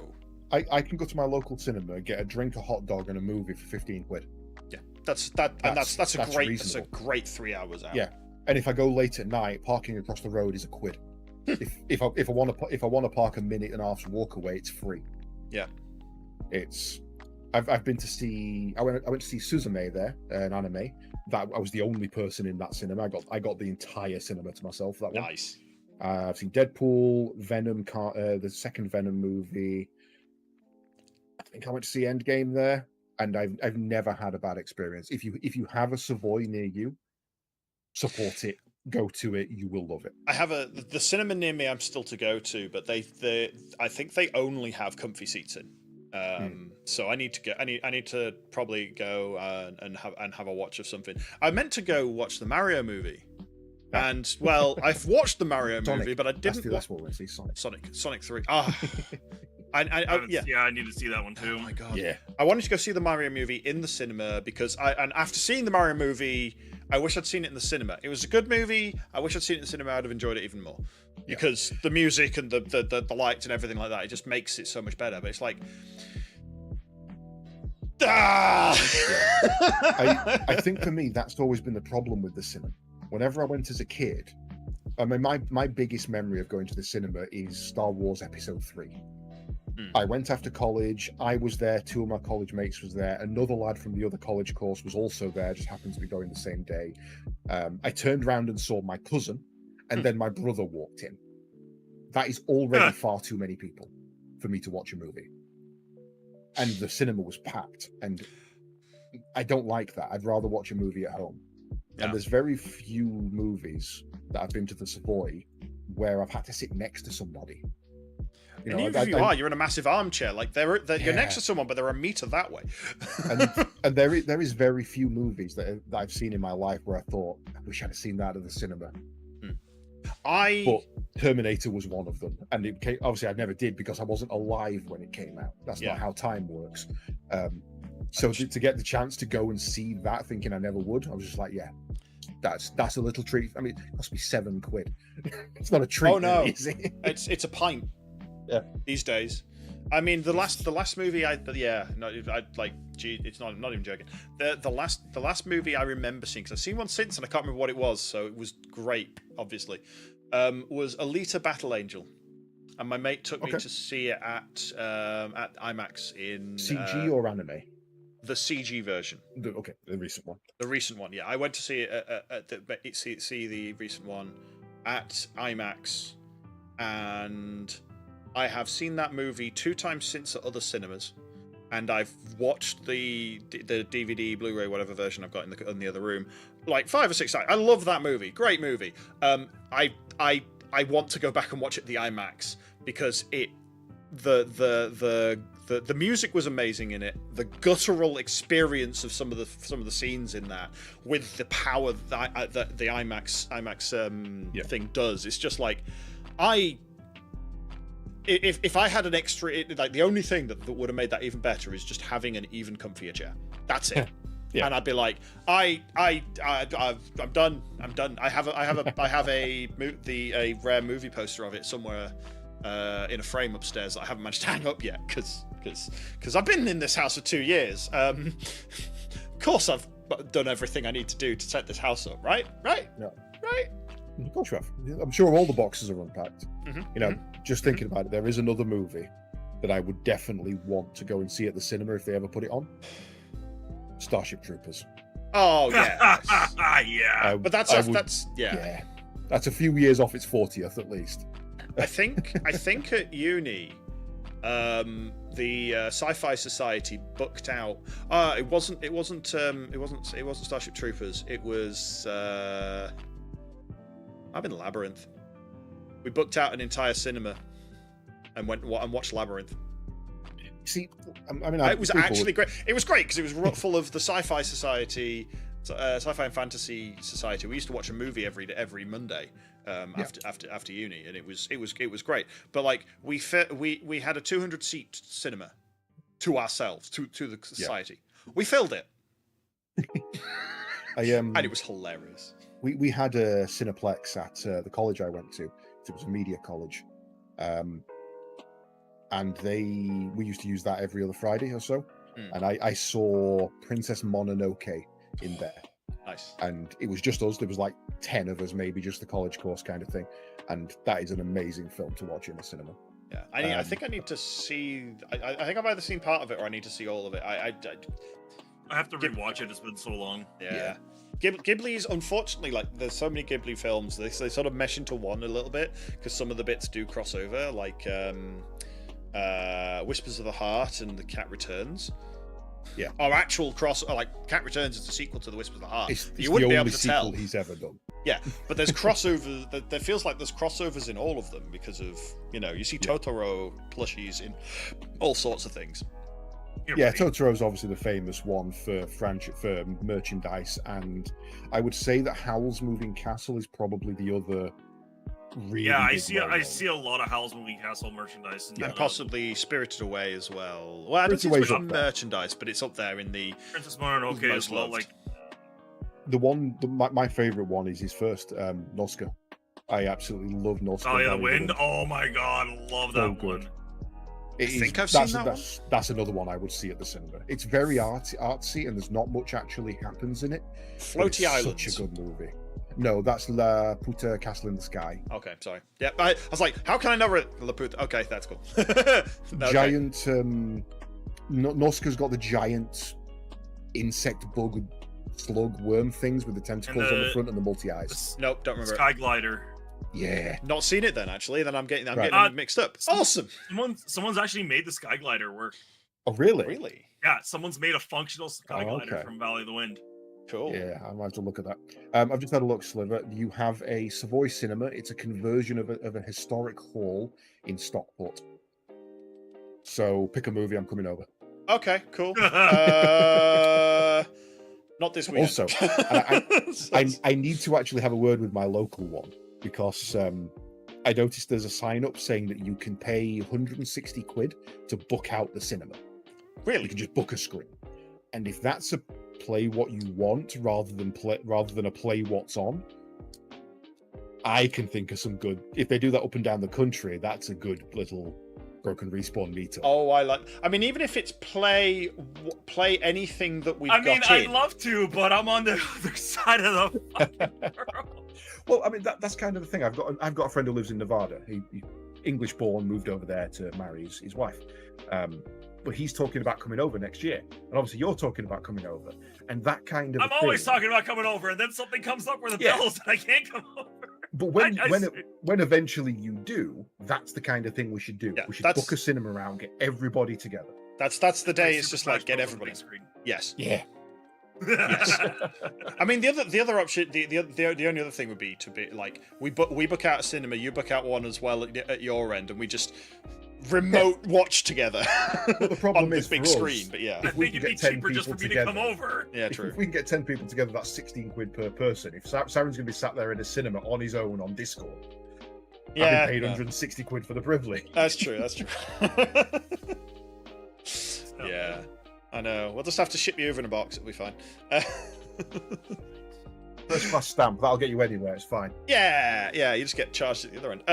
I can go to my local cinema, get a drink, a hot dog, and a movie for 15 quid. Yeah, that's a great 3 hours out. Yeah, and if I go late at night, parking across the road is £1. if I want to park a minute and a half's walk away, it's free. Yeah, I've been to see. I went to see Suzume there, an anime. That I was the only person in that cinema. I got the entire cinema to myself. That one. Nice. I've seen Deadpool, Venom, the second Venom movie. I think I went to see Endgame there, and I've never had a bad experience. If you have a Savoy near you, support it. Go to it. You will love it. I have the cinema near me. I'm still to go to, but I think they only have comfy seats in. So I need to probably go and have a watch of something. I meant to go watch the Mario movie, and well, I've watched the Mario movie, but I didn't. That's what we're going to see. Sonic 3. Ah. I need to see that one too. Oh my god! Yeah, I wanted to go see the Mario movie in the cinema because after seeing the Mario movie, I wish I'd seen it in the cinema. It was a good movie. I wish I'd seen it in the cinema. I'd have enjoyed it even more because the music and the lights and everything like that, it just makes it so much better. But it's like, I think for me that's always been the problem with the cinema. Whenever I went as a kid, I mean, my biggest memory of going to the cinema is Star Wars Episode 3. I went after college. I was there. 2 of my college mates was there. Another lad from the other college course was also there. Just happened to be going the same day. I turned around and saw my cousin, and then my brother walked in. That is already far too many people for me to watch a movie. And the cinema was packed, and I don't like that. I'd rather watch a movie at home. And there's very few movies that I've been to the Savoy where I've had to sit next to somebody. And even if you're in a massive armchair, like you're next to someone, but they're a meter that way. and there is very few movies that I've seen in my life where I thought, I wish I'd have seen that at the cinema. But Terminator was one of them, and it came, obviously I never did because I wasn't alive when it came out. That's not how time works. So to get the chance to go and see that, thinking I never would, I was just like, yeah, that's a little treat. I mean, it must be £7. It's not a treat. Oh no, really, is it? it's a pint. Yeah. These days. I mean, the last movie it's not even joking. The last movie I remember seeing, because I've seen one since and I can't remember what it was, so it was great, obviously. Was Alita Battle Angel, and my mate took me to see it at IMAX in CG or anime. The CG version. The recent one. The recent one, yeah. I went to see it see the recent one at IMAX, and I have seen that movie 2 times since at other cinemas, and I've watched the DVD, Blu-ray, whatever version I've got in the other room, like 5 or 6 times. I love that movie. Great movie. I want to go back and watch it the IMAX because the music was amazing in it. The guttural experience of some of the scenes in that, with the power that the IMAX thing does, it's just like If I had an extra, like the only thing that would have made that even better is just having an even comfier chair. That's it. Yeah. And I'd be like, I'm done. I'm done. I have a rare movie poster of it somewhere in a frame upstairs that I haven't managed to hang up yet because I've been in this house for 2 years. Of course, I've done everything I need to do to set this house up. Right. Yeah. Right. Of course you have. I'm sure all the boxes are unpacked. Mm-hmm. You know, just thinking about it, there is another movie that I would definitely want to go and see at the cinema if they ever put it on. Starship Troopers. Oh yeah, yeah. But that's that's a few years off its 40th at least. I think at uni, the Sci-Fi Society booked out. It wasn't Starship Troopers. It was. I've been Labyrinth. We booked out an entire cinema and went and watched Labyrinth. See, I mean, it was actually great. It was great because it was full of the Sci-Fi Society, Sci-Fi and Fantasy Society. We used to watch a movie every Monday after uni, and it was great. But like we had a 200-seat cinema to ourselves, to the society. We filled it, and it was hilarious. We had a Cineplex at the college I went to. It was a media college, and we used to use that every other Friday or so. And I saw Princess Mononoke in there. Nice. And it was just us. There was like 10 of us, maybe, just the college course kind of thing. And that is an amazing film to watch in the cinema. Yeah, I think I need to see. I think I've either seen part of it or I need to see all of it. I have to rewatch it. It's been so long. Yeah. Ghibli's, unfortunately, like there's so many Ghibli films, they sort of mesh into one a little bit because some of the bits do cross over, like Whispers of the Heart and The Cat Returns. Yeah, our actual like Cat Returns is the sequel to The Whispers of the Heart. It's you wouldn't be able to tell he's ever done. Yeah, but there's crossovers. There feels like there's crossovers in all of them because of you see Totoro plushies in all sorts of things. Yeah, Totoro's obviously the famous one for merchandise, and I would say that Howl's Moving Castle is probably the other. Really I see a lot of Howl's Moving Castle merchandise, and possibly Spirited Away as well. Well, I don't think it's merchandise, but it's up there in the Princess Mononoke as well. Like my favorite one is his first Noska. I absolutely love Noska. Oh yeah, the Wind. Oh my god, I love that one. I think I've seen that one. That's another one I would see at the cinema. It's very artsy, and there's not much actually happens in it. Floaty Islands. Such a good movie. No, that's La Puta Castle in the Sky. Okay, sorry. Yeah, I was like, how can I know La Puta? Okay, that's cool. Giant. Noska's got the giant insect bug slug worm things with the tentacles on the front and the multi eyes. Nope, don't remember. Sky Glider. Yeah, not seen it then. Actually, then I'm getting mixed up. Awesome. Someone's actually made the Sky Glider work. Oh, really? Really? Yeah, someone's made a functional Sky Glider from Valley of the Wind. Cool. Yeah, I might have to look at that. I've just had a look, Sliver. You have a Savoy Cinema. It's a conversion of a historic hall in Stockport. So pick a movie. I'm coming over. Okay, cool. Not this week. Also, I need to actually have a word with my local one because I noticed there's a sign up saying that you can pay 160 quid to book out the cinema. Really? You can just book a screen. And if that's a play what you want rather than a play what's on, I can think of some good. If they do that up and down the country, that's a good little Broken Respawn meetup. Oh, I mean, even if it's play anything that we've got. I mean, I'd love to, but I'm on the other side of the fucking world. Well, I mean, that's kind of the thing. I've got a friend who lives in Nevada. He English born, moved over there to marry his wife. But he's talking about coming over next year, and obviously you're talking about coming over, and that kind of. I'm always talking about coming over, and then something comes up where the bells, and I can't come over. But when eventually you do, that's the kind of thing we should do. Yeah, we should book a cinema round, get everybody together. That's the day. It's just like get everybody. Yes. Yeah. Yes. I mean, the other option, the only other thing would be to be like we book out a cinema, you book out one as well at your end, and we just remote watch together. But the problem on is this big screen. But yeah, I think it'd be cheaper just for me to come over. Yeah, true. If we can get 10 people together, that's 16 quid per person. If Sarin's going to be sat there in a cinema on his own on Discord, I've paid 160 quid for the privilege. That's true. That's true. Yeah, I know. We'll just have to ship you over in a box. It'll be fine. First class stamp. That'll get you anywhere. It's fine. Yeah. You just get charged at the other end.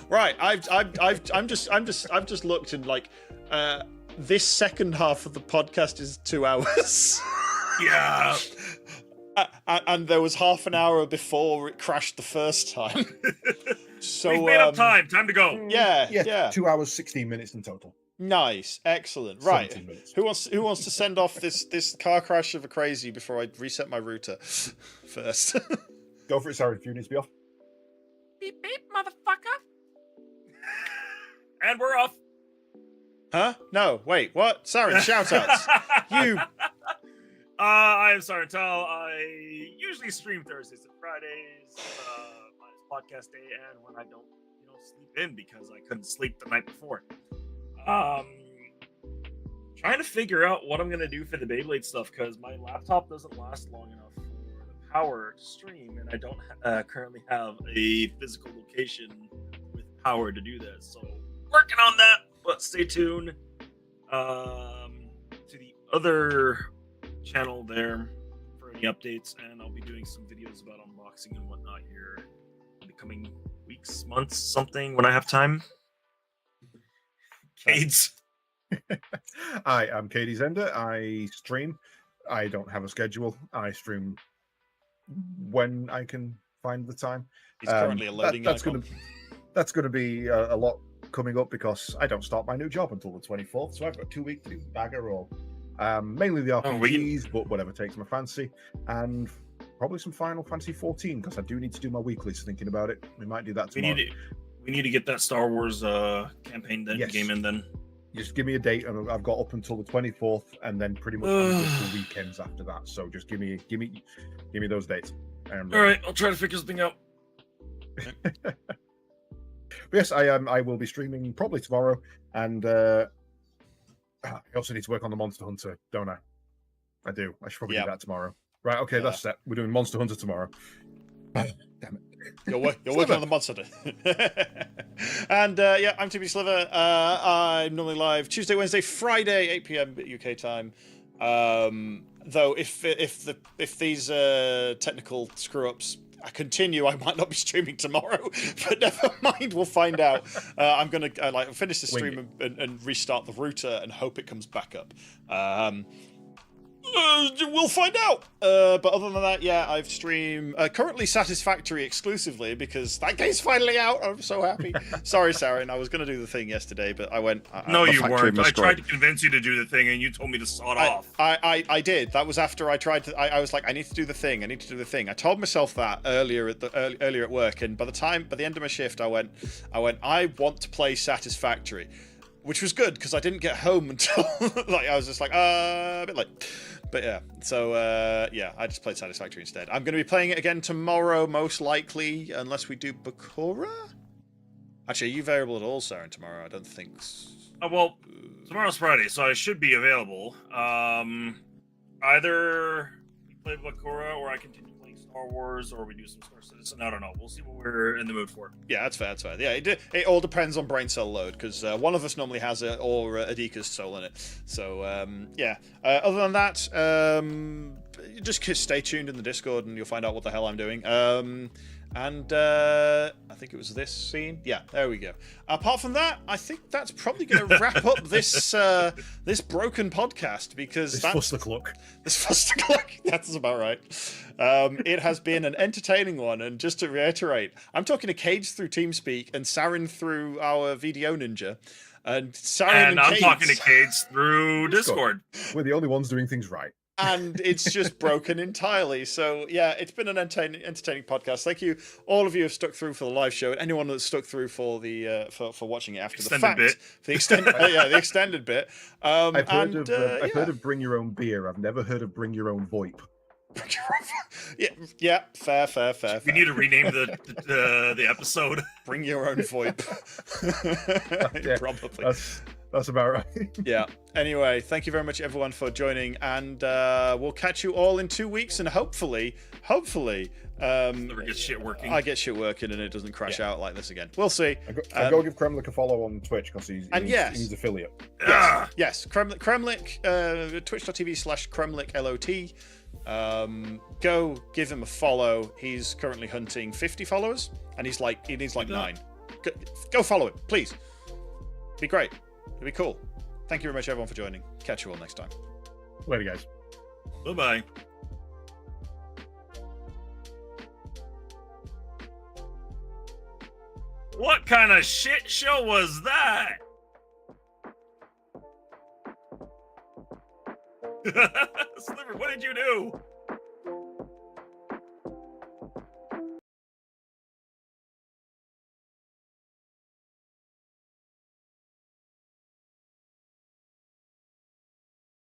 Right. I've just looked and like, this second half of the podcast is 2 hours. Yeah. And there was half an hour before it crashed the first time. So we've made up time. Time to go. Yeah. 2 hours 16 minutes in total. Nice, excellent. Right. Who wants to send off this car crash of a crazy before I reset my router first? Go for it, Sarin. If you need to be off. Beep beep, motherfucker. And we're off. Huh? No, wait, what? Sarin, shoutouts. You. I am SarinTal. I usually stream Thursdays and Fridays, minus podcast day, and when I don't, sleep in because I couldn't sleep the night before. Trying to figure out what I'm gonna do for the Beyblade stuff because my laptop doesn't last long enough for the power to stream, and I don't currently have a physical location with power to do that. So working on that, but stay tuned to the other channel there for any updates, and I'll be doing some videos about unboxing and whatnot here in the coming weeks, months, something when I have time. Caedes. I am CaedesEnder. I stream. I don't have a schedule. I stream when I can find the time. He's currently a loading that's going to be a lot coming up because I don't start my new job until the 24th, so I've got 2 weeks to do bagger roll. Mainly the RPGs, but whatever takes my fancy, and probably some Final Fantasy 14 because I do need to do my weeklies. Thinking about it, we might do that tomorrow. We need to get that Star Wars campaign game in then. Just give me a date, and I've got up until the 24th, and then pretty much the weekends after that. So just give me those dates. All right, I'll try to figure something out. But yes, I will be streaming probably tomorrow, and I also need to work on the Monster Hunter, don't I? I do. I should probably do that tomorrow. Right, okay, that's set. We're doing Monster Hunter tomorrow. Damn it. You're working on the Monster Hunter. And I'm TBSliver. I'm normally live Tuesday, Wednesday, Friday, 8 p.m. UK time. Though if these technical screw-ups continue, I might not be streaming tomorrow, but never mind, we'll find out. I'm gonna finish the stream and restart the router and hope it comes back up. We'll find out. But other than that, I've streamed currently Satisfactory exclusively because that game's finally out. I'm so happy. Sorry, Sarin, I was going to do the thing yesterday, but I went. No, you weren't. I tried to convince you to do the thing, and you told me to sod off. I did. That was after I tried to. I was like, I need to do the thing. I told myself that earlier at work, and by the end of my shift, I went. I want to play Satisfactory, which was good because I didn't get home until I was just like a bit late. But I just played Satisfactory instead. I'm going to be playing it again tomorrow, most likely, unless we do Bakura. Actually, are you available at all, Sarin, tomorrow? I don't think. Well, tomorrow's Friday, so I should be available. Either we play Bakura or I continue playing Star Star Wars or we do some Star Citizen. I don't know. We'll see what we're in the mood for. Yeah, that's fair. That's fair. Yeah, it all depends on brain cell load because one of us normally has it or Adika's soul in it. So yeah. Other than that, just stay tuned in the Discord and you'll find out what the hell I'm doing. And I think it was this scene. Yeah, there we go. Apart from that, I think that's probably going to wrap up this this broken podcast because this fustercluck. This fustercluck. That's about right. It has been an entertaining one, and just to reiterate, I'm talking to Caedes through TeamSpeak and Sarin through our VDO Ninja. And Sarin and I'm Caedes, talking to Caedes through Discord. We're the only ones doing things right. And it's just broken entirely. So yeah, it's been an entertaining podcast. Thank you, all of you who have stuck through for the live show, and anyone that's stuck through for the for watching it after extended the fact. Bit. The extended, the extended bit. I've heard of bring your own beer. I've never heard of bring your own VoIP. yeah, fair. We need to rename the episode. Bring your own VoIP. Yeah, probably. That's about right. Yeah. Anyway, thank you very much, everyone, for joining, and we'll catch you all in 2 weeks, and hopefully, Never get shit working. I get shit working, and it doesn't crash out like this again. We'll see. I go give Kremlik a follow on Twitch because he needs affiliate. Yes, Kremlik, twitch.tv/KremlikLoT. Go give him a follow. He's currently hunting 50 followers, and he needs like 9. Go follow him, please. Be great. It'd be cool. Thank you very much, everyone, for joining. Catch you all next time. Later, guys. Bye-bye. What kind of shit show was that? Sliver, what did you do?